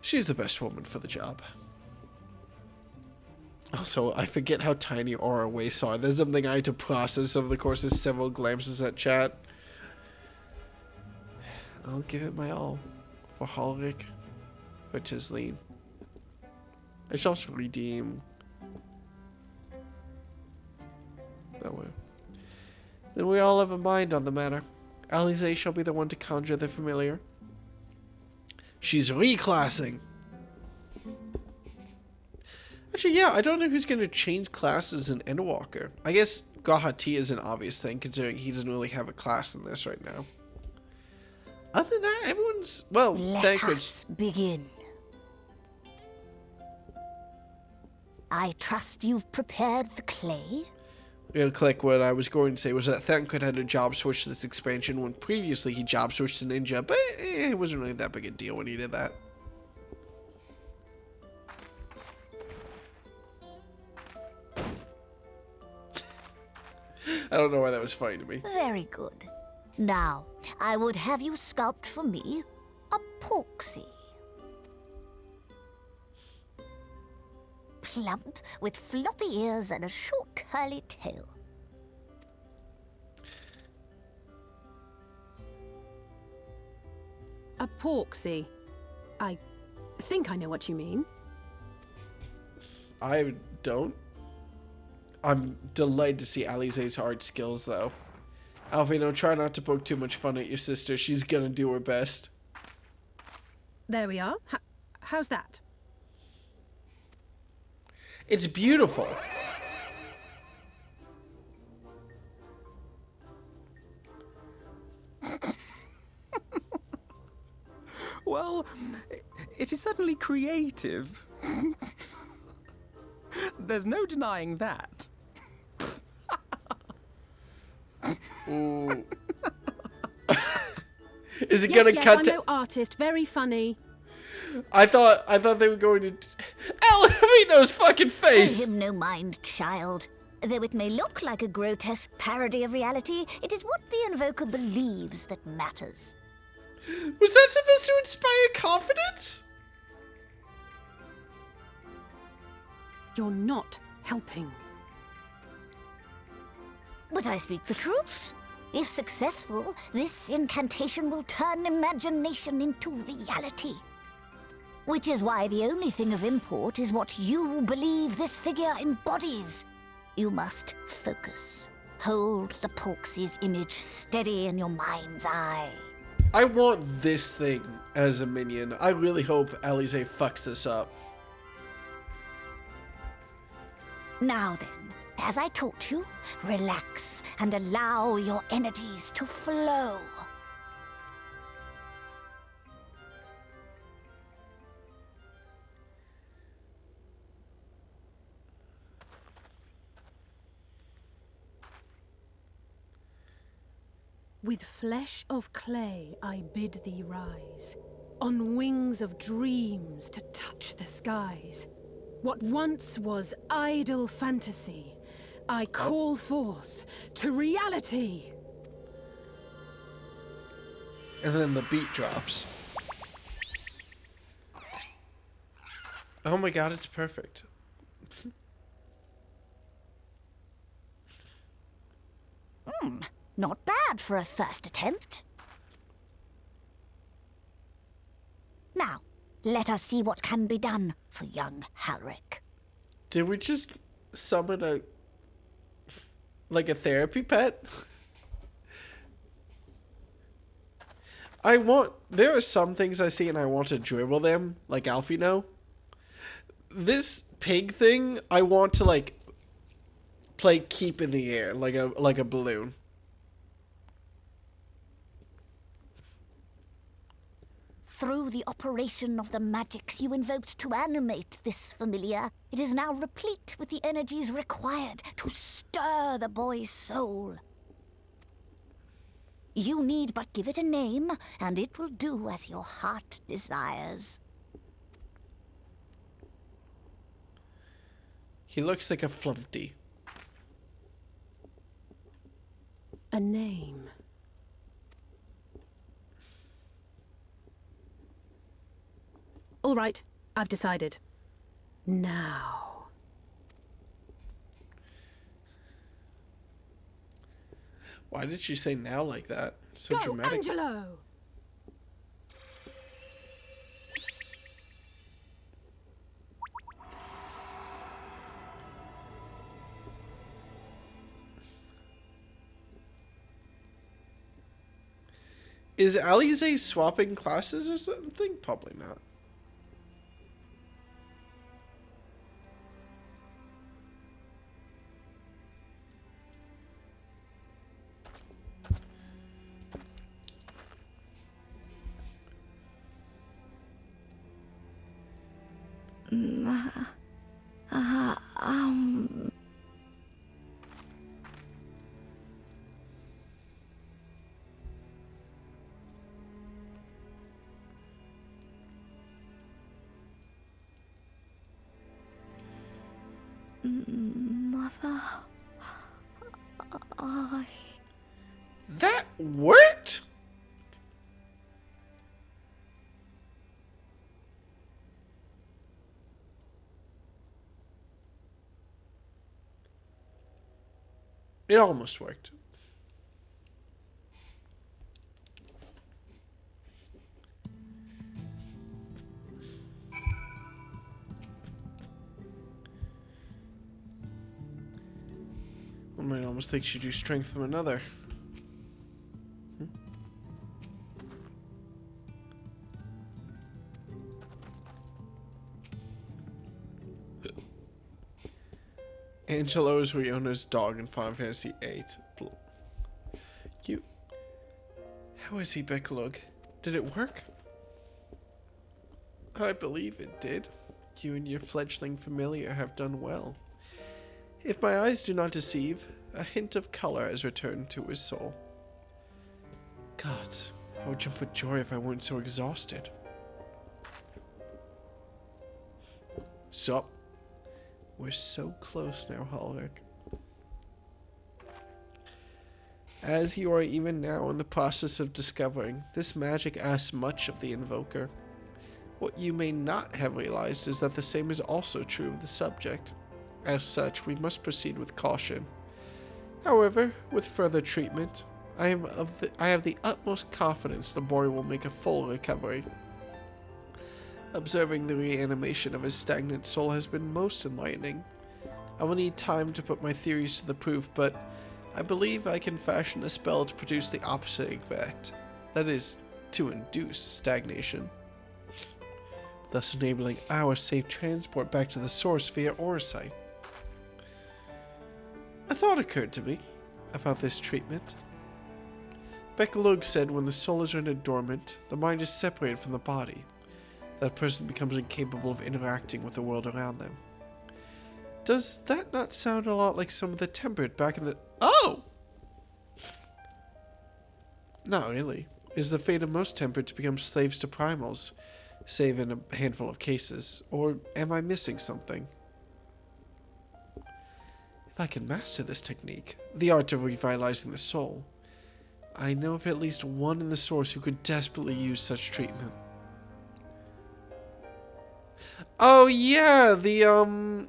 Speaker 1: She's the best woman for the job. Also, I forget how tiny aura wastes are. There's something I had to process over the course of several glances at chat. I'll give it my all. For Ulrich, for Tisleen. I shall also redeem. Oh well. Then we all have a mind on the matter. Alize shall be the one to conjure the familiar. She's reclassing. Actually, yeah, I don't know who's going to change classes in Endwalker. I guess Gahati is an obvious thing, considering he doesn't really have a class in this right now. Other than that, everyone's... Well,
Speaker 10: let us begin. I trust you've prepared the clay?
Speaker 1: Real quick, what I was going to say was that Thancred had a job switch this expansion when previously he job switched to Ninja, but it wasn't really that big a deal when he did that. I don't know why that was funny to me.
Speaker 10: Very good. Now, I would have you sculpt for me a Porksy. Plump, with floppy ears and a short curly tail.
Speaker 8: A Porksy. I think I know what you mean.
Speaker 1: I don't. I'm delighted to see Alize's art skills, though. Alvino, try not to poke too much fun at your sister. She's gonna do her best.
Speaker 8: There we are. How's that?
Speaker 1: It's beautiful.
Speaker 7: Well, it is certainly creative. There's no denying that.
Speaker 1: Ooh. Is it
Speaker 8: Yes,
Speaker 1: gonna
Speaker 8: yes,
Speaker 1: cut
Speaker 8: I'm
Speaker 1: to...
Speaker 8: no artist. Very funny.
Speaker 1: I thought they were going to... Alvino's fucking
Speaker 10: Pay
Speaker 1: face!
Speaker 10: him no mind, child. Though it may look like a grotesque parody of reality, it is what the invoker believes that matters.
Speaker 1: Was that supposed to inspire confidence?
Speaker 8: You're not helping.
Speaker 10: But I speak the truth. If successful, this incantation will turn imagination into reality. Which is why the only thing of import is what you believe this figure embodies. You must focus. Hold the Porksy's image steady in your mind's eye.
Speaker 1: I want this thing as a minion. I really hope Alize fucks this up.
Speaker 10: Now then, as I taught you, relax and allow your energies to flow.
Speaker 8: With flesh of clay I bid thee rise, on wings of dreams to touch the skies. What once was idle fantasy, I call forth to reality.
Speaker 1: And then the beat drops. Oh my god, it's perfect.
Speaker 10: Not bad for a first attempt. Now, let us see what can be done for young Halric.
Speaker 1: Did we just summon a... like a therapy pet? There are some things I see and I want to dribble them, like Alfino. This pig thing, I want to, like, play keep in the air, like a balloon.
Speaker 10: Through the operation of the magics you invoked to animate this familiar, it is now replete with the energies required to stir the boy's soul. You need but give it a name, and it will do as your heart desires.
Speaker 1: He looks like a flumpty.
Speaker 8: A name. All right, I've decided. Now.
Speaker 1: Why did she say now like that? So
Speaker 8: Go,
Speaker 1: dramatic.
Speaker 8: Angelo!
Speaker 1: Is Alize swapping classes or something? Probably not.
Speaker 10: Mother,
Speaker 1: That worked? It almost worked. One might almost think she drew strength from another. Angelo is Riona's dog in Final Fantasy VIII. Cute. How is he, Becklug? Did it work? I believe it did. You and your fledgling familiar have done well. If my eyes do not deceive, a hint of color has returned to his soul. God, I would jump with joy if I weren't so exhausted. Sup? We're so close now, Holrick. As you are even now in the process of discovering, this magic asks much of the invoker. What you may not have realized is that the same is also true of the subject. As such, we must proceed with caution. However, with further treatment, I have the utmost confidence the boy will make a full recovery. Observing the reanimation of his stagnant soul has been most enlightening. I will need time to put my theories to the proof, but I believe I can fashion a spell to produce the opposite effect. That is, to induce stagnation, thus enabling our safe transport back to the source via Orisight. A thought occurred to me about this treatment. Beck-Lug said when the soul is rendered dormant, the mind is separated from the body. That person becomes incapable of interacting with the world around them. Does that not sound a lot like some of the tempered back in the... Oh! Not really. It is the fate of most tempered to become slaves to primals, save in a handful of cases. Or am I missing something? If I can master this technique, the art of revitalizing the soul, I know of at least one in the source who could desperately use such treatment. Oh yeah, the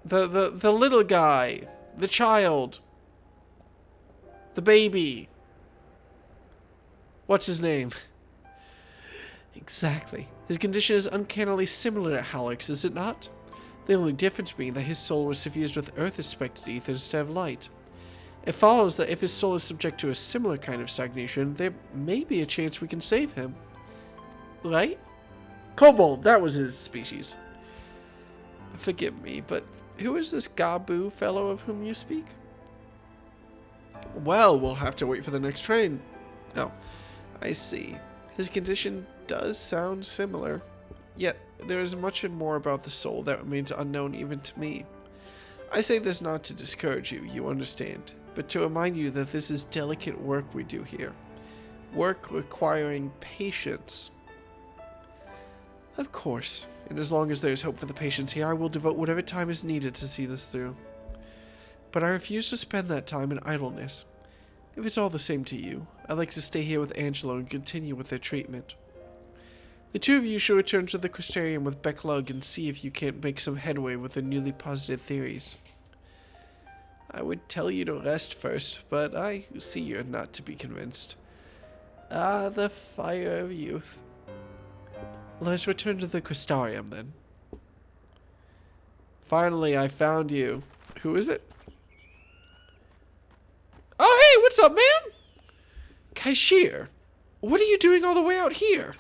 Speaker 1: little guy, the child, the baby. What's his name? Exactly. His condition is uncannily similar to Halleck's, is it not? The only difference being that his soul was suffused with earth-aspected ether instead of light. It follows that if his soul is subject to a similar kind of stagnation, there may be a chance we can save him. Right? Kobold, that was his species. Forgive me, but who is this Gabu fellow of whom you speak? Well, we'll have to wait for the next train. Oh, I see. His condition does sound similar. Yet, there is much and more about the soul that remains unknown even to me. I say this not to discourage you, you understand, but to remind you that this is delicate work we do here. Work requiring patience. Of course, and as long as there is hope for the patients here, I will devote whatever time is needed to see this through. But I refuse to spend that time in idleness. If it's all the same to you, I'd like to stay here with Angelo and continue with their treatment. The two of you should return to the Crystarium with Beck-Lug and see if you can't make some headway with the newly posited theories. I would tell you to rest first, but I see you're not to be convinced. Ah, the fire of youth. Let's return to the Crystarium, then. Finally, I found you. Who is it? Oh, hey, what's up, man? Kaishir, what are you doing all the way out here?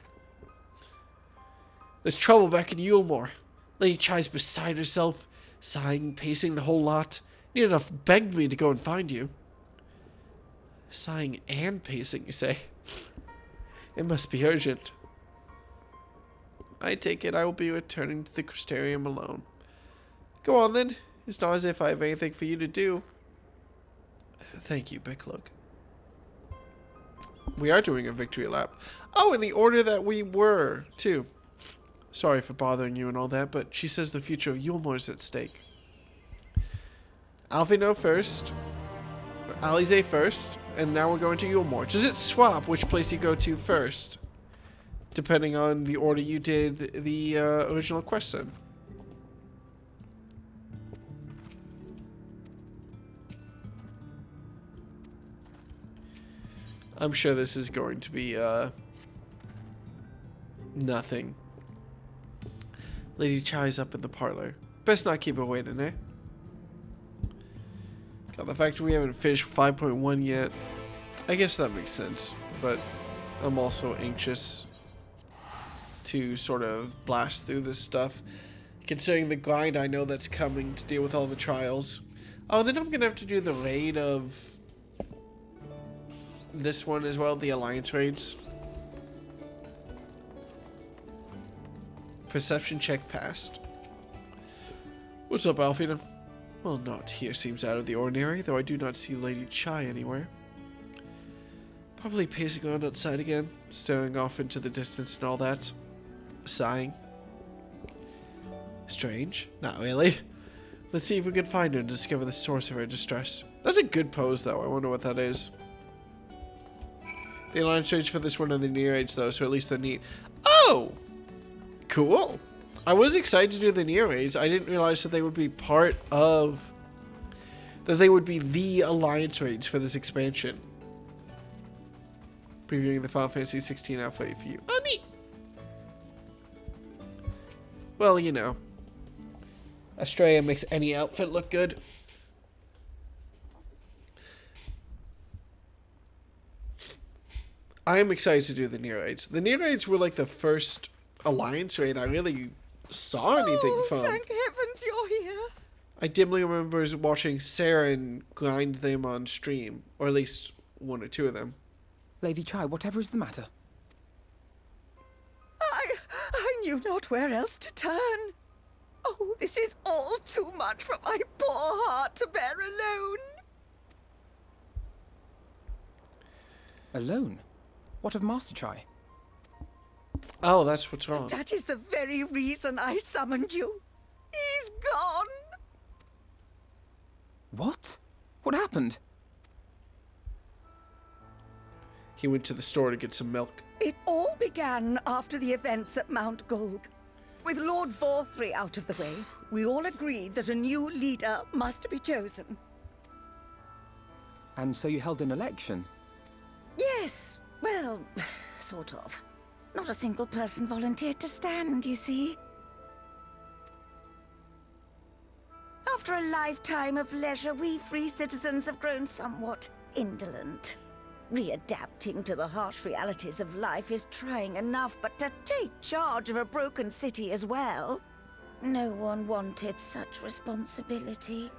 Speaker 1: There's trouble back in Yulmore. Lady Chai's beside herself, sighing, pacing the whole lot. Near enough begged me to go and find you. Sighing and pacing, you say? It must be urgent. I take it I will be returning to the Crystarium alone. Go on then. It's not as if I have anything for you to do. Thank you, Beck-Lug. We are doing a victory lap. Oh, in the order that we were, too. Sorry for bothering you and all that, but she says the future of Yulmore is at stake. Alphino first, Alize first, and now we're going to Yulmore. Does it swap which place you go to first? Depending on the order you did the original quest in. I'm sure this is going to be nothing. Lady Chai's up in the parlor. Best not keep her waiting, eh? God, the fact we haven't finished 5.1 yet, I guess that makes sense. But I'm also anxious to sort of blast through this stuff, considering the grind I know that's coming to deal with all the trials. Oh, then I'm gonna have to do the raid of this one as well, the Alliance raids. Perception check passed. What's up, Alfina? Well, not here seems out of the ordinary, though I do not see Lady Chai anywhere. Probably pacing around outside again, staring off into the distance and all that. Sighing. Strange. Not really. Let's see if we can find her and discover the source of her distress. That's a good pose, though. I wonder what that is. The Alliance raids for this one are the near raids, though, so at least they're neat. Oh! Cool. I was excited to do the near raids. I didn't realize that they would be part of... that they would be the Alliance raids for this expansion. Previewing the Final Fantasy 16 outfit for you. Oh, neat! Well, you know. Australia makes any outfit look good. I am excited to do the near raids. The near raids were like the first Alliance raid I really saw anything from.
Speaker 11: Thank heavens you're here.
Speaker 1: I dimly remember watching Saren grind them on stream, or at least one or two of them.
Speaker 7: Lady Chai, whatever is the matter?
Speaker 11: I knew not where else to turn. Oh, this is all too much for my poor heart to bear alone.
Speaker 7: Alone? What of Master Chai?
Speaker 1: Oh, that's what's wrong.
Speaker 11: That is the very reason I summoned you. He's gone.
Speaker 7: What? What happened?
Speaker 1: He went to the store to get some milk.
Speaker 11: It all began after the events at Mount Golg. With Lord Vorthry out of the way, we all agreed that a new leader must be chosen.
Speaker 7: And so you held an election?
Speaker 11: Yes, well, sort of. Not a single person volunteered to stand, you see. After a lifetime of leisure, we free citizens have grown somewhat indolent. Readapting to the harsh realities of life is trying enough, but to take charge of a broken city as well? No one wanted such responsibility.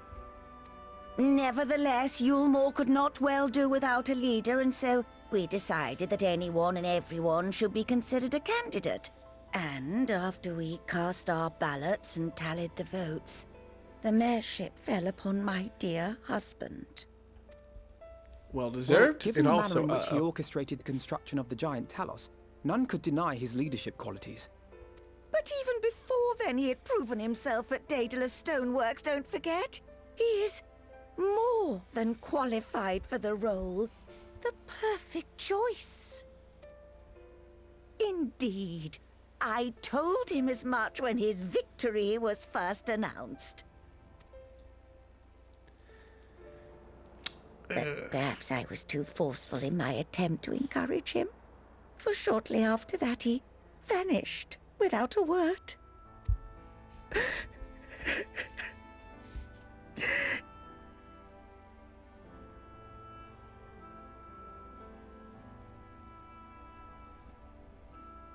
Speaker 11: Nevertheless, Yulmore could not well do without a leader, and so we decided that anyone and everyone should be considered a candidate. And after we cast our ballots and tallied the votes, the mayorship fell upon my dear husband.
Speaker 1: Well deserved.
Speaker 7: Given the
Speaker 1: and
Speaker 7: manner
Speaker 1: also,
Speaker 7: in which he orchestrated the construction of the giant Talos, none could deny his leadership qualities.
Speaker 11: But even before then, he had proven himself at Daedalus Stoneworks, don't forget. He is more than qualified for the role. The perfect choice. Indeed. I told him as much when his victory was first announced. But perhaps I was too forceful in my attempt to encourage him. For shortly after that, he vanished without a word.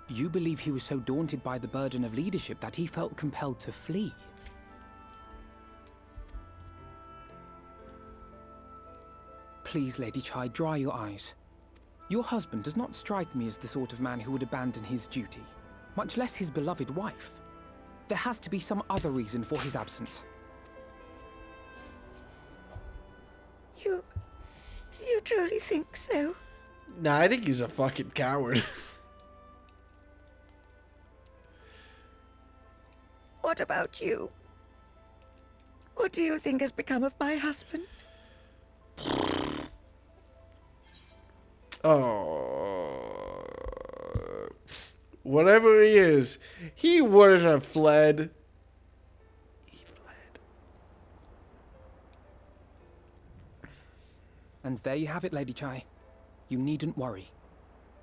Speaker 7: You believe he was so daunted by the burden of leadership that he felt compelled to flee? Please, Lady Chai, dry your eyes. Your husband does not strike me as the sort of man who would abandon his duty, much less his beloved wife. There has to be some other reason for his absence.
Speaker 11: You truly think so?
Speaker 1: Nah, I think he's a fucking coward.
Speaker 11: What about you? What do you think has become of my husband?
Speaker 1: Oh, whatever he is, he wouldn't have fled. He fled.
Speaker 7: And there you have it, Lady Chai. You needn't worry.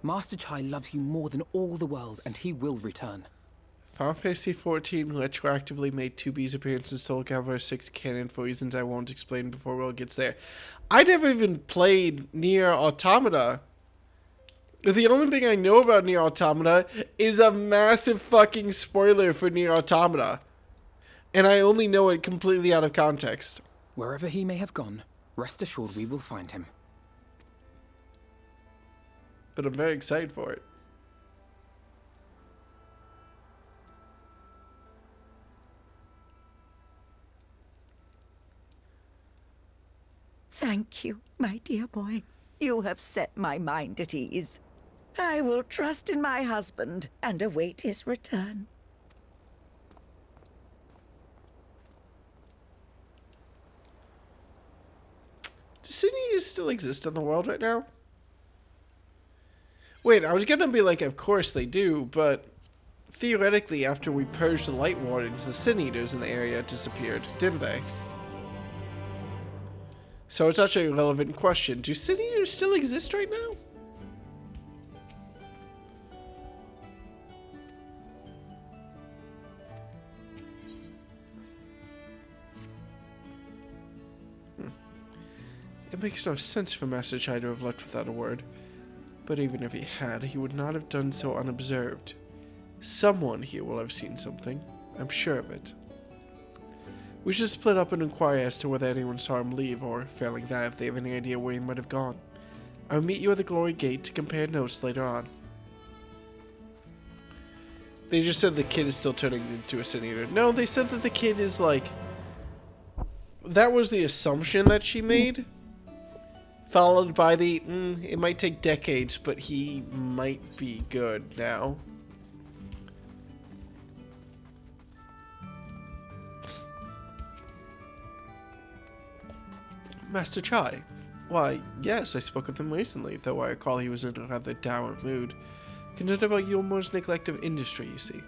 Speaker 7: Master Chai loves you more than all the world, and he will return.
Speaker 1: Final Fantasy 14 retroactively made 2B's appearance in Soul Calibur 6 canon for reasons I won't explain before Will gets there. I never even played Nier Automata. The only thing I know about Nier Automata is a massive fucking spoiler for Nier Automata. And I only know it completely out of context.
Speaker 7: Wherever he may have gone, rest assured we will find him.
Speaker 1: But I'm very excited for it.
Speaker 11: Thank you, my dear boy. You have set my mind at ease. I will trust in my husband and await his return.
Speaker 1: Do sin eaters still exist in the world right now? Wait, I was gonna be like, of course they do, but theoretically, after we purged the Light Wardens, the sin eaters in the area disappeared, didn't they? So it's actually a relevant question. Do sin eaters still exist right now? It makes no sense for Master Chai to have left without a word. But even if he had, he would not have done so unobserved. Someone here will have seen something. I'm sure of it. We should split up and inquire as to whether anyone saw him leave, or, failing that, if they have any idea where he might have gone. I'll meet you at the Glory Gate to compare notes later on. They just said the kid is still turning into a sin eater. No, they said that the kid is like... That was the assumption that she made. Followed by the, it might take decades, but he might be good now. Master Chai. Why, yes, I spoke with him recently, though I recall he was in a rather dour mood. Concerned about Yulmore's neglect of industry, you see.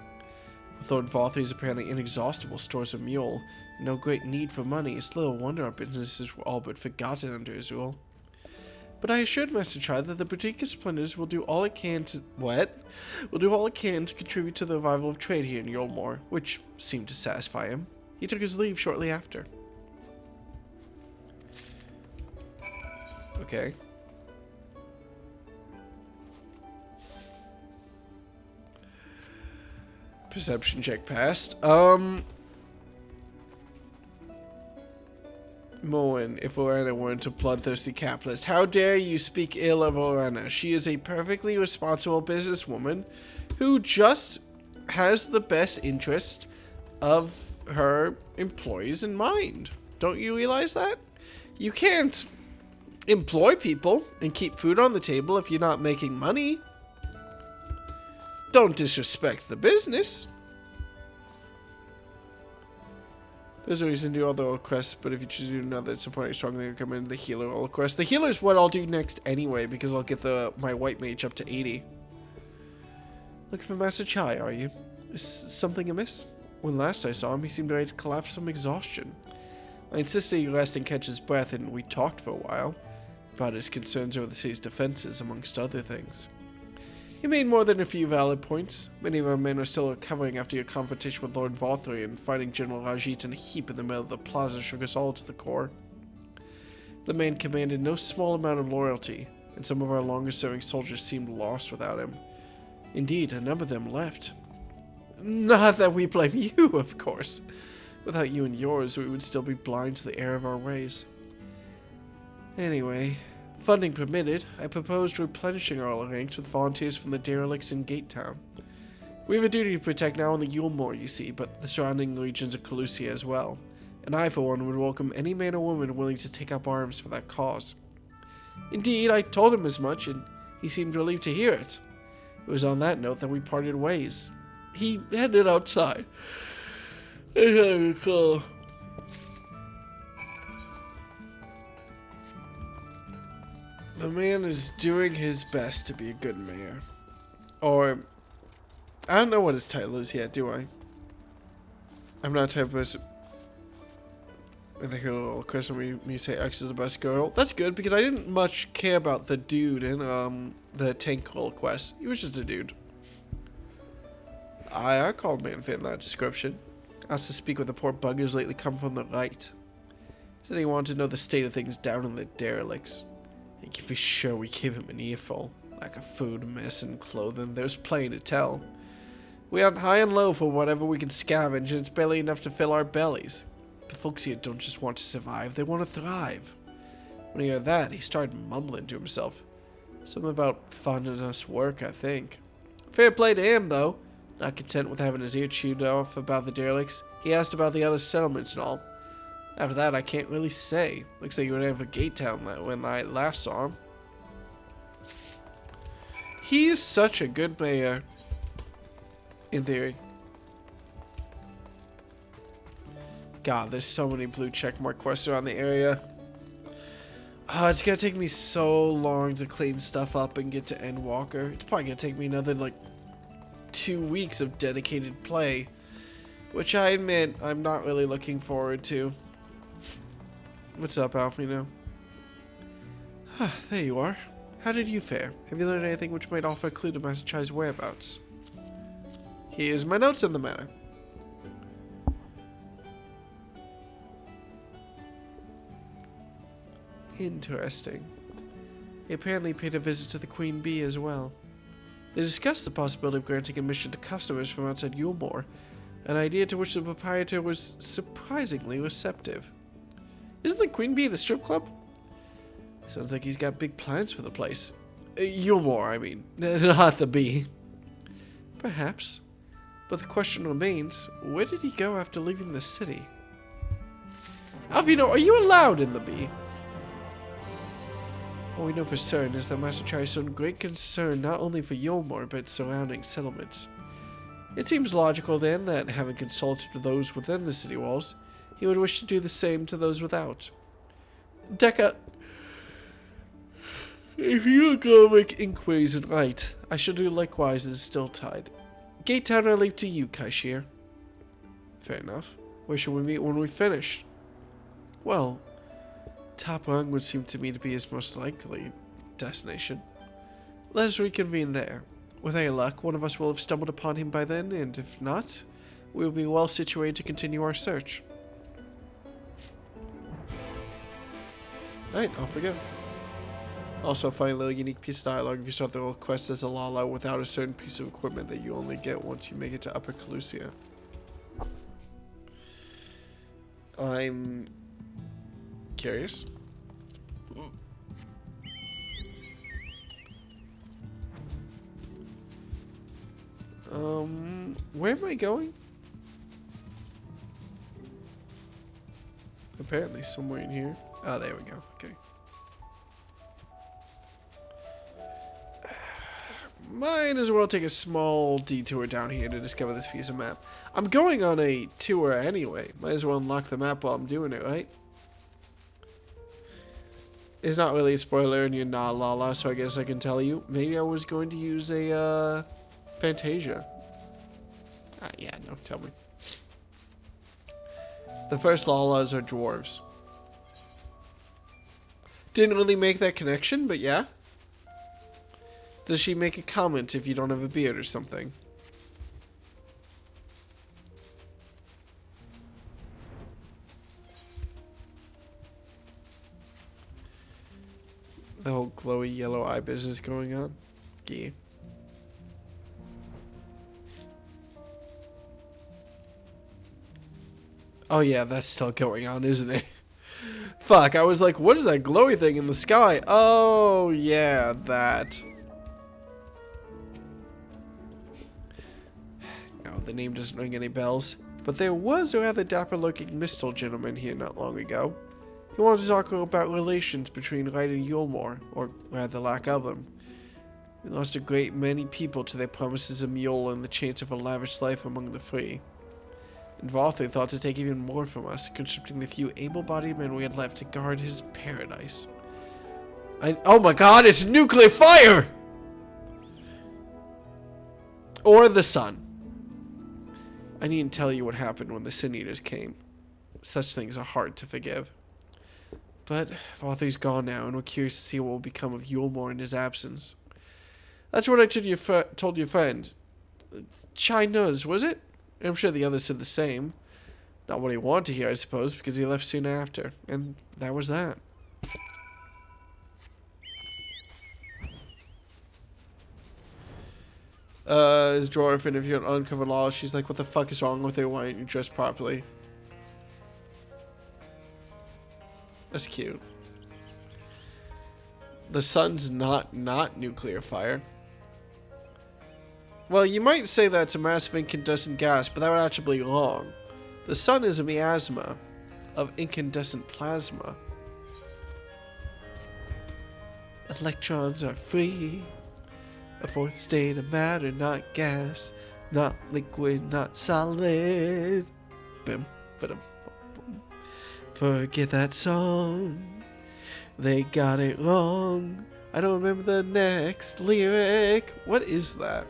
Speaker 1: With Lord Valthy's apparently inexhaustible stores of mule, and no great need for money, it's little wonder our businesses were all but forgotten under his rule. But I assured Master Chai that the boutique splendors will do all it can to... What? Will do all it can to contribute to the revival of trade here in Yulmore, which seemed to satisfy him. He took his leave shortly after. Okay. Perception check passed. Moen, if Orana weren't a bloodthirsty capitalist, how dare you speak ill of Orana? She is a perfectly responsible businesswoman who just has the best interest of her employees in mind. Don't you realize that? You can't employ people and keep food on the table if you're not making money. Don't disrespect the business. There's a reason to do all the old quests, but if you choose to do another, it's important I strongly recommend the healer old quest. The healer is what I'll do next anyway, because I'll get my white mage up to 80. Looking for Master Chai, are you? Is something amiss? When last I saw him, he seemed ready to collapse from exhaustion. I insisted he rest and catch his breath, and we talked for a while about his concerns over the city's defenses, amongst other things. He made more than a few valid points. Many of our men are still recovering after your confrontation with Lord Valthy, and finding General Rajit in a heap in the middle of the plaza shook us all to the core. The man commanded no small amount of loyalty, and some of our longer-serving soldiers seemed lost without him. Indeed, a number of them left. Not that we blame you, of course. Without you and yours, we would still be blind to the error of our ways. Anyway, funding permitted, I proposed replenishing our ranks with volunteers from the derelicts in Gate Town. We have a duty to protect not only Yulmore, you see, but the surrounding regions of Calusia as well. And I, for one, would welcome any man or woman willing to take up arms for that cause. Indeed, I told him as much, and he seemed relieved to hear it. It was on that note that we parted ways. He headed outside. I recall. The man is doing his best to be a good mayor. Or, I don't know what his title is yet, do I? I'm not the type of person. I think a little question when you say X is the best girl. That's good, because I didn't much care about the dude in the tank roll quest. He was just a dude. I called man fit in that description. Asked to speak with the poor buggers lately come from the light. Said he wanted to know the state of things down in the derelicts. You can be sure we gave him an earful. Lack of food, mess, and clothing. There's plenty to tell. We hunt high and low for whatever we can scavenge, and it's barely enough to fill our bellies. But folks here don't just want to survive, they want to thrive. When he heard that, he started mumbling to himself. Something about finding us work, I think. Fair play to him, though. Not content with having his ear chewed off about the derelicts, he asked about the other settlements and all. After that, I can't really say. Looks like you would have a gate town that when I last saw him. He's such a good mayor. In theory. God, there's so many blue checkmark quests around the area. Oh, it's gonna take me so long to clean stuff up and get to Endwalker. It's probably gonna take me another, like, 2 weeks of dedicated play. Which I admit, I'm not really looking forward to. What's up, Alfino? Ah, there you are. How did you fare? Have you learned anything which might offer a clue to Master Chai's whereabouts? Here's my notes on the matter. Interesting. He apparently paid a visit to the Queen Bee as well. They discussed the possibility of granting admission to customers from outside Yulmore, an idea to which the proprietor was surprisingly receptive. Isn't the Queen Bee the strip club? Sounds like he's got big plans for the place. Yulmore, I mean, not the Bee. Perhaps. But the question remains, where did he go after leaving the city? Alvino, are you allowed in the Bee? All we know for certain is that Master Chai has shown great concern not only for Yulmore, but surrounding settlements. It seems logical then that, having consulted with those within the city walls, he would wish to do the same to those without. Dekka, if you are going to make inquiries and right, I shall do likewise as still tide. Gate Town I leave to you, Kaishir. Fair enough. Where shall we meet when we finish? Well, Top Rung would seem to me to be his most likely destination. Let us reconvene there. With any luck, one of us will have stumbled upon him by then, and if not, we will be well situated to continue our search. Alright, off we go. Also, a funny little unique piece of dialogue if you start the whole quest as a Lala without a certain piece of equipment that you only get once you make it to Upper Calusia. I'm curious. Where am I going? Apparently somewhere in here. Oh, there we go. Okay. Might as well take a small detour down here to discover this piece of map. I'm going on a tour anyway. Might as well unlock the map while I'm doing it, right? It's not really a spoiler and you're not Lala, so I guess I can tell you. Maybe I was going to use a Fantasia. Yeah, no, tell me. The first Lalas are dwarves. Didn't really make that connection, but yeah. Does she make a comment if you don't have a beard or something? The whole glowy yellow eye business going on. Yeah. Oh yeah, that's still going on, isn't it? Fuck, I was like, what is that glowy thing in the sky? Oh yeah, that. No, the name doesn't ring any bells. But there was a rather dapper-looking Mistle gentleman here not long ago. He wanted to talk about relations between Light and Yulmore, or rather lack of them. We lost a great many people to their promises of Mule and the chance of a lavish life among the free. And Valther thought to take even more from us, conscripting the few able-bodied men we had left to guard his paradise. Oh my god, it's nuclear fire! Or the sun. I needn't tell you what happened when the Sin Eaters came. Such things are hard to forgive. But Valther's gone now, and we're curious to see what will become of Yulmore in his absence. That's what I told your friend. Chai Nuz, was it? I'm sure the others said the same. Not what he wanted to hear, I suppose, because he left soon after. And that was that. His drawer interviewed on Uncovered Law. She's like, what the fuck is wrong with her? Why aren't you dressed properly? That's cute. The sun's not nuclear fire. Well, you might say that's a massive incandescent gas, but that would actually be wrong. The sun is a miasma. of incandescent plasma. Electrons are free. A fourth state of matter, not gas, not liquid, not solid. Boom, boom. Forget that song. They got it wrong. I don't remember the next lyric. What is that?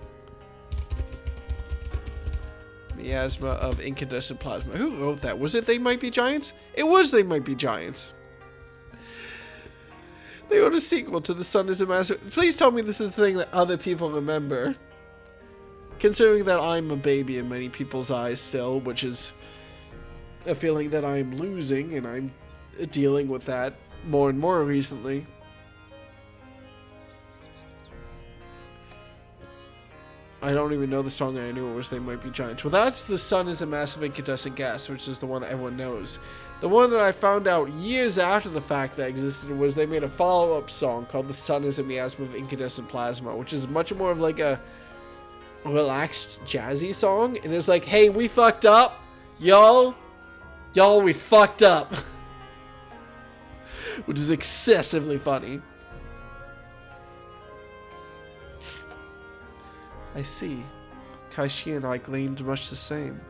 Speaker 1: Miasma of incandescent plasma. Who wrote that? Was it They Might Be Giants? It was They Might Be Giants. They wrote a sequel to The Sun is a Massive... Please tell me this is the thing that other people remember. Considering that I'm a baby in many people's eyes still, which is a feeling that I'm losing, and I'm dealing with that more and more recently. I don't even know the song. I knew it was They Might Be Giants. Well, that's The Sun is a Massive Incandescent Gas, which is the one that everyone knows. The one that I found out years after the fact that existed was they made a follow-up song called The Sun is a Miasma of Incandescent Plasma, which is much more of like a relaxed, jazzy song. And it's like, hey, we fucked up. Y'all, we fucked up. Which is excessively funny. I see. Kaishi and I gleaned much the same.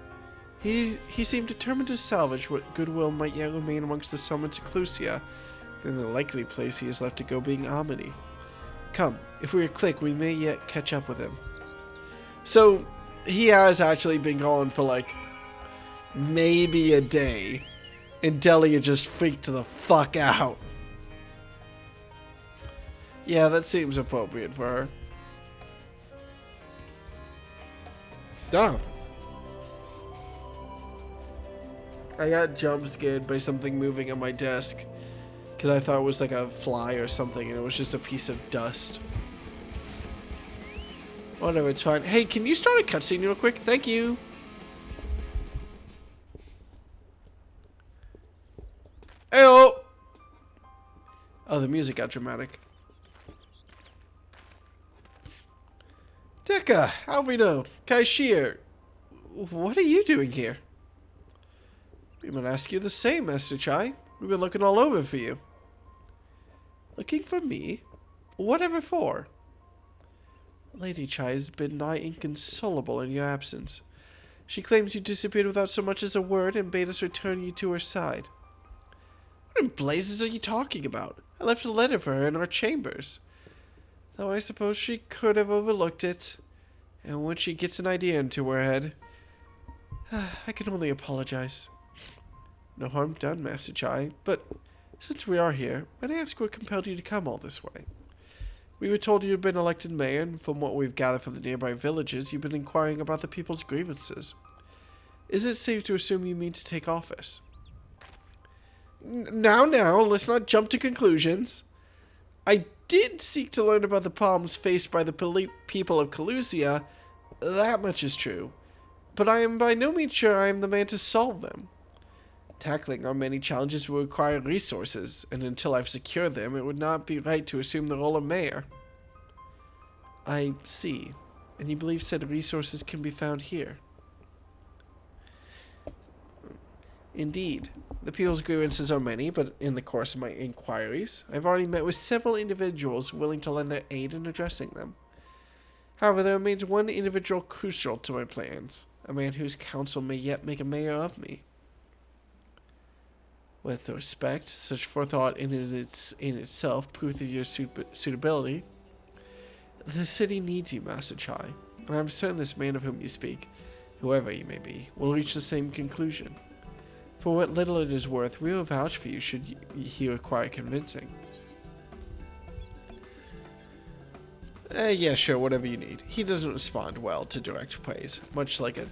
Speaker 1: He seemed determined to salvage what goodwill might yet remain amongst the summons of Clusia. Then the likely place he is left to go being Amity. Come, if we're a clique, we may yet catch up with him. So, he has actually been gone for like maybe a day. And Delia just freaked the fuck out. Yeah, that seems appropriate for her. Damn. I got jump scared by something moving on my desk. Because I thought it was like a fly or something, and it was just a piece of dust. Whatever, it's fine. Hey, can you start a cutscene real quick? Thank you. Heyo! Oh, the music got dramatic. Deka, Alvino, Kaishir, what are you doing here? We might ask you the same, Master Chai. We've been looking all over for you. Looking for me? Whatever for? Lady Chai has been nigh inconsolable in your absence. She claims you disappeared without so much as a word and bade us return you to her side. What in blazes are you talking about? I left a letter for her in our chambers. Though I suppose she could have overlooked it. And when she gets an idea into her head, I can only apologize. No harm done, Master Chai, but since we are here, might I ask what compelled you to come all this way? We were told you had been elected mayor, and from what we've gathered from the nearby villages, you've been inquiring about the people's grievances. Is it safe to assume you mean to take office? Now, let's not jump to conclusions. I did seek to learn about the problems faced by the people of Calusia. That much is true. But I am by no means sure I am the man to solve them. Tackling our many challenges will require resources, and until I've secured them, it would not be right to assume the role of mayor. I see. And you believe said resources can be found here? Indeed. The people's grievances are many, but in the course of my inquiries, I've already met with several individuals willing to lend their aid in addressing them. However, there remains one individual crucial to my plans, a man whose counsel may yet make a mayor of me. With respect, such forethought in itself proof of your suitability. The city needs you, Master Chai, and I'm certain this man of whom you speak, whoever he may be, will reach the same conclusion. For what little it is worth, we will vouch for you should he require convincing. Yeah, sure, whatever you need. He doesn't respond well to direct praise, much like a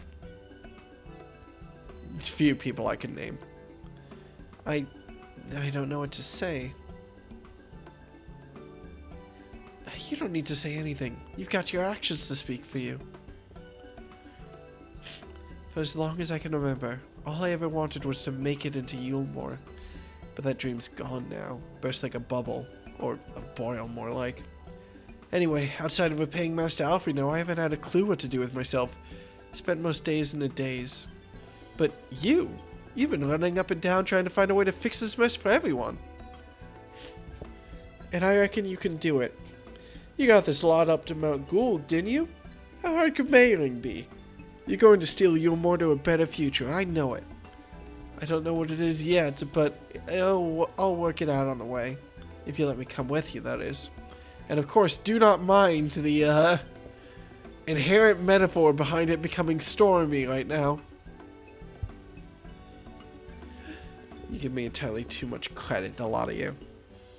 Speaker 1: few people I can name. I don't know what to say. You don't need to say anything. You've got your actions to speak for you. For as long as I can remember, all I ever wanted was to make it into Yulmore. But that dream's gone now. Burst like a bubble. Or a boil, more like. Anyway, outside of repaying Master Alfredo, I haven't had a clue what to do with myself. Spent most days in a daze. But you? You've been running up and down trying to find a way to fix this mess for everyone. And I reckon you can do it. You got this lot up to Mount Gould, didn't you? How hard could mailing be? You're going to steal Yulmore to a better future, I know it. I don't know what it is yet, but I'll work it out on the way. If you let me come with you, that is. And of course, do not mind the inherent metaphor behind it becoming stormy right now. You give me entirely too much credit, the lot of you.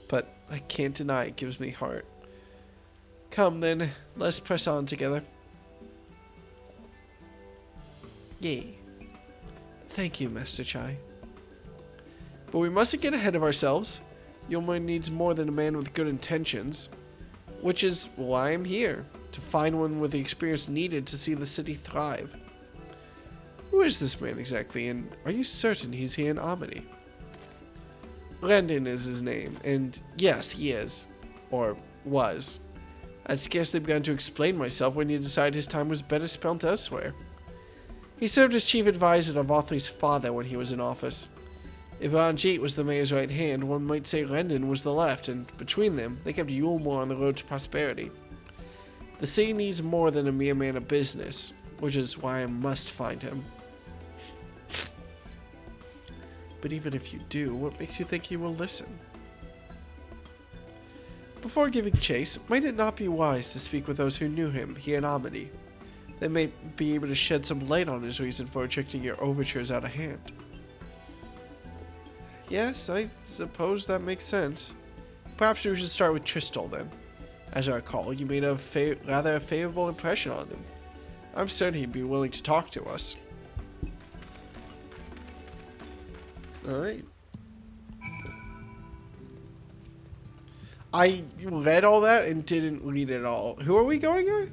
Speaker 1: But I can't deny it gives me heart. Come then, let's press on together. Yay. Thank you, Master Chai. But we mustn't get ahead of ourselves. Yulmore needs more than a man with good intentions. Which is why I'm here. To find one with the experience needed to see the city thrive. Who is this man exactly, and are you certain he's here in Amity? Landon is his name, and yes, he is. Or was. I'd scarcely begun to explain myself when he decided his time was better spent elsewhere. He served as chief advisor to Vothri's father when he was in office. If Ranjit was the mayor's right hand, one might say Landon was the left, and between them, they kept Yulmore on the road to prosperity. The city needs more than a mere man of business, which is why I must find him. But even if you do, what makes you think he will listen? Before giving chase, might it not be wise to speak with those who knew him here in Amity? They may be able to shed some light on his reason for rejecting your overtures out of hand. Yes, I suppose that makes sense. Perhaps we should start with Tristol then. As I recall, you made a rather favorable impression on him. I'm certain he'd be willing to talk to us. Alright. I read all that and didn't read it all. Who are we going here?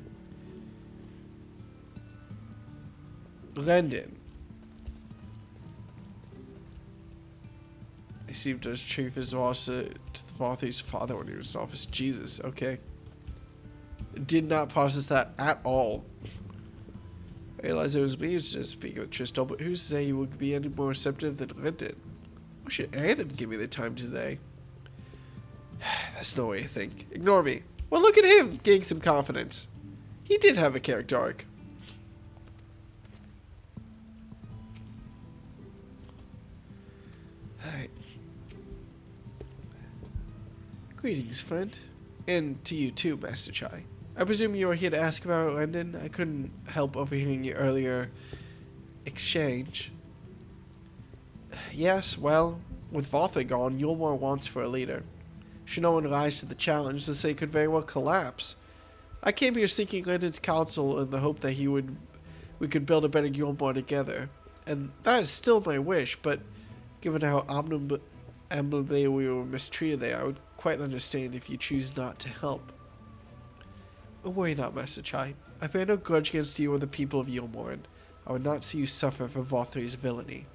Speaker 1: Landon. He seemed as chief as was to Vothri's father when he was in office. Jesus, okay. Did not process that at all. I realized it was me who's just speaking with Tristol, but who's to say he would be any more receptive than Landon? Why should any of them give me the time today? That's no way to think. Ignore me. Well, look at him getting some confidence. He did have a character arc. Alright. Greetings, friend. And to you too, Master Chai. I presume you are here to ask about Landon? I couldn't help overhearing your earlier exchange. Yes, well, with Vothri gone, Yulmore wants for a leader. Should no one rise to the challenge, the city could very well collapse. I came here seeking Landon's counsel in the hope that we could build a better Yulmore together. And that is still my wish, but given how admirably we were mistreated there, I would quite understand if you choose not to help. Worry not, Master Chai. I bear no grudge against you or the people of Yulmore, and I would not see you suffer for Vothri's villainy.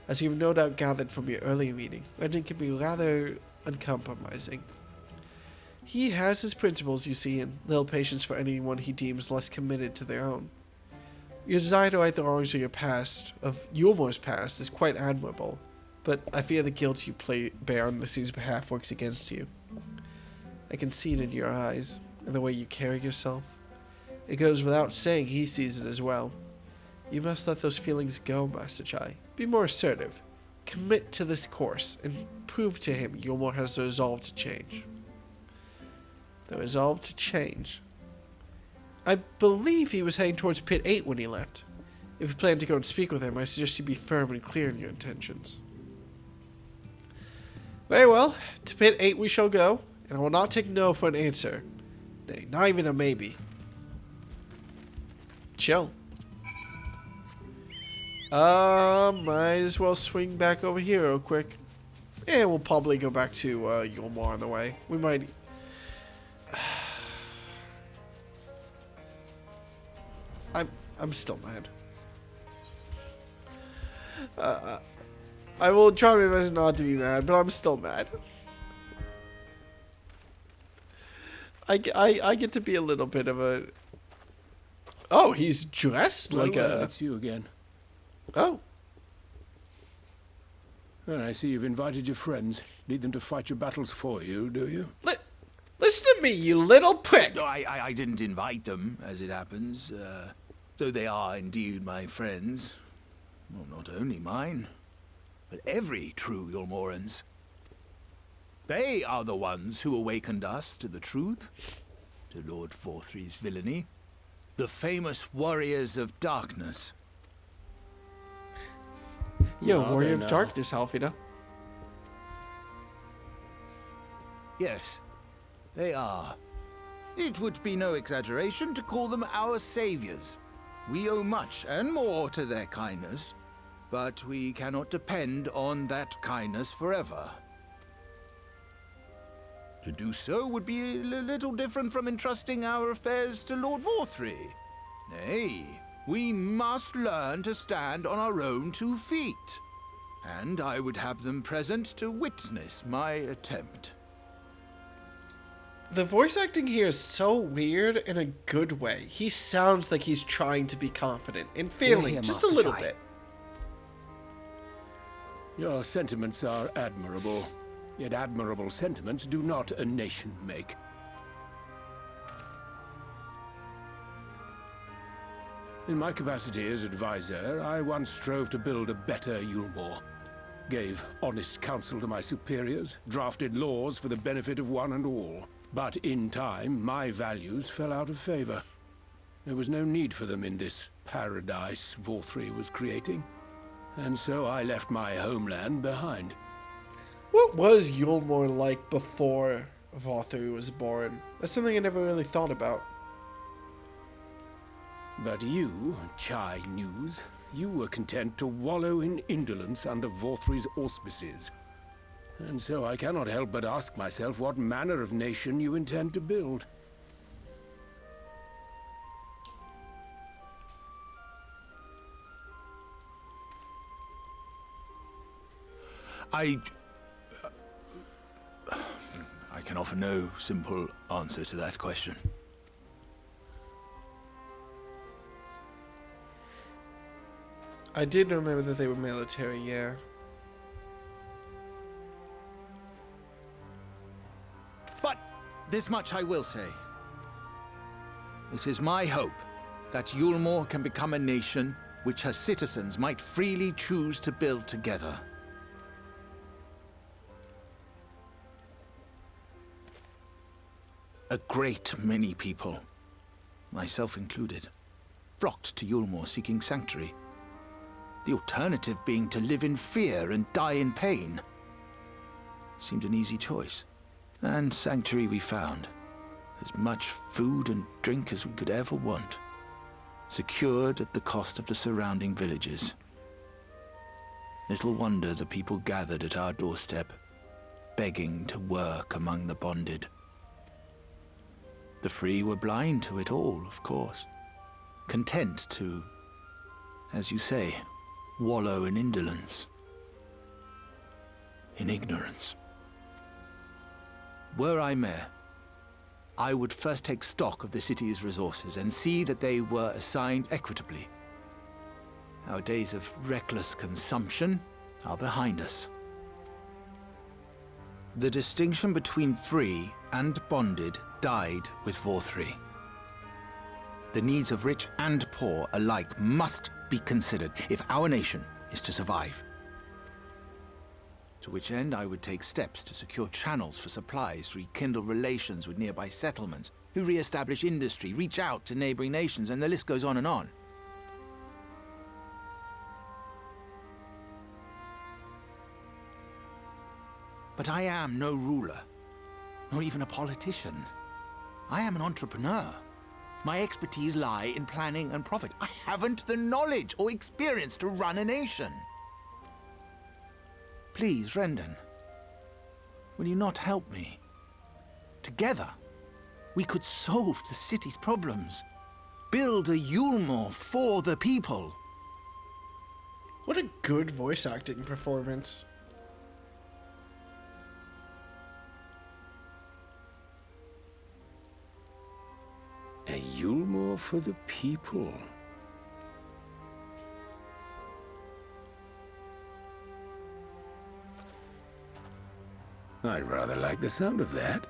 Speaker 1: As you have no doubt gathered from your earlier meeting, Landon can be rather uncompromising. He has his principles, you see, and little patience for anyone he deems less committed to their own. Your desire to right the wrongs of your past, of Yulmore's past, is quite admirable, but I fear the guilt you bear on the city's behalf works against you. I can see it in your eyes, and the way you carry yourself. It goes without saying he sees it as well. You must let those feelings go, Master Chai. Be more assertive. Commit to this course, and prove to him Yulmore has the resolve to change. The resolve to change? I believe he was heading towards Pit 8 when he left. If you plan to go and speak with him, I suggest you be firm and clear in your intentions. Very well, to Pit 8 we shall go, and I will not take no for an answer. Nay, not even a maybe. Chill. Might as well swing back over here real quick. And we'll probably go back to Yulmore on the way. We might... I'm still mad. I will try my best not to be mad, but I'm still mad. I get to be a little bit of a... Oh, he's dressed like a...
Speaker 9: It's you again.
Speaker 1: Oh.
Speaker 5: Well, I see you've invited your friends. Need them to fight your battles for you, do you?
Speaker 1: Listen to me, you little prick!
Speaker 9: No, I didn't invite them, as it happens. Though they are indeed my friends. Well, not only mine, but every true Yulmoran's. They are the ones who awakened us to the truth, to Lord Vorthry's villainy. The famous warriors of darkness.
Speaker 1: Yo,
Speaker 5: Are
Speaker 1: Warrior
Speaker 5: they
Speaker 1: of
Speaker 5: now?
Speaker 1: Darkness, Alfida.
Speaker 9: Yes, they are. It would be no exaggeration to call them our saviors. We owe much and more to their kindness, but we cannot depend on that kindness forever. To do so would be a little different from entrusting our affairs to Lord Vorthry. Nay, we must learn to stand on our own 2 feet. And I would have them present to witness my attempt.
Speaker 1: The voice acting here is so weird in a good way. He sounds like he's trying to be confident and failing
Speaker 7: here,
Speaker 1: just a
Speaker 7: Master
Speaker 1: little
Speaker 7: Chai.
Speaker 1: bit.
Speaker 5: Your sentiments are admirable. Yet admirable sentiments do not a nation make. In my capacity as advisor, I once strove to build a better Yulmore. Gave honest counsel to my superiors, drafted laws for the benefit of one and all. But in time, my values fell out of favor. There was no need for them in this paradise Vorthry was creating. And so I left my homeland behind.
Speaker 1: What was Yulmore like before Vorthry was born? That's something I never really thought about.
Speaker 5: But you, Chai News, you were content to wallow in indolence under Vorthry's auspices. And so I cannot help but ask myself what manner of nation you intend to build.
Speaker 9: I can offer no simple answer to that question.
Speaker 1: I did remember that they were military, yeah.
Speaker 9: But this much I will say. It is my hope that Yulmore can become a nation which her citizens might freely choose to build together. A great many people, myself included, flocked to Yulmore seeking sanctuary. The alternative being to live in fear and die in pain. It seemed an easy choice. And sanctuary we found. As much food and drink as we could ever want. Secured at the cost of the surrounding villages. Little wonder the people gathered at our doorstep, begging to work among the bonded. The free were blind to it all, of course. Content to, as you say, wallow in indolence. In ignorance. Were I mayor, I would first take stock of the city's resources and see that they were assigned equitably. Our days of reckless consumption are behind us. The distinction between free and bonded died with Vorthry. The needs of rich and poor alike must be considered if our nation is to survive. To which end I would take steps to secure channels for supplies, rekindle relations with nearby settlements, who re-establish industry, reach out to neighboring nations, and the list goes on and on. But I am no ruler, nor even a politician. I am an entrepreneur. My expertise lie in planning and profit. I haven't the knowledge or experience to run a nation. Please, Rendon, will you not help me? Together, we could solve the city's problems. Build a Yulmore for the people.
Speaker 1: What a good voice acting performance.
Speaker 5: A Yulmore for the people. I rather like the sound of that.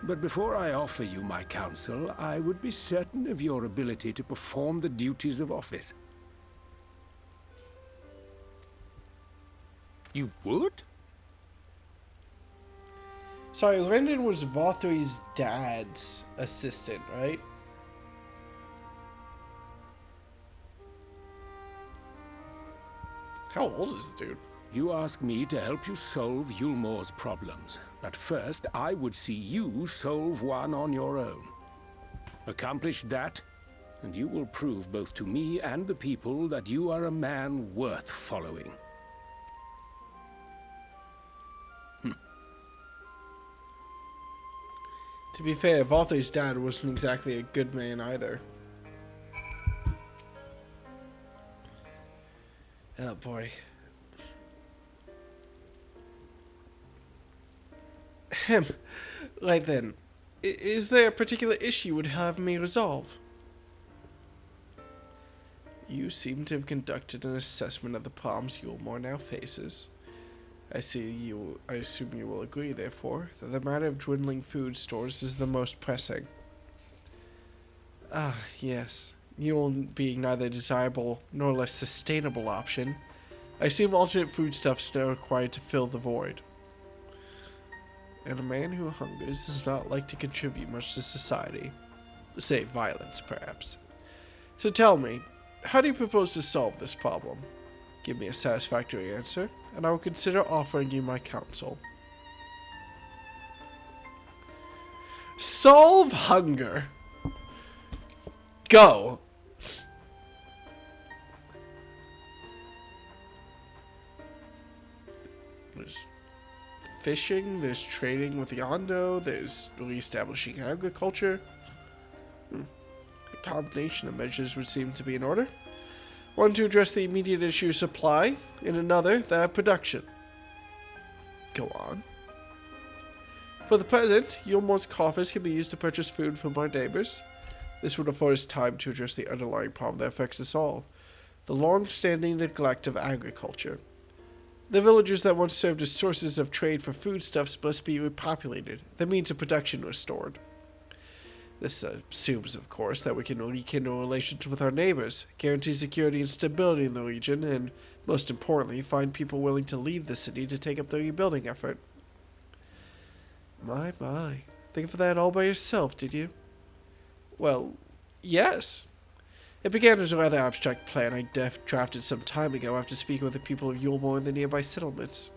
Speaker 5: But before I offer you my counsel, I would be certain of your ability to perform the duties of office.
Speaker 9: You would?
Speaker 1: Sorry, Lyndon was Valtry's dad's assistant, right? How old is the dude?
Speaker 5: You ask me to help you solve Yulmore's problems, but first I would see you solve one on your own. Accomplish that, and you will prove both to me and the people that you are a man worth following.
Speaker 1: To be fair, Valtry's dad wasn't exactly a good man either. Oh boy. Right then, is there a particular issue you would have me resolve? You seem to have conducted an assessment of the problems Yulmore now faces. I assume you will agree, therefore, that the matter of dwindling food stores is the most pressing. Ah, yes. Yule being neither a desirable nor less sustainable option, I assume alternate foodstuffs are required to fill the void. And a man who hungers does not like to contribute much to society. Say, violence, perhaps. So tell me, how do you propose to solve this problem? Give me a satisfactory answer, and I will consider offering you my counsel. Solve hunger. Go. There's fishing, there's trading with Yondo, there's re-establishing agriculture. A combination of measures would seem to be in order. One to address the immediate issue of supply, and another, that of production. Go on. For the present, Yulmore's coffers can be used to purchase food from our neighbors. This would afford us time to address the underlying problem that affects us all, the long-standing neglect of agriculture. The villages that once served as sources of trade for foodstuffs must be repopulated, the means of production restored. This assumes, of course, that we can rekindle relations with our neighbors, guarantee security and stability in the region, and, most importantly, find people willing to leave the city to take up the rebuilding effort. My. Think of that all by yourself, did you? Well, yes. It began as a rather abstract plan I drafted some time ago after speaking with the people of Yulmore and the nearby settlements.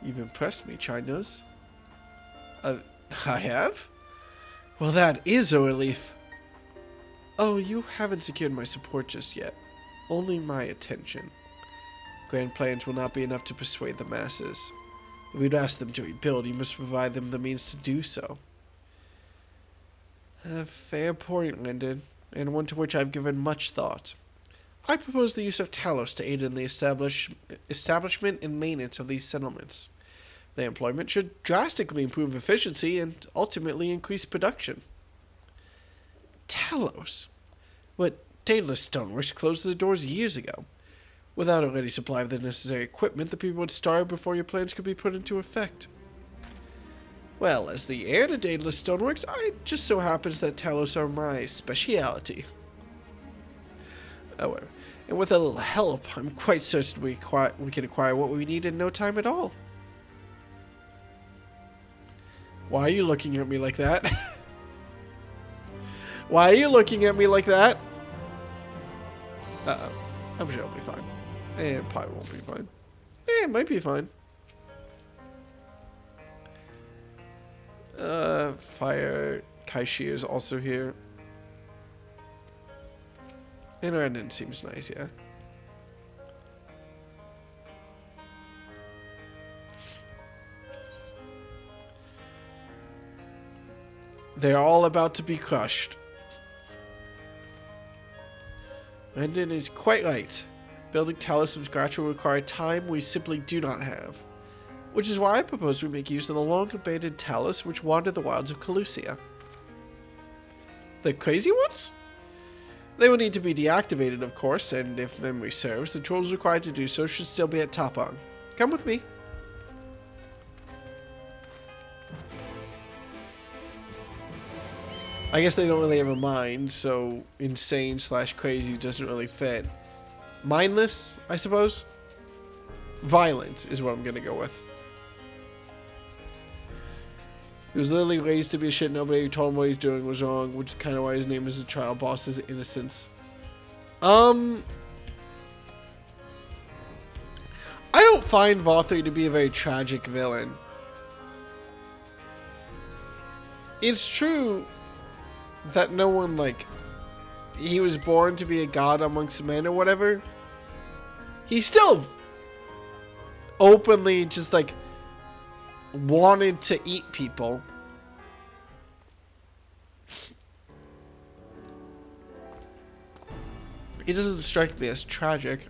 Speaker 1: You've impressed me, Chinos. I have? Well, that is a relief. Oh, you haven't secured my support just yet. Only my attention. Grand plans will not be enough to persuade the masses. If we'd ask them to rebuild, you must provide them the means to do so. A fair point, Lyndon, and one to which I've given much thought. I propose the use of Talos to aid in the establishment and maintenance of these settlements. Their employment should drastically improve efficiency and ultimately increase production. Talos? But Daedalus Stoneworks closed their doors years ago. Without a ready supply of the necessary equipment, the people would starve before your plans could be put into effect. Well, as the heir to Daedalus Stoneworks, it just so happens that Talos are my speciality. However, and with a little help, I'm quite certain we can acquire what we need in no time at all. Why are you looking at me like that? Why are you looking at me like that? Uh-oh. I'm sure it'll be fine. It probably won't be fine. It might be fine. Fire Kaishi is also here. And Randon seems nice, yeah. They're all about to be crushed. Randon is quite right. Building Talos from scratch will require time we simply do not have. Which is why I propose we make use of the long-abandoned Talos which wander the wilds of Calusia. The crazy ones? They will need to be deactivated, of course, and if memory serves, the tools required to do so should still be at Tapang. Come with me. I guess they don't really have a mind, so insane/crazy doesn't really fit. Mindless, I suppose? Violent is what I'm gonna go with. He was literally raised to be a shit. Nobody told him what he's doing was wrong, which is kind of why his name is a trial boss, is innocence. I don't find Vothri to be a very tragic villain. It's true that no one, like, he was born to be a god amongst men or whatever. He still openly just, like, wanted to eat people. It doesn't strike me as tragic.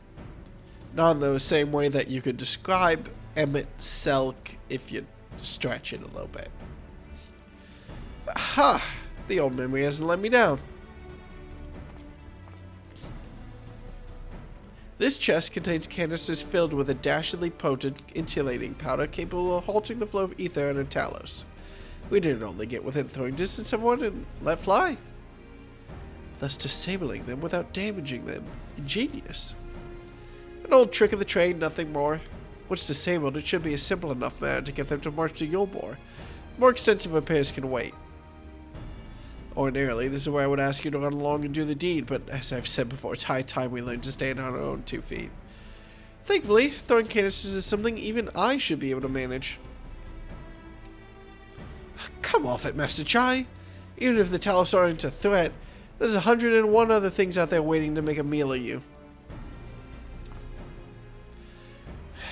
Speaker 1: Not in the same way that you could describe Emmett Selk if you stretch it a little bit. Ha! The old memory hasn't let me down. This chest contains canisters filled with a dashingly potent insulating powder capable of halting the flow of ether and a Talos. We didn't only get within throwing distance of one and let fly, thus disabling them without damaging them. Ingenious. An old trick of the trade, nothing more. Once disabled, it should be a simple enough matter to get them to march to Yulmore. More extensive repairs can wait. Ordinarily, this is where I would ask you to run along and do the deed, but as I've said before, it's high time we learn to stand on our own 2 feet. Thankfully, throwing canisters is something even I should be able to manage. Come off it, Master Chai. Even if the Talos aren't a threat, there's 101 other things out there waiting to make a meal of you.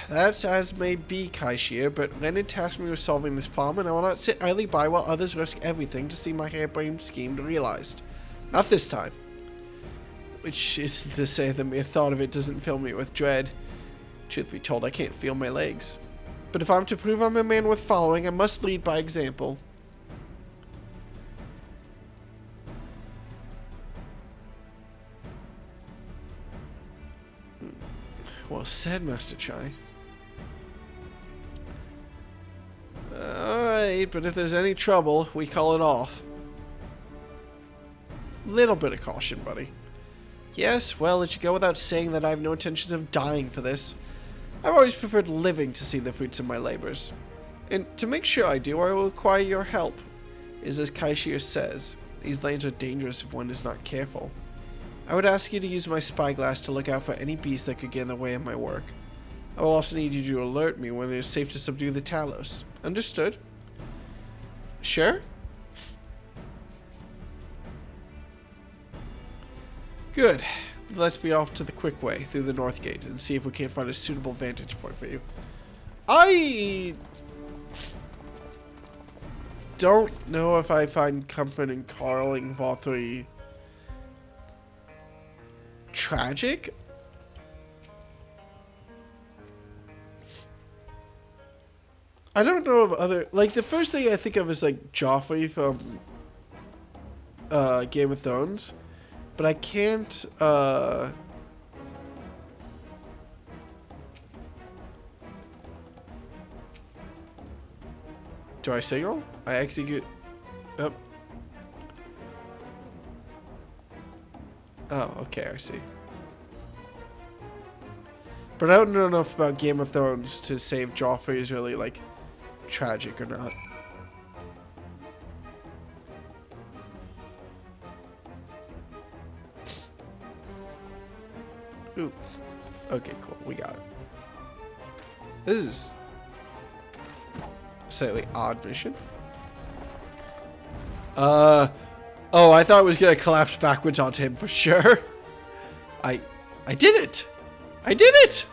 Speaker 1: That's as may be, Kaishir, but Lenin tasked me with solving this problem, and I will not sit idly by while others risk everything to see my harebrained scheme realized. Not this time. Which isn't to say the mere thought of it doesn't fill me with dread. Truth be told, I can't feel my legs. But if I'm to prove I'm a man worth following, I must lead by example. Well said, Master Chai. Alright, but if there's any trouble, we call it off. Little bit of caution, buddy. Yes, well, it should go without saying that I have no intentions of dying for this. I've always preferred living to see the fruits of my labors. And to make sure I do, I will require your help. It is as Kaishir says, these lands are dangerous if one is not careful. I would ask you to use my spyglass to look out for any beast that could get in the way of my work. I will also need you to alert me when it is safe to subdue the Talos. Understood? Sure? Good. Let's be off to the quick way through the north gate and see if we can't find a suitable vantage point for you. I don't know if I find comfort in calling Vothri tragic. I don't know of other, like, the first thing I think of is like Joffrey from Game of Thrones, but I can't do I signal? I execute. Oh. Oh, okay, I see. But I don't know enough about Game of Thrones to say if Joffrey is really, like, tragic or not. Ooh. Okay, cool. We got it. This is a slightly odd mission. Oh, I thought it was gonna collapse backwards onto him for sure. I did it! I did it!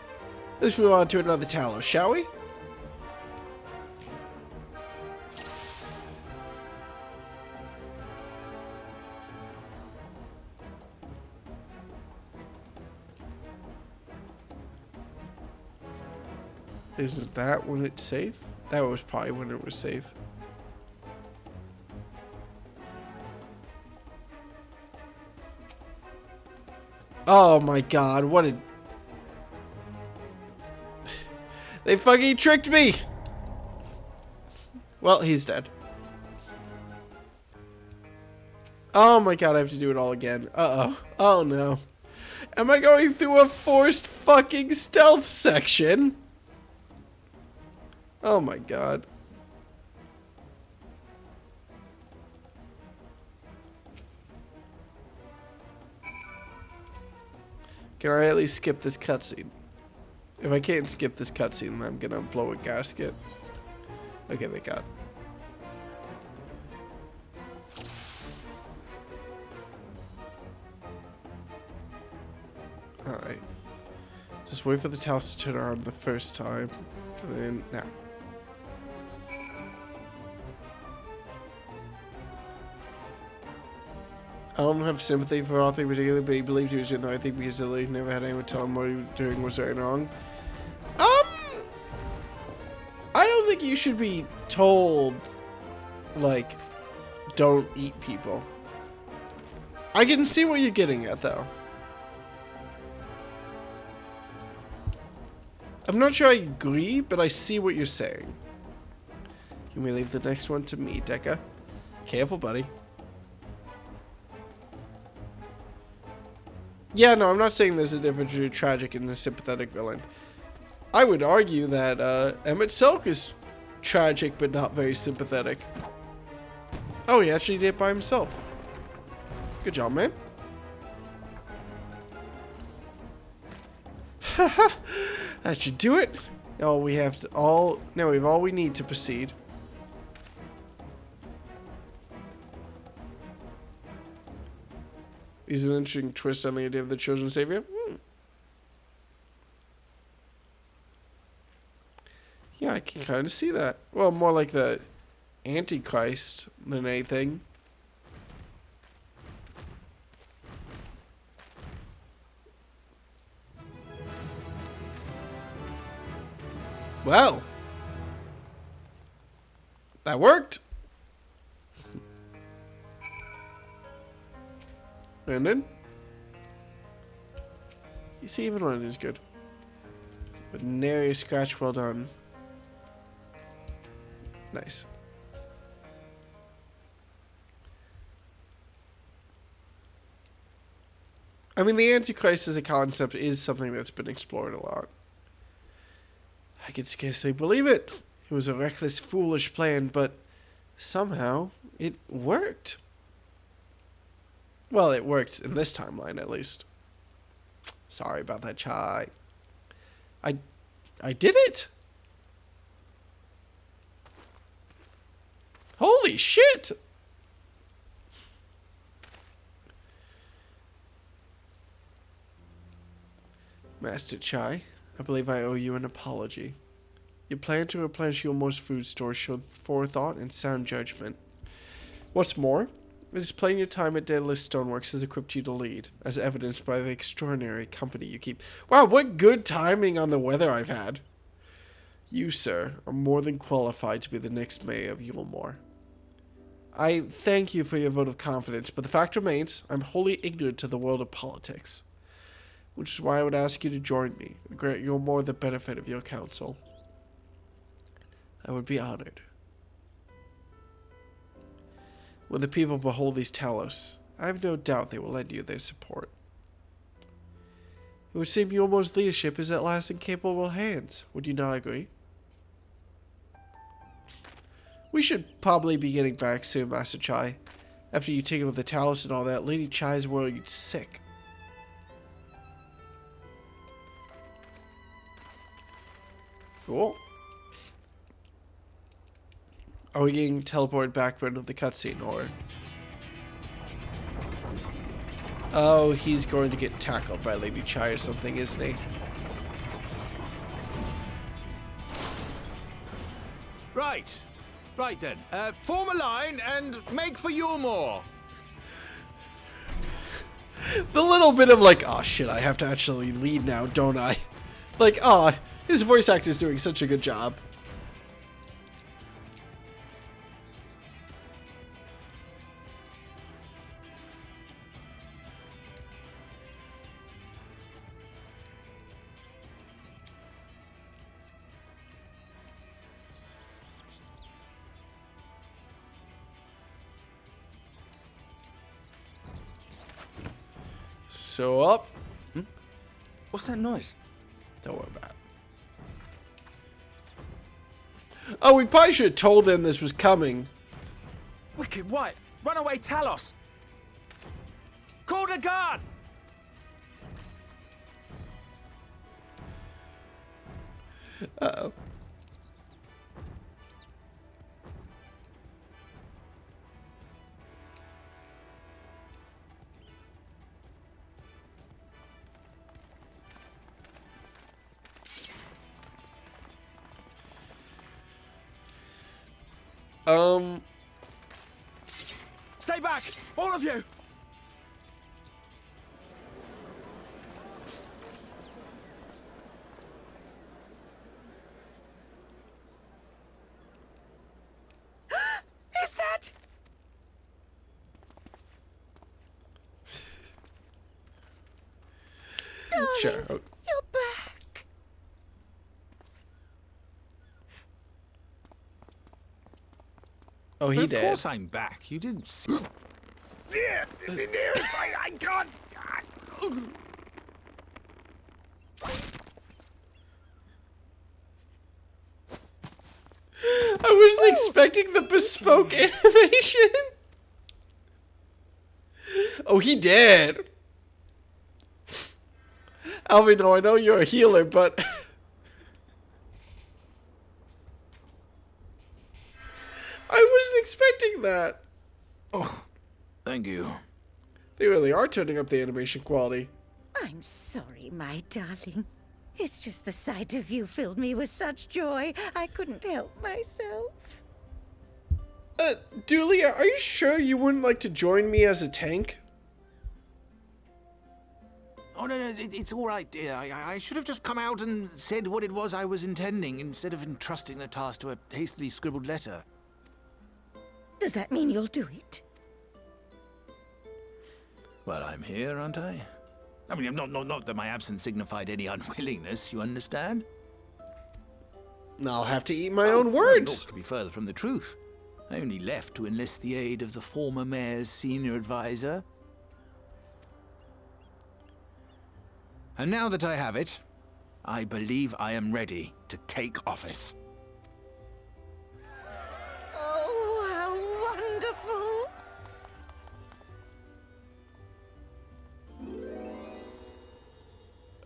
Speaker 1: Let's move on to another Talos, shall we? Is that when it's safe? That was probably when it was safe. Oh my god, what a... They fucking tricked me! Well, he's dead. Oh my god, I have to do it all again. Uh-oh. Oh no. Am I going through a forced fucking stealth section? Oh my god. Can I at least skip this cutscene? If I can't skip this cutscene, then I'm gonna blow a gasket. Okay, thank God. Alright. Just wait for the towels to turn on the first time. And then, now. I don't have sympathy for Arthur particularly, but he believed he was doing the right thing because he never had anyone tell him what he was doing was right and wrong. I don't think you should be told, like, don't eat people. I can see what you're getting at, though. I'm not sure I agree, but I see what you're saying. You may leave the next one to me, Deca. Careful, buddy. Yeah, no, I'm not saying there's a difference between a tragic and a sympathetic villain. I would argue that Emmett Silk is tragic but not very sympathetic. Oh, he actually did it by himself. Good job, man. Haha, that should do it. Oh, we have to all... Now we have all we need to proceed. Is an interesting twist on the idea of the chosen savior. Yeah, I can kind of see that. Well, more like the Antichrist than anything. Well, that worked. And then, you see, even one is good. But nary a scratch, well done. Nice. I mean, the Antichrist as a concept is something that's been explored a lot. I could scarcely believe it. It was a reckless, foolish plan, but somehow it worked. Well, it worked in this timeline, at least. Sorry about that, Chai. I did it! Holy shit! Master Chai, I believe I owe you an apology. Your plan to replenish Yulmore's food store showed forethought and sound judgment. What's more, it is plain your time at Daedalus Stoneworks has equipped you to lead, as evidenced by the extraordinary company you keep. Wow, what good timing on the weather I've had. You, sir, are more than qualified to be the next mayor of Yulmore. I thank you for your vote of confidence, but the fact remains, I'm wholly ignorant to the world of politics. Which is why I would ask you to join me and grant Yulmore the benefit of your counsel. I would be honored. When the people behold these Talos, I have no doubt they will lend you their support. It would seem Yulmore's leadership is at last in capable hands. Would you not agree? We should probably be getting back soon, Master Chai. After you take over the Talos and all that, Lady Chai's worried sick. Cool. Are we getting teleported back into the cutscene, or... Oh, he's going to get tackled by Lady Chai or something, isn't he?
Speaker 9: Right. Right then. Form a line and make for Yulmore.
Speaker 1: The little bit of like, oh shit, I have to actually lead now, don't I? Like, oh, his voice actor is doing such a good job. So up.
Speaker 7: What's that noise?
Speaker 1: Don't worry about it. Oh, we probably should have told them this was coming.
Speaker 7: Wicked White! Runaway Talos! Call the guard!
Speaker 1: Uh-oh.
Speaker 7: Stay back! All of you!
Speaker 11: Is that?
Speaker 1: Sure.
Speaker 11: You're back.
Speaker 1: Oh, he
Speaker 9: Of
Speaker 1: did.
Speaker 9: course I'm back. You didn't see.
Speaker 7: I can't!
Speaker 1: I wasn't expecting the bespoke animation. Oh, he did. Alvino, I know you're a healer, but I wasn't expecting that.
Speaker 9: Oh, thank you.
Speaker 1: They really are turning up the animation quality.
Speaker 11: I'm sorry, my darling. It's just the sight of you filled me with such joy, I couldn't help myself.
Speaker 1: Dulia, are you sure you wouldn't like to join me as a tank?
Speaker 9: Oh, no, it's all right, dear. I should have just come out and said what it was I was intending, instead of entrusting the task to a hastily scribbled letter.
Speaker 11: Does that mean you'll do it?
Speaker 9: Well, I'm here, aren't I? I mean, not that my absence signified any unwillingness, you understand?
Speaker 1: I'll have to eat my own words.
Speaker 9: Naught could be further from the truth. I only left to enlist the aid of the former mayor's senior advisor. And now that I have it, I believe I am ready to take office.
Speaker 11: Oh, how wonderful!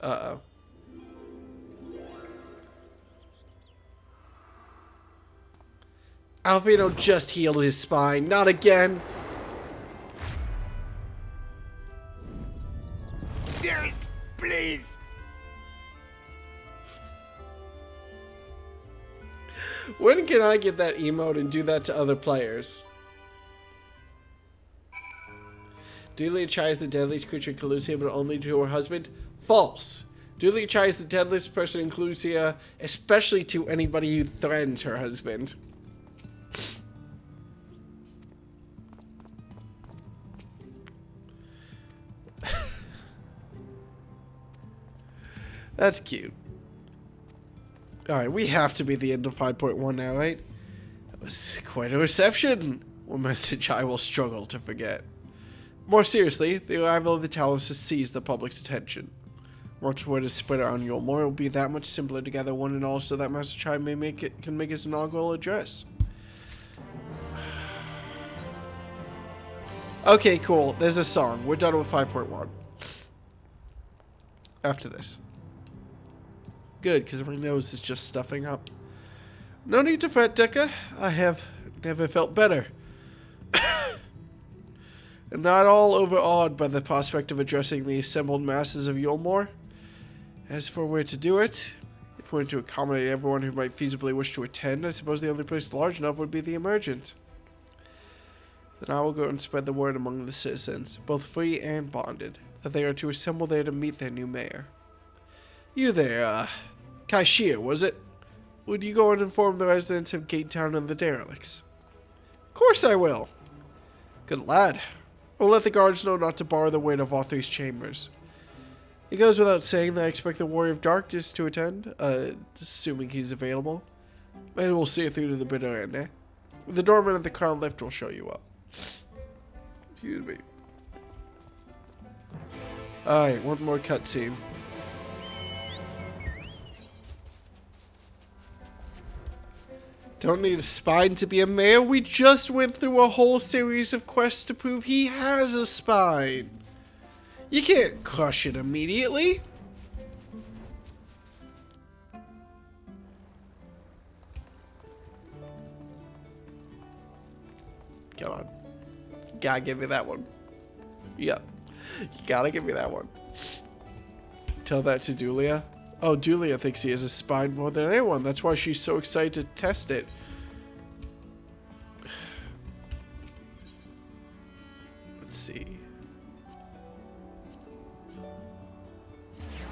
Speaker 1: Uh-oh. Alvino just healed his spine. Not again.
Speaker 7: Dearest, please!
Speaker 1: When can I get that emote and do that to other players? Dulia Chai is the deadliest creature in Calusia, but only to her husband? False. Dulia Chai is the deadliest person in Calusia, especially to anybody who threatens her husband. That's cute. Alright, we have to be the end of 5.1 now, right? That was quite a reception. One message I will struggle to forget. More seriously, the arrival of the Talos has seized the public's attention. Once word is spread around Yulmore, it will be that much simpler to gather one and all so that Master Chai can make his inaugural address. Okay, cool. There's a song. We're done with 5.1. After this. Good, because my nose is just stuffing up. No need to fret, Deca. I have never felt better. I'm not all overawed by the prospect of addressing the assembled masses of Yulmore. As for where to do it, if we're to accommodate everyone who might feasibly wish to attend, I suppose the only place large enough would be the Emergent. Then I will go and spread the word among the citizens, both free and bonded, that they are to assemble there to meet their new mayor. You there, Kaishir, was it? Would you go and inform the residents of Gate Town and the derelicts? Of course I will. Good lad. I'll let the guards know not to borrow the weight of all three chambers. It goes without saying that I expect the Warrior of Darkness to attend, assuming he's available. And we'll see it through to the bitter end, eh? The doorman at the Crown Lift will show you up. Excuse me. Alright, one more cutscene. Don't need a spine to be a mayor. We just went through a whole series of quests to prove he has a spine. You can't crush it immediately. Come on. Gotta give me that one. Yep. You gotta give me that one. Tell that to Dulia. Oh, Dulia thinks he has a spine more than anyone. That's why she's so excited to test it. Let's see.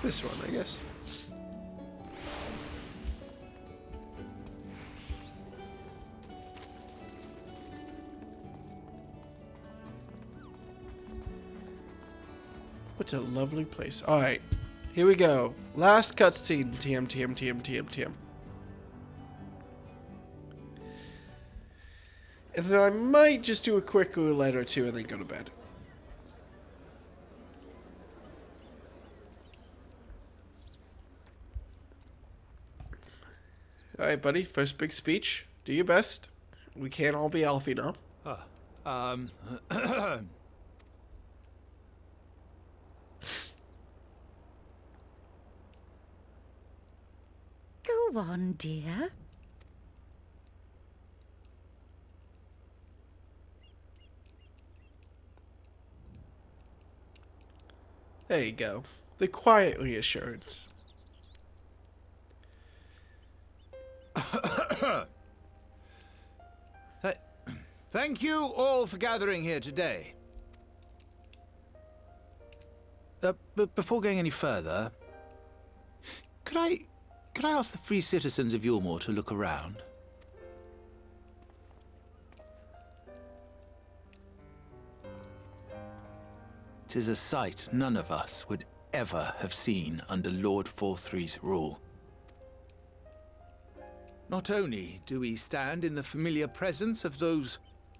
Speaker 1: This one, I guess. What a lovely place. Alright, here we go. Last cutscene. TM. And then I might just do a quick roulette or two and then go to bed. Alright, buddy. First big speech. Do your best. We can't all be Alfie now.
Speaker 11: Go on, dear.
Speaker 1: There you go. The quiet reassurance.
Speaker 9: Thank you all for gathering here today. But before going any further, could I ask the free citizens of Yulmore to look around? Tis a sight none of us would ever have seen under Lord Forthry's rule. Not only do we stand in the familiar presence of those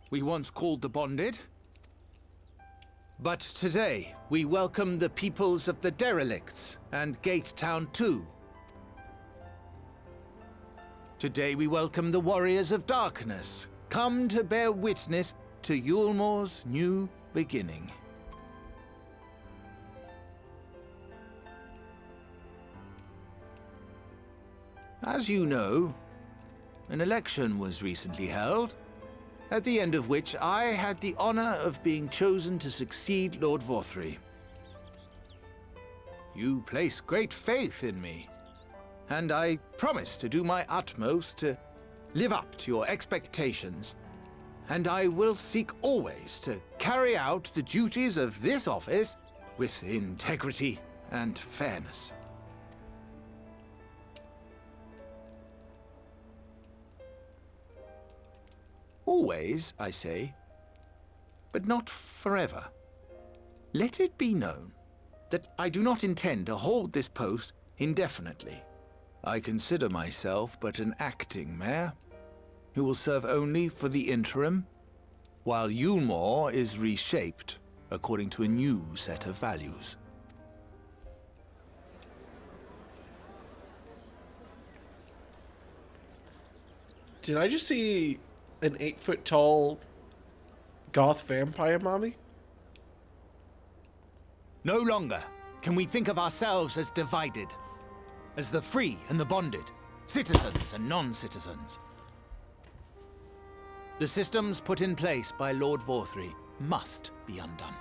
Speaker 9: we once called the Bonded, but today we welcome the peoples of the Derelicts and Gate Town too. Today we welcome the Warriors of Darkness, come to bear witness to Yulmore's new beginning. As you know, an election was recently held, at the end of which I had the honor of being chosen to succeed Lord Forthry. You place great faith in me, and I promise to do my utmost to live up to your expectations, and I will seek always to carry out the duties of this office with integrity and fairness. Always, I say, but not forever. Let it be known that I do not intend to hold this post indefinitely. I consider myself but an acting mayor, who will serve only for the interim, while Yulmore is reshaped according to a new set of values.
Speaker 1: Did I just see an 8-foot-tall goth vampire mommy?
Speaker 9: No longer can we think of ourselves as divided, as the free and the bonded, citizens and non-citizens. The systems put in place by Lord Forthry must be undone.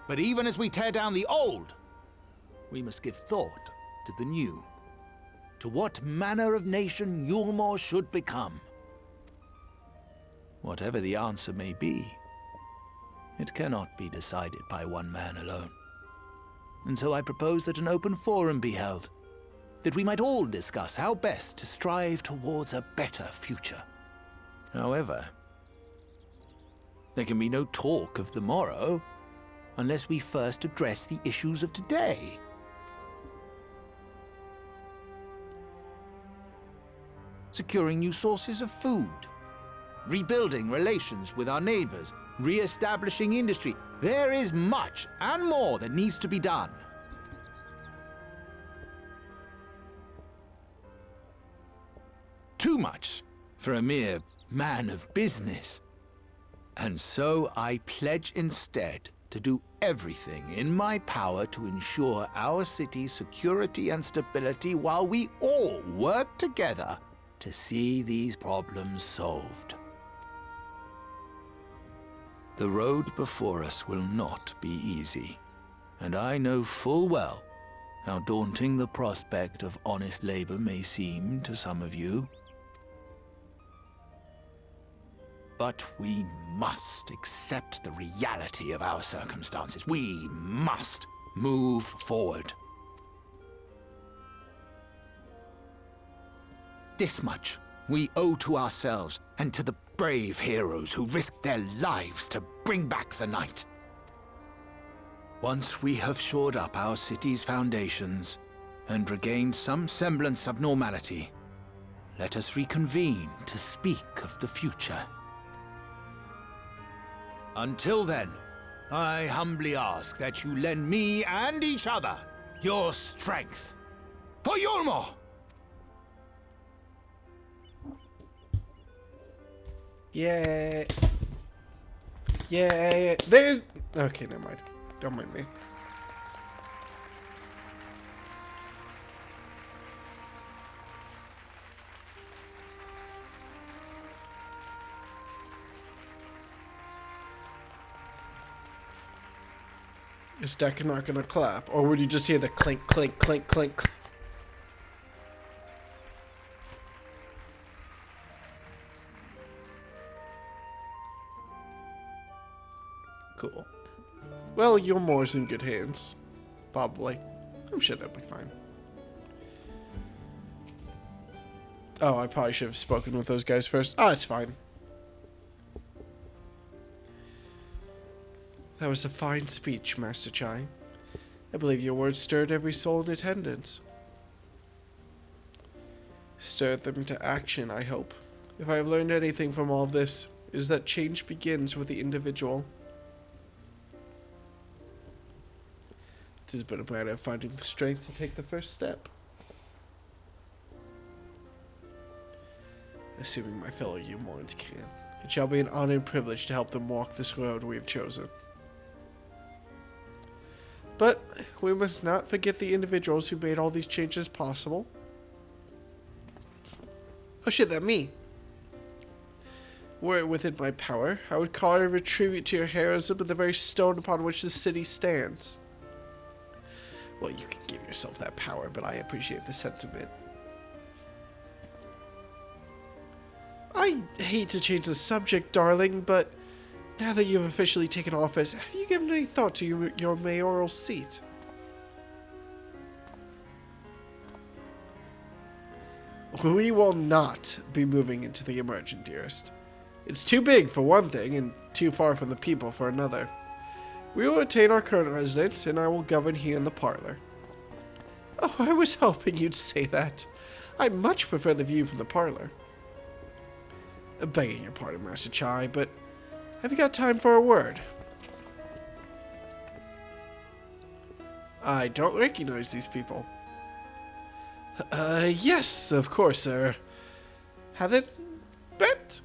Speaker 9: But even as we tear down the old, we must give thought to the new, to what manner of nation Yulmore should become. Whatever the answer may be, it cannot be decided by one man alone. And so I propose that an open forum be held, that we might all discuss how best to strive towards a better future. However, there can be no talk of the morrow unless we first address the issues of today. Securing new sources of food, rebuilding relations with our neighbors, re-establishing industry. There is much and more that needs to be done. Too much for a mere man of business. And so I pledge instead to do everything in my power to ensure our city's security and stability while we all work together to see these problems solved. The road before us will not be easy, and I know full well how daunting the prospect of honest labor may seem to some of you. But we must accept the reality of our circumstances. We must move forward. This much we owe to ourselves and to the brave heroes who risked their lives to bring back the night. Once we have shored up our city's foundations and regained some semblance of normality, let us reconvene to speak of the future. Until then, I humbly ask that you lend me and each other your strength. For Yulmore!
Speaker 1: Yeah. Yeah. There's... Okay, never mind. Don't mind me. Is Decker not gonna clap? Or would you just hear the clink, clink, clink, clink, clink? Cool. Well, Yulmore's in good hands. Probably. I'm sure they'll be fine. Oh, I probably should have spoken with those guys first. Oh, it's fine. That was a fine speech, Master Chai. I believe your words stirred every soul in attendance. Stirred them to action, I hope. If I have learned anything from all of this, it is that change begins with the individual. It is but a matter of finding the strength to take the first step. Assuming my fellow Yulmorans can. It shall be an honor and privilege to help them walk this road we have chosen. But we must not forget the individuals who made all these changes possible. Oh shit, that me. Were it within my power, I would call it a tribute to your heroism and the very stone upon which the city stands. Well, you can give yourself that power, but I appreciate the sentiment. I hate to change the subject, darling, but now that you've officially taken office, have you given any thought to your mayoral seat? We will not be moving into the Emergent, dearest. It's too big for one thing, and too far from the people for another. We will retain our current residence, and I will govern here in the parlor. Oh, I was hoping you'd say that. I much prefer the view from the parlor. Begging your pardon, Master Chai, but have you got time for a word? I don't recognize these people. Yes, of course, sir. Haven't bet?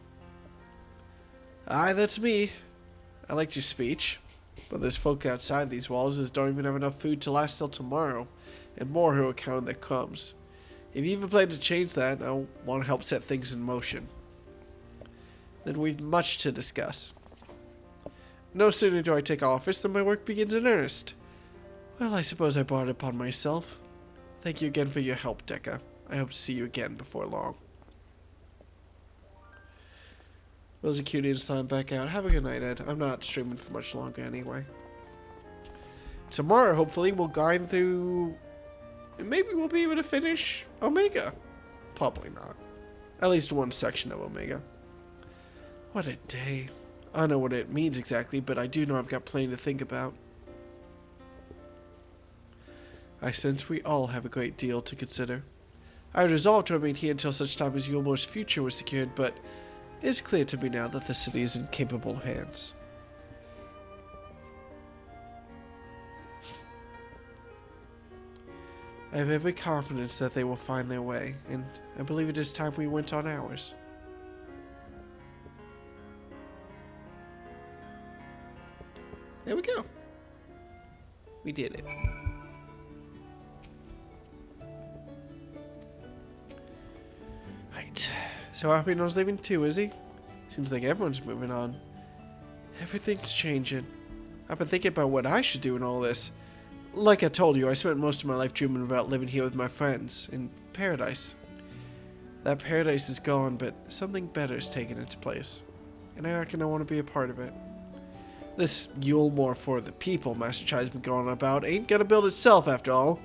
Speaker 1: Aye, that's me. I liked your speech, but there's folk outside these walls that don't even have enough food to last till tomorrow, and more who are counting their crumbs. If you even plan to change that, I want to help set things in motion. Then we've much to discuss. No sooner do I take office than my work begins in earnest. Well, I suppose I brought it upon myself. Thank you again for your help, Dekka. I hope to see you again before long. Will's a cutie and time back out. Have a good night, Ed. I'm not streaming for much longer anyway. Tomorrow, hopefully, we'll grind through... Maybe we'll be able to finish Omega. Probably not. At least one section of Omega. What a day. I don't know what it means exactly, but I do know I've got plenty to think about. I sense we all have a great deal to consider. I had resolved to remain here until such time as Yulmore's future was secured, but it is clear to me now that the city is in capable hands. I have every confidence that they will find their way, and I believe it is time we went on ours. There we go. We did it. Right. So Alfie knows leaving too, is he? Seems like everyone's moving on. Everything's changing. I've been thinking about what I should do in all this. Like I told you, I spent most of my life dreaming about living here with my friends, in paradise. That paradise is gone, but something better has taken its place. And I reckon I want to be a part of it. This Yulmore for the people Master Chai's been going about ain't gonna build itself after all.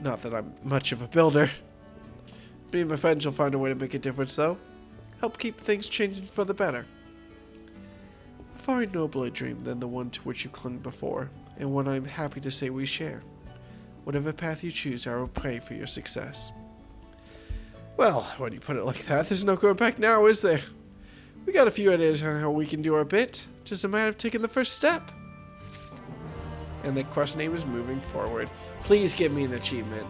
Speaker 1: Not that I'm much of a builder. Me and my friends will find a way to make a difference though. Help keep things changing for the better. A far nobler dream than the one to which you clung before, and one I'm happy to say we share. Whatever path you choose, I will pray for your success. Well, when you put it like that, there's no going back now, is there? We got a few ideas on how we can do our bit. Just a matter of taking the first step. And the quest name is moving forward. Please give me an achievement.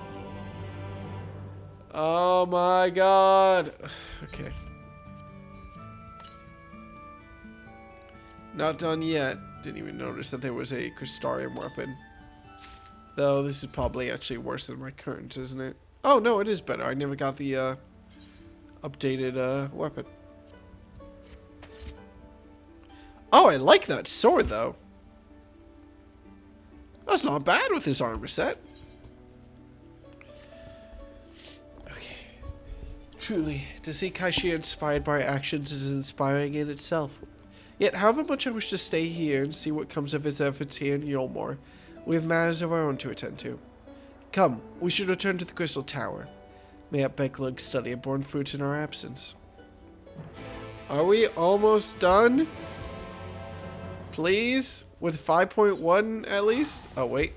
Speaker 1: Oh my god. Okay. Not done yet. Didn't even notice that there was a Crystarium weapon. Though this is probably actually worse than my current, isn't it? Oh no, it is better. I never got the updated weapon. Oh, I like that sword, though. That's not bad with this armor set. Okay. Truly, to see Kaishi inspired by our actions is inspiring in itself. Yet, however much I wish to stay here and see what comes of his efforts here in Yulmore, we have matters of our own to attend to. Come, we should return to the Crystal Tower. Mayhap Beklug study a born fruit in our absence. Are we almost done? Please? With 5.1 at least? Oh, wait.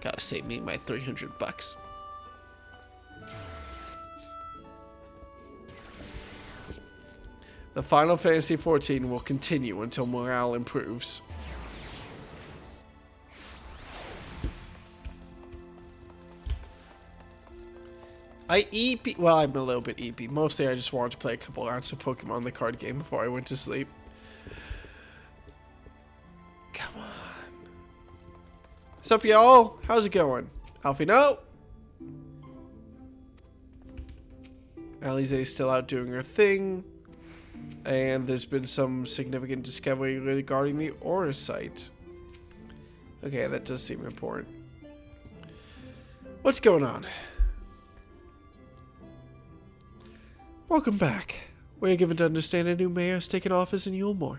Speaker 1: Gotta save me my $300. The Final Fantasy XIV will continue until morale improves. I EP, well, I'm a little bit EP. Mostly I just wanted to play a couple rounds of Pokemon the card game before I went to sleep. Come on. What's up, y'all? How's it going? Alfie, no? Alize's still out doing her thing. And there's been some significant discovery regarding the Aura site. Okay, that does seem important. What's going on? Welcome back. We are given to understand a new mayor has taken office in Yulmore.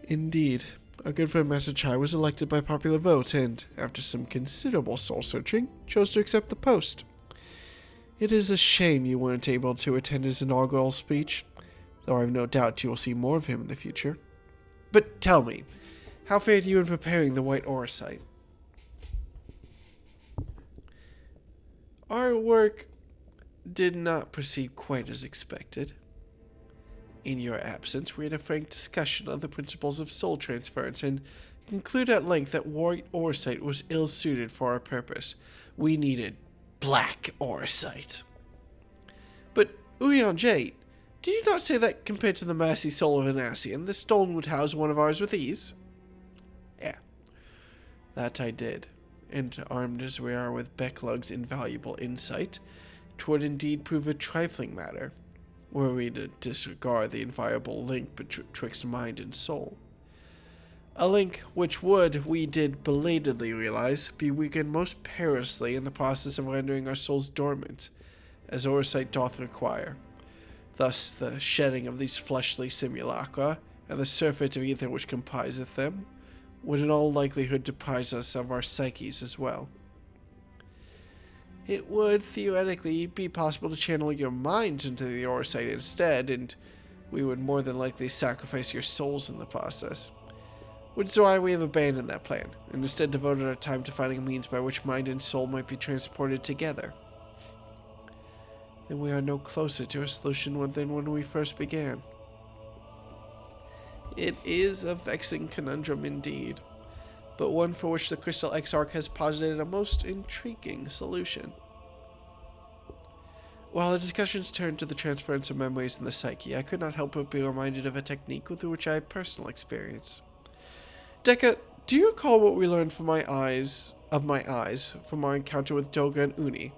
Speaker 1: Indeed. Our good friend Master Chai was elected by popular vote and, after some considerable soul-searching, chose to accept the post. It is a shame you weren't able to attend his inaugural speech, though I have no doubt you will see more of him in the future. But tell me, how fared you in preparing the White Aura site? Our work did not proceed quite as expected. In your absence, we had a frank discussion on the principles of soul transference and concluded at length that White Auracite was ill-suited for our purpose. We needed Black Auracite. But, Urian Jade, did you not say that compared to the massy soul of Anassian, the stone would house one of ours with ease? Yeah, that I did. And armed as we are with Beklug's invaluable insight, 'twould indeed prove a trifling matter, were we to disregard the inviolable link betwixt mind and soul. A link which would, we did belatedly realize, be weakened most perilously in the process of rendering our souls dormant, as Oversight doth require. Thus, the shedding of these fleshly simulacra, and the surfeit of ether which compriseth them, would in all likelihood deprive us of our psyches as well. It would, theoretically, be possible to channel your minds into the Oversight instead, and we would more than likely sacrifice your souls in the process. Which is why we have abandoned that plan, and instead devoted our time to finding a means by which mind and soul might be transported together. Then we are no closer to a solution than when we first began. It is a vexing conundrum indeed, but one for which the Crystal Exarch has posited a most intriguing solution. While the discussions turned to the transference of memories in the psyche, I could not help but be reminded of a technique with which I have personal experience. Dekka, do you recall what we learned from my eyes from our encounter with Doga and Uni?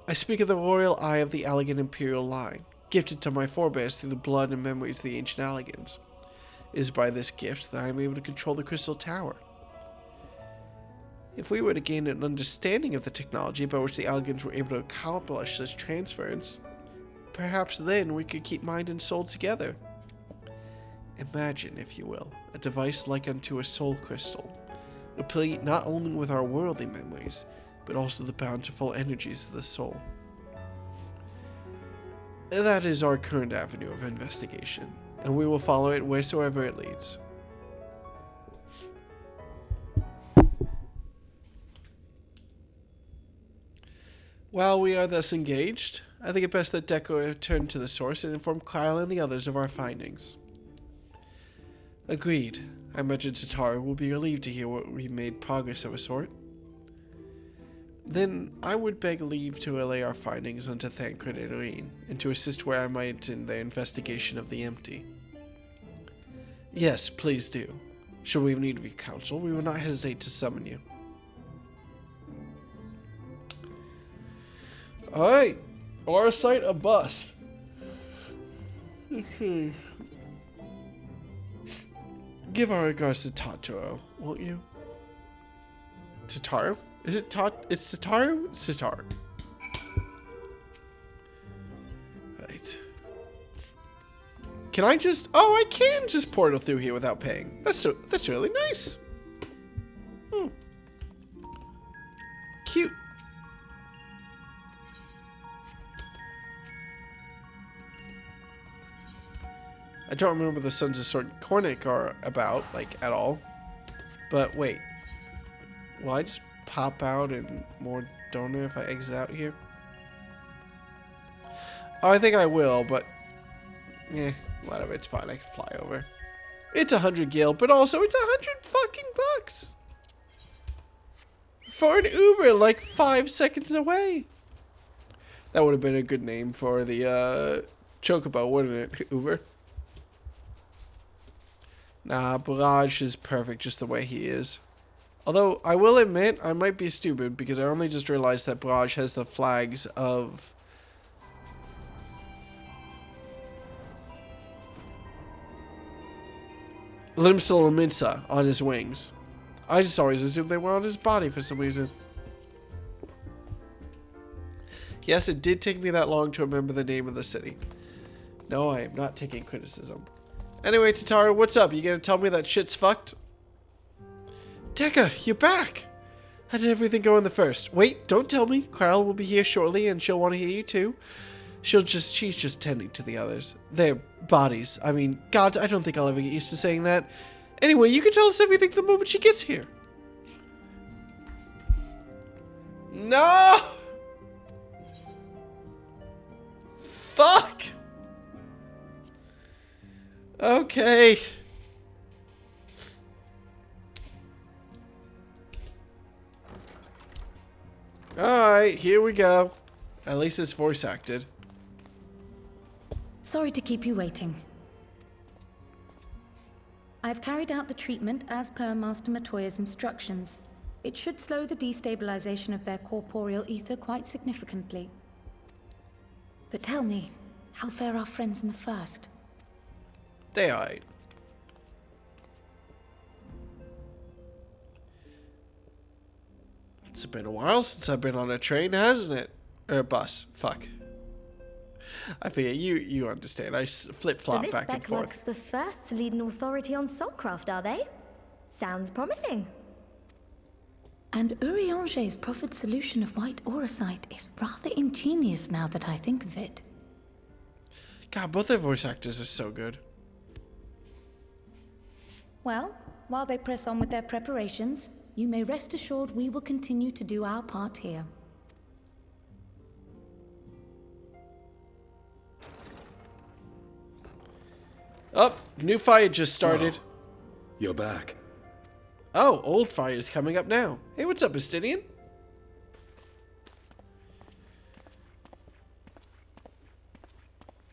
Speaker 1: I speak of the royal eye of the Allegan imperial line, gifted to my forebears through the blood and memories of the ancient Allegans. It is by this gift that I am able to control the Crystal Tower. If we were to gain an understanding of the technology by which the Allegans were able to accomplish this transference, perhaps then we could keep mind and soul together. Imagine, if you will, a device like unto a soul crystal, replete not only with our worldly memories, but also the bountiful energies of the soul. That is our current avenue of investigation, and we will follow it wheresoever it leads. While we are thus engaged, I think it best that Dekka return to the source and inform Kyle and the others of our findings. Agreed. I imagine Tataru will be relieved to hear we made progress of a sort. Then I would beg leave to relay our findings unto Thancred and Irene, and to assist where I might in their investigation of the empty. Yes, please do. Should we have need of your counsel, we will not hesitate to summon you. Alright, Oracite a bust. Okay. Give our regards to Tataru, won't you? Tataru? Is it It's Tataru? Tataru. Right. Can I just... Oh, I can just portal through here without paying. That's really nice. Cute. I don't remember the Sons of Sword Cornic are about, like, at all. But wait. Will I just pop out in more donor if I exit out here? Oh, I think I will, but... whatever, it's fine. I can fly over. It's 100 gil, but also it's 100 fucking bucks! For an Uber, like 5 seconds away! That would have been a good name for the, Chocobo, wouldn't it? Uber. Nah, Barrage is perfect just the way he is. Although, I will admit, I might be stupid because I only just realized that Barrage has the flags of... Limsa Laminsa on his wings. I just always assumed they were on his body for some reason. Yes, it did take me that long to remember the name of the city. No, I am not taking criticism. Anyway, Tataru, what's up? You gonna tell me that shit's fucked? Dekka, you're back! How did everything go in the first? Wait, don't tell me. Kyle will be here shortly and she'll want to hear you too. She's just tending to the others. Their bodies. I mean, God, I don't think I'll ever get used to saying that. Anyway, you can tell us everything the moment she gets here. No! Fuck! Okay. Alright, here we go. At least it's voice acted.
Speaker 3: Sorry to keep you waiting. I've carried out the treatment as per Master Matoya's instructions. It should slow the destabilization of their corporeal ether quite significantly. But tell me, how fare our friends in the first?
Speaker 1: They alright. It's been a while since I've been on a train, hasn't it? Or a bus. Fuck. I figure you understand. I flip-flop back and forth.
Speaker 4: So this Beckwork's the first to lead an authority on soulcraft, are they? Sounds promising.
Speaker 3: And Urianger's proffered solution of white auracite is rather ingenious now that I think of it.
Speaker 1: God, both their voice actors are so good.
Speaker 3: Well, while they press on with their preparations, you may rest assured we will continue to do our part here.
Speaker 1: Oh, new fight just started.
Speaker 12: Whoa. You're back.
Speaker 1: Oh, Oldfire is coming up now. Hey, what's up, Estinian?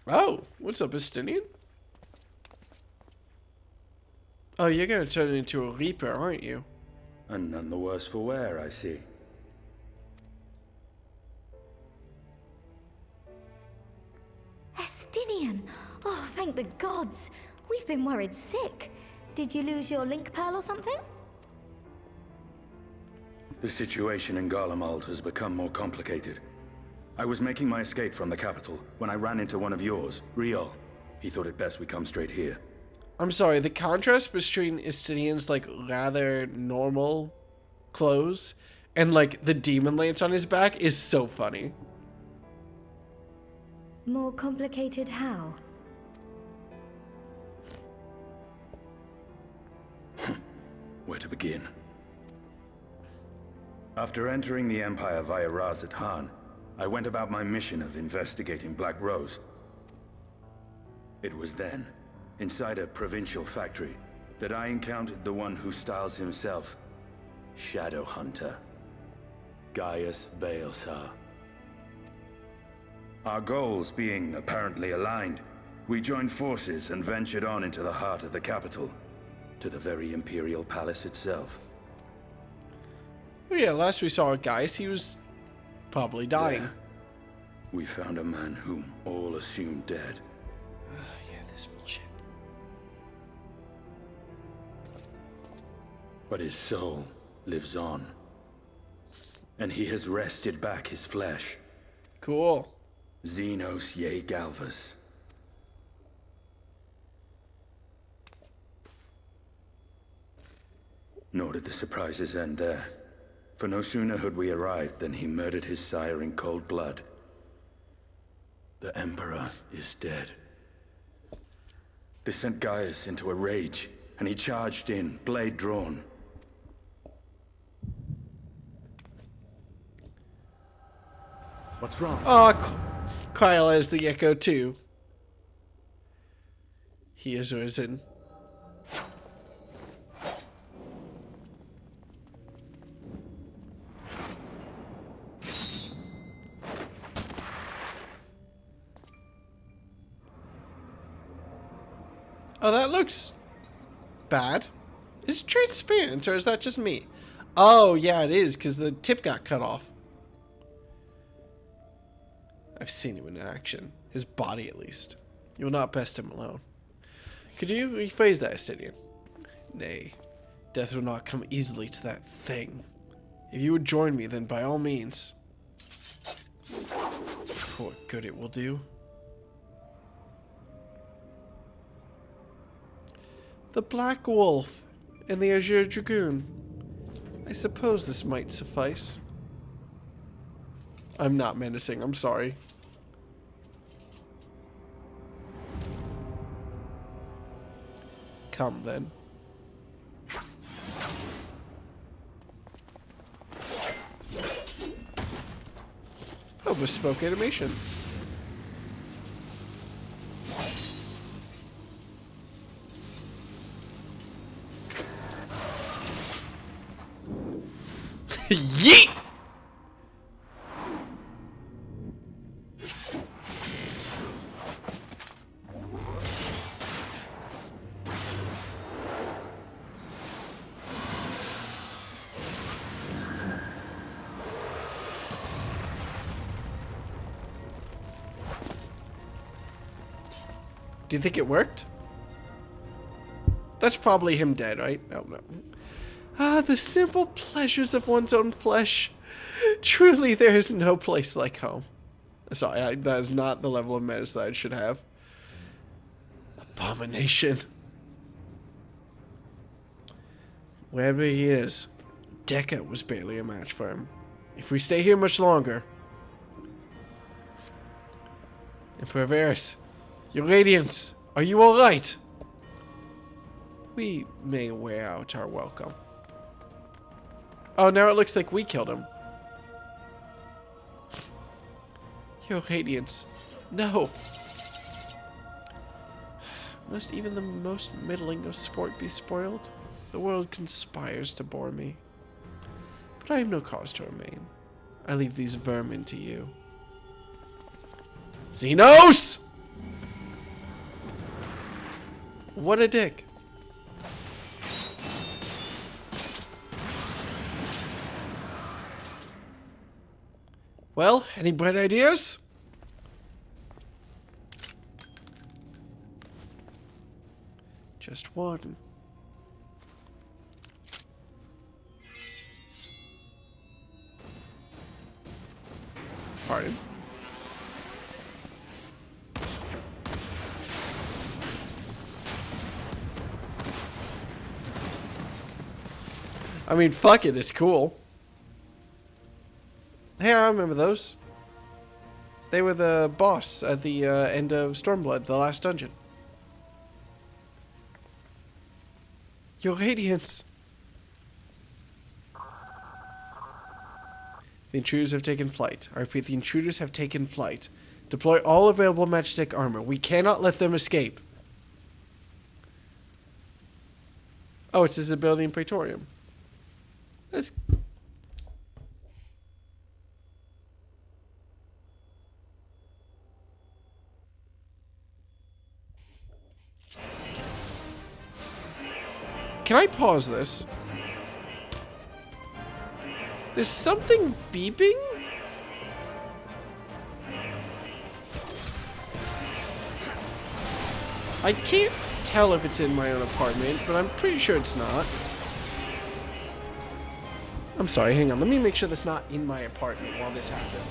Speaker 1: Oh, what's up, Estinian? Oh, you're gonna turn into a Reaper, aren't you?
Speaker 12: And none the worse for wear, I see.
Speaker 4: Estinian! Oh, thank the gods! We've been worried sick. Did you lose your link pearl or something?
Speaker 12: The situation in Garlemald has become more complicated. I was making my escape from the capital when I ran into one of yours, Riol. He thought it best we come straight here.
Speaker 1: I'm sorry, the contrast between Estinian's, like, rather normal clothes and, like, the demon lance on his back is so funny.
Speaker 4: More complicated how?
Speaker 12: Where to begin? After entering the Empire via Razat Han, I went about my mission of investigating Black Rose. It was then, inside a provincial factory, that I encountered the one who styles himself Shadow Hunter, Gaius Baelsar. Our goals being apparently aligned, we joined forces and ventured on into the heart of the capital, to the very Imperial Palace itself.
Speaker 1: Oh yeah, last we saw Gaius, he was probably dying.
Speaker 12: There, we found a man whom all assumed dead.
Speaker 1: Yeah, this bullshit.
Speaker 12: But his soul lives on. And he has wrested back his flesh.
Speaker 1: Cool.
Speaker 12: Xenos Ye Galvas. Nor did the surprises end there. For no sooner had we arrived than he murdered his sire in cold blood. The Emperor is dead. This sent Gaius into a rage, and he charged in, blade drawn. What's wrong?
Speaker 1: Oh, Kyle has the Echo too. He is risen. Oh, that looks bad. Is it transparent, or is that just me? Oh, yeah, it is, because the tip got cut off. I've seen him in action. His body, at least. You will not best him alone. Could you rephrase that, Estinian? Nay, death will not come easily to that thing. If you would join me, then by all means. For what good it will do. The Black Wolf and the Azure Dragoon. I suppose this might suffice. I'm not menacing, I'm sorry. Come then. Oh, bespoke animation. Yeet! Do you think it worked? That's probably him dead, right? Oh, no. Ah, the simple pleasures of one's own flesh. Truly, there is no place like home. Sorry, that is not the level of menace that I should have. Abomination. Wherever he is, Deca was barely a match for him. If we stay here much longer... Emperor Varys, your radiance, are you alright? We may wear out our welcome. Oh, now it looks like we killed him. Your radiance. No. Must even the most middling of sport be spoiled? The world conspires to bore me. But I have no cause to remain. I leave these vermin to you. Xenos! What a dick. Well, any bright ideas? Just one. Pardon? I mean, fuck it, it's cool. Hey, I remember those. They were the boss at the end of Stormblood, the last dungeon. Your Radiance. The intruders have taken flight. I repeat, the intruders have taken flight. Deploy all available Magitech armor. We cannot let them escape. Oh, it's his ability in Praetorium. That's... Can I pause this? There's something beeping? I can't tell if it's in my own apartment, but I'm pretty sure it's not. I'm sorry, hang on. Let me make sure that's not in my apartment while this happens.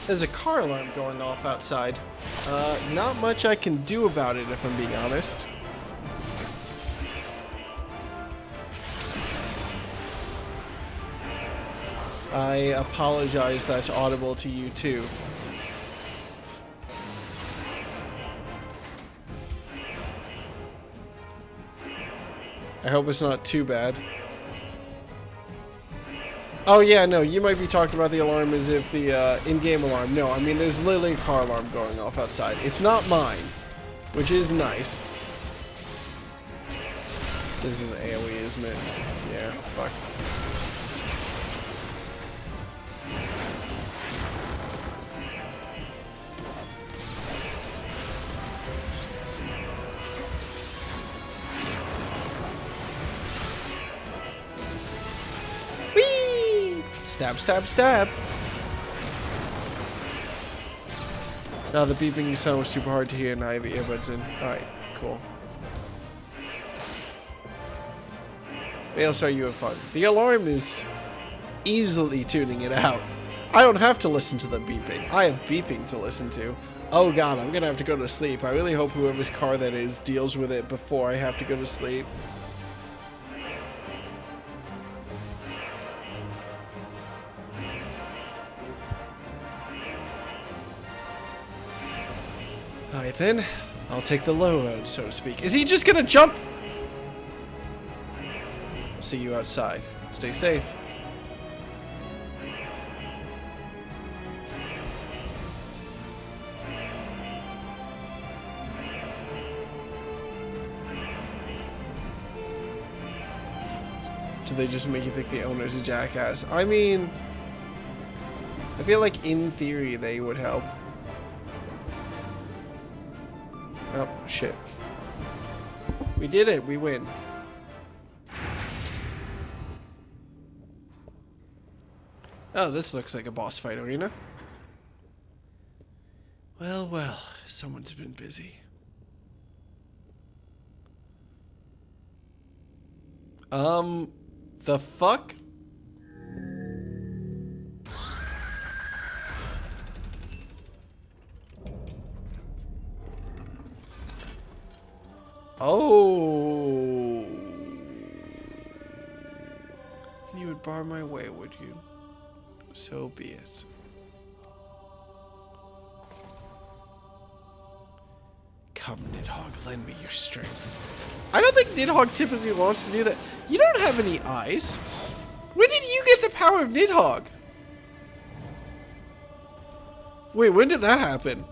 Speaker 1: There's a car alarm going off outside. Not much I can do about it, if I'm being honest. I apologize that's audible to you too. I hope it's not too bad. Oh yeah, no, you might be talking about the alarm as if the in-game alarm. No, I mean there's literally a car alarm going off outside. It's not mine, which is nice. This is an AoE, isn't it? Yeah, fuck. Stab, stab, stab. Now the beeping sound was super hard to hear and I have earbuds in. Alright, cool. ALSR, you have fun. The alarm is easily tuning it out. I don't have to listen to the beeping. I have beeping to listen to. Oh god, I'm gonna have to go to sleep. I really hope whoever's car that is deals with it before I have to go to sleep. Alright then, I'll take the low road, so to speak. Is he just gonna jump? See you outside. Stay safe. Do they just make you think the owner's a jackass? I mean, I feel like in theory they would help. Oh, shit. We did it. We win. Oh, this looks like a boss fight arena. Well, well. Someone's been busy. The fuck? Oh. And you would bar my way, would you? So be it. Come, Nidhogg, lend me your strength. I don't think Nidhogg typically wants to do that. You don't have any eyes. When did you get the power of Nidhogg? Wait, when did that happen?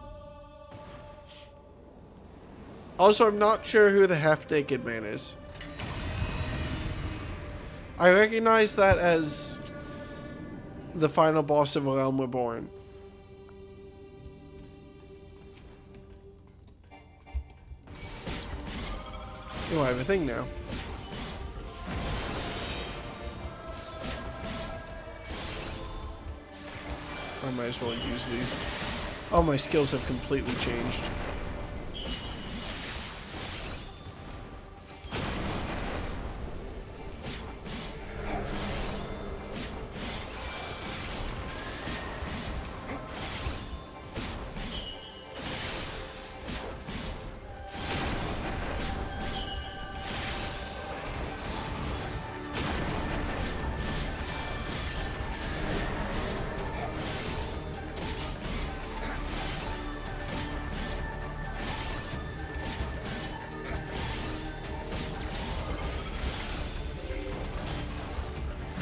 Speaker 1: Also, I'm not sure who the half-naked man is. I recognize that as the final boss of Realm Reborn. Oh, I have a thing now. I might as well use these. All my skills have completely changed.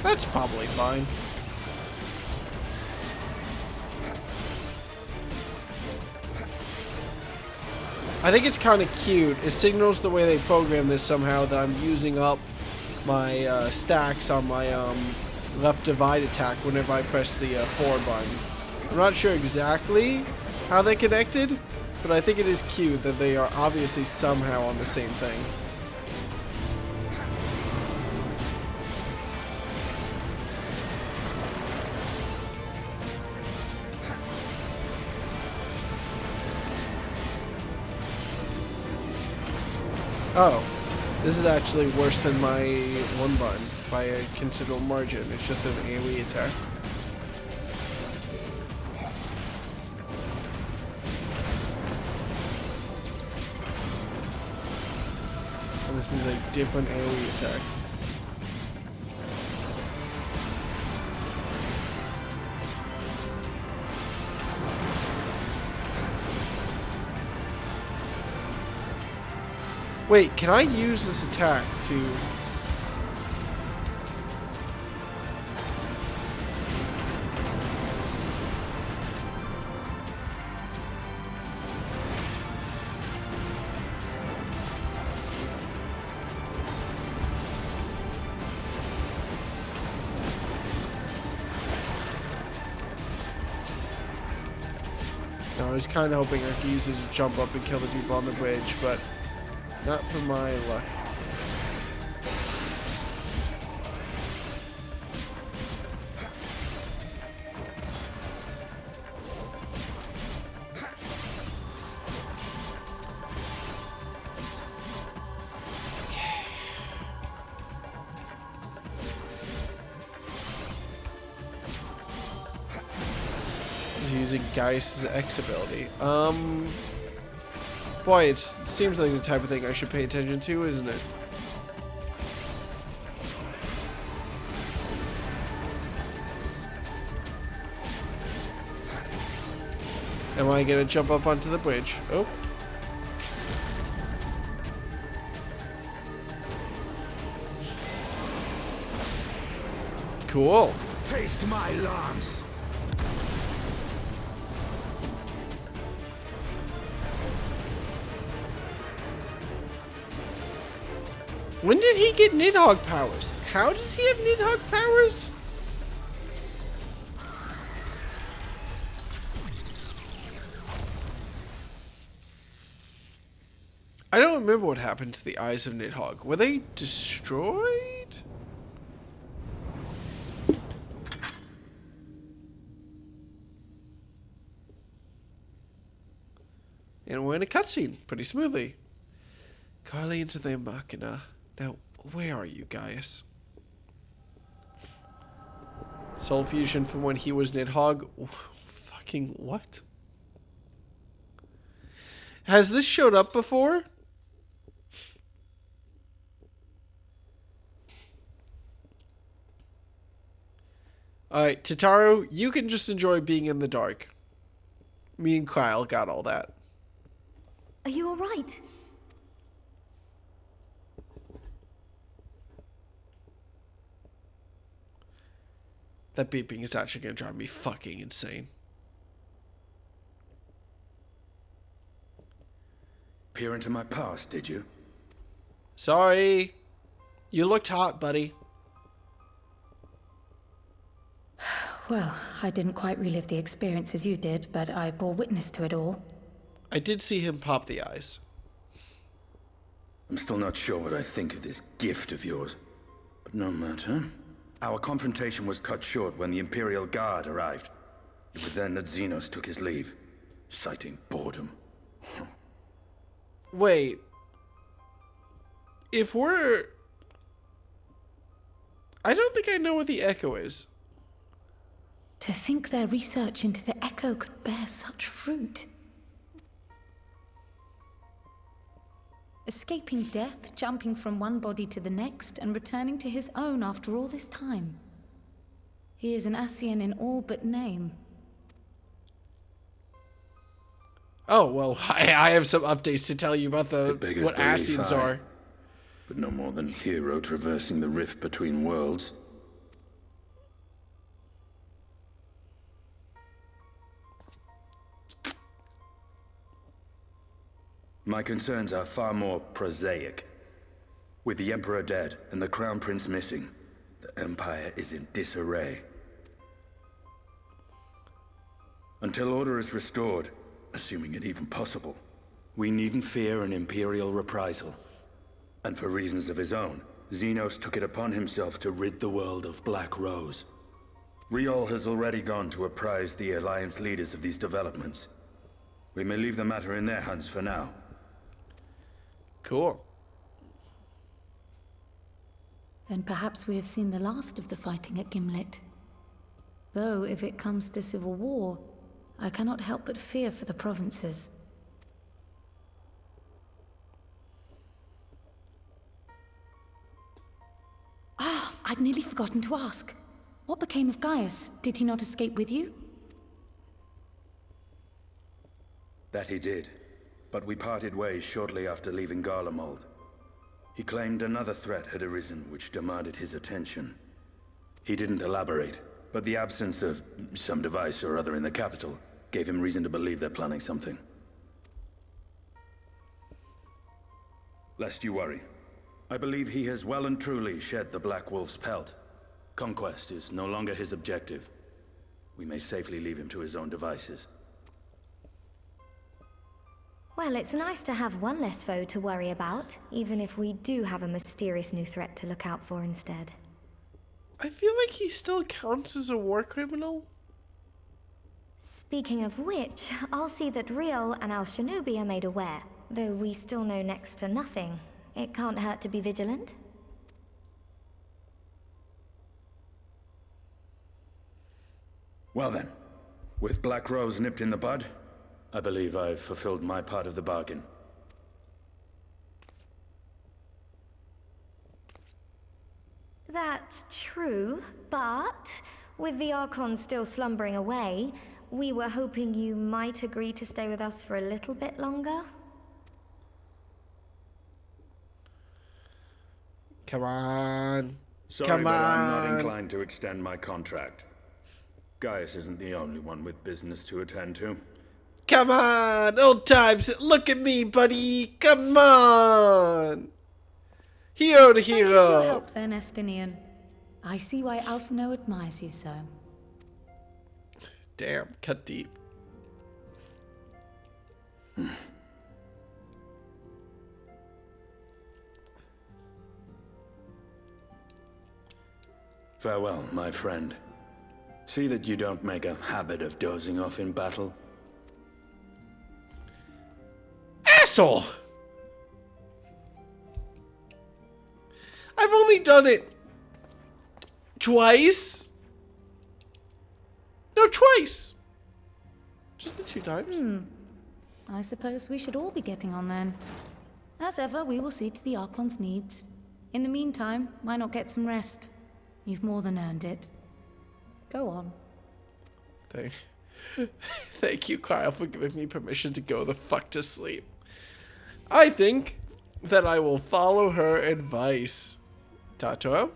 Speaker 1: That's probably fine. I think it's kind of cute. It signals the way they program this somehow that I'm using up my stacks on my left divide attack whenever I press the forward button. I'm not sure exactly how they connected, but I think it is cute that they are obviously somehow on the same thing. Oh, this is actually worse than my one button by a considerable margin. It's just an AoE attack. And this is a different AoE attack. Wait, can I use this attack to... No, I was kind of hoping I could use it to jump up and kill the people on the bridge, but... not for my luck. He's using Gaius' X ability. Boy, it seems like the type of thing I should pay attention to, isn't it? Am I gonna jump up onto the bridge? Oh. Cool.
Speaker 5: Taste my lance.
Speaker 1: When did he get Nidhogg powers? How does he have Nidhogg powers? I don't remember what happened to the eyes of Nidhogg. Were they destroyed? And we're in a cutscene pretty smoothly. Carly into the Machina. Now, where are you, Gaius? Soul fusion from when he was Nidhogg. Fucking what? Has this showed up before? Alright, Tataru, you can just enjoy being in the dark. Me and Kyle got all that.
Speaker 4: Are you alright?
Speaker 1: That beeping is actually going to drive me fucking insane.
Speaker 12: Peer into my past, did you?
Speaker 1: Sorry. You looked hot, buddy.
Speaker 3: Well, I didn't quite relive the experience as you did, but I bore witness to it all.
Speaker 1: I did see him pop the eyes.
Speaker 12: I'm still not sure what I think of this gift of yours. But no matter. Our confrontation was cut short when the Imperial Guard arrived. It was then that Xenos took his leave, citing boredom.
Speaker 1: Wait. If we're... I don't think I know what the Echo is.
Speaker 3: To think their research into the Echo could bear such fruit. Escaping death, jumping from one body to the next, and returning to his own after all this time. He is an Ascian in all but name.
Speaker 1: Oh, well, I have some updates to tell you about what Ascians are.
Speaker 12: But no more than a hero traversing the rift between worlds. My concerns are far more prosaic. With the Emperor dead and the Crown Prince missing, the Empire is in disarray. Until order is restored, assuming it even possible, we needn't fear an Imperial reprisal. And for reasons of his own, Xenos took it upon himself to rid the world of Black Rose. Riol has already gone to apprise the Alliance leaders of these developments. We may leave the matter in their hands for now.
Speaker 1: Cool.
Speaker 3: Then perhaps we have seen the last of the fighting at Gimlet. Though, if it comes to civil war, I cannot help but fear for the provinces. Ah, I'd nearly forgotten to ask. What became of Gaius? Did he not escape with you?
Speaker 12: That he did. But we parted ways shortly after leaving Garlemald. He claimed another threat had arisen which demanded his attention. He didn't elaborate, but the absence of some device or other in the capital gave him reason to believe they're planning something. Lest you worry, I believe he has well and truly shed the Black Wolf's pelt. Conquest is no longer his objective. We may safely leave him to his own devices.
Speaker 4: Well, it's nice to have one less foe to worry about, even if we do have a mysterious new threat to look out for instead.
Speaker 1: I feel like he still counts as a war criminal.
Speaker 4: Speaking of which, I'll see that Riol and Al Shinobi are made aware. Though we still know next to nothing, it can't hurt to be vigilant.
Speaker 12: Well then, with Black Rose nipped in the bud, I believe I've fulfilled my part of the bargain.
Speaker 4: That's true, but with the Archon still slumbering away, we were hoping you might agree to stay with us for a little bit longer.
Speaker 1: Come on.
Speaker 12: Sorry,
Speaker 1: Come
Speaker 12: but I'm
Speaker 1: on.
Speaker 12: not inclined to extend my contract. Gaius isn't the only one with business to attend to.
Speaker 1: Come on, old times. Look at me, buddy. Come on. Hero to
Speaker 3: Thank you for
Speaker 1: hero.
Speaker 3: your help then, Estinian. I see why Alphino admires you so.
Speaker 1: Damn, cut deep.
Speaker 12: Farewell, my friend. See that you don't make a habit of dozing off in battle.
Speaker 1: Asshole! I've only done it twice. No, twice. Just the 2 times.
Speaker 3: I suppose we should all be getting on then. As ever, we will see to the Archon's needs. In the meantime, why not get some rest? You've more than earned it. Go on.
Speaker 1: Thank you, Kyle, for giving me permission to go the fuck to sleep. I think that I will follow her advice. Tato?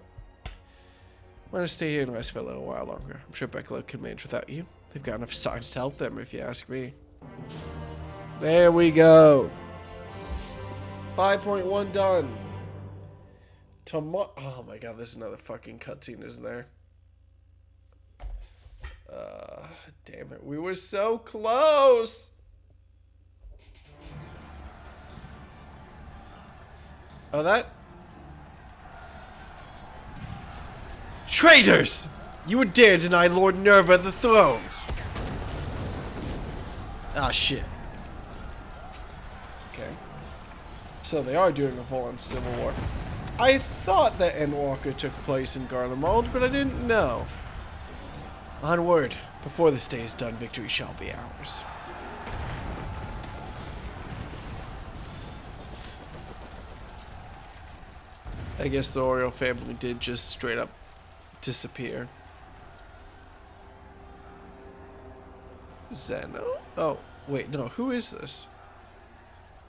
Speaker 1: I'm gonna stay here and rest for a little while longer. I'm sure Beckler can manage without you. They've got enough signs to help them, if you ask me. There we go. 5.1 done. Tomorrow. Oh my god, there's another fucking cutscene, isn't there? Damn it. We were so close. Oh, that. Traitors! You would dare deny Lord Nerva the throne! Ah, shit. Okay. So they are doing a full-on civil war. I thought that Endwalker took place in Garlemald, but I didn't know. Onward. Before this day is done, victory shall be ours. I guess the Oriole family did just straight up disappear. Zeno? Oh, wait, no, who is this?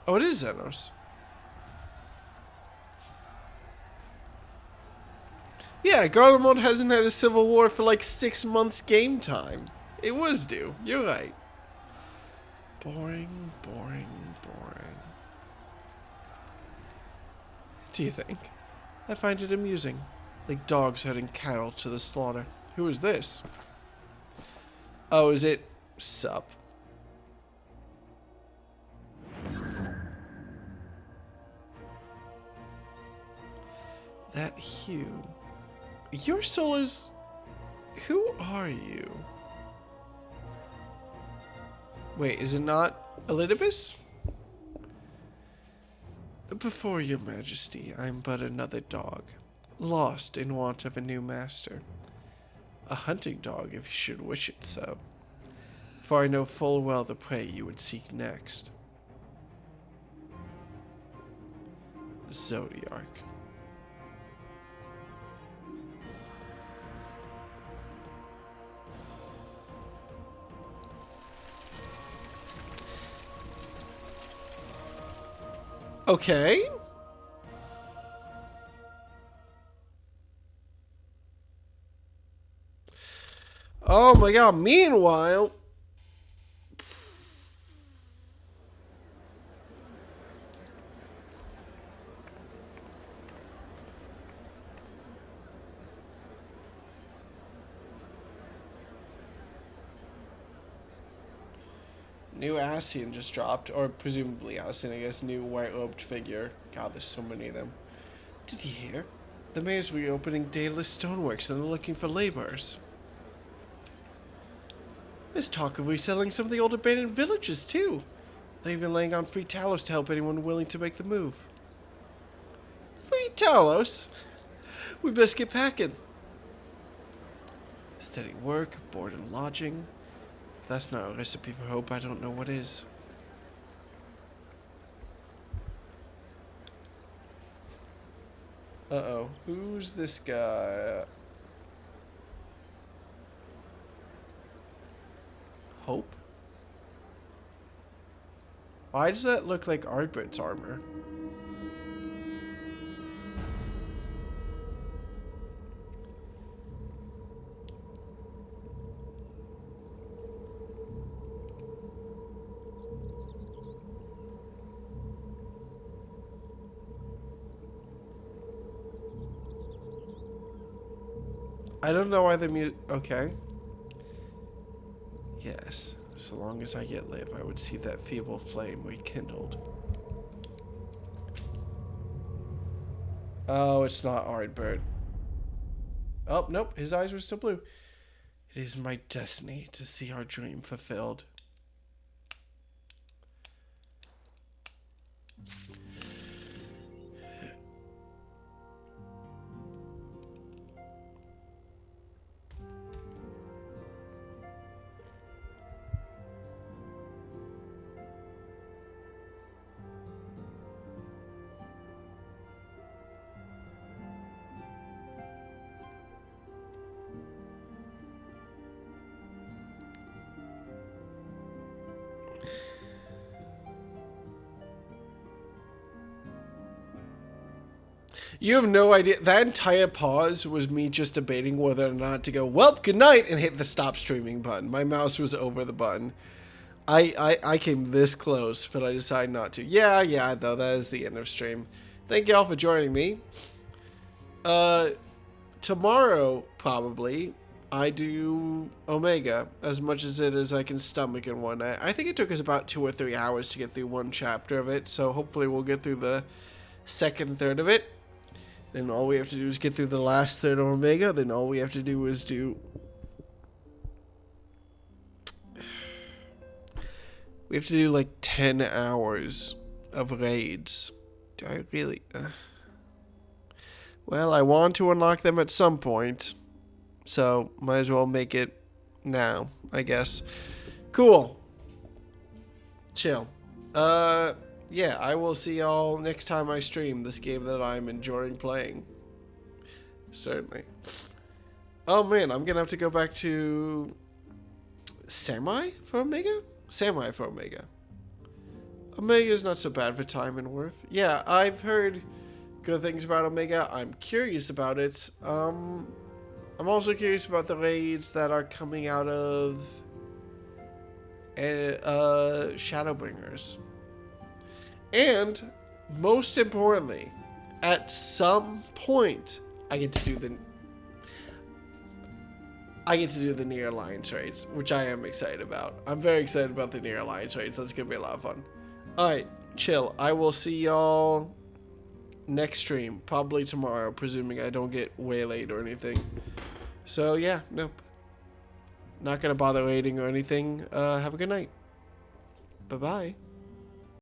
Speaker 1: Oh, it is Zenos. Yeah, Garlemald hasn't had a civil war for like 6 months game time. It was due. You're right. Boring, boring, boring. Do you think? I find it amusing. Like dogs herding cattle to the slaughter. Who is this? Oh, is it Sup? That Hugh. Your soul is... Who are you? Wait, is it not Elidibus? Before your majesty, I am but another dog, lost in want of a new master. A hunting dog, if you should wish it so. For I know full well the prey you would seek next. Zodiarch. Okay. Oh my god, meanwhile... New Ascian just dropped, or presumably Ascian, I guess, new white-robed figure. God, there's so many of them. Did you hear? The mayor's reopening dayless stoneworks and they're looking for laborers. There's talk of reselling some of the old abandoned villages, too. They're even laying on free Talos to help anyone willing to make the move. Free Talos? We best get packing. Steady work, board and lodging. If that's not a recipe for hope, I don't know what is. Uh-oh. Who's this guy? Hope? Why does that look like Ardbert's armor? I don't know why the mute. Okay. Yes. So long as I yet live, I would see that feeble flame rekindled. Oh, it's not Ardbert. Oh, nope. His eyes were still blue. It is my destiny to see our dream fulfilled. You have no idea. That entire pause was me just debating whether or not to go, well, good night, and hit the stop streaming button. My mouse was over the button. I came this close, but I decided not to. Yeah, though, that is the end of stream. Thank y'all for joining me. Tomorrow, probably, I do Omega, as much as it is I can stomach in one night. I think it took us about 2 or 3 hours to get through one chapter of it, so hopefully we'll get through the second third of it. Then all we have to do is get through the last third of Omega. Then all we have to do is do... We have to do like 10 hours of raids. Do I really... Well, I want to unlock them at some point. So, might as well make it now, I guess. Cool. Chill. Yeah, I will see y'all next time I stream this game that I'm enjoying playing. Certainly. Oh man, I'm gonna have to go back to Samurai for Omega? Samurai for Omega. Omega's not so bad for time and worth. Yeah, I've heard good things about Omega. I'm curious about it. I'm also curious about the raids that are coming out of Shadowbringers. And most importantly, at some point, I get to do the Near Alliance raids, which I am excited about. I'm very excited about the Near Alliance raids. That's gonna be a lot of fun. Alright, chill. I will see y'all next stream, probably tomorrow, presuming I don't get waylaid or anything. So yeah, nope. Not gonna bother raiding or anything. Have a good night. Bye-bye.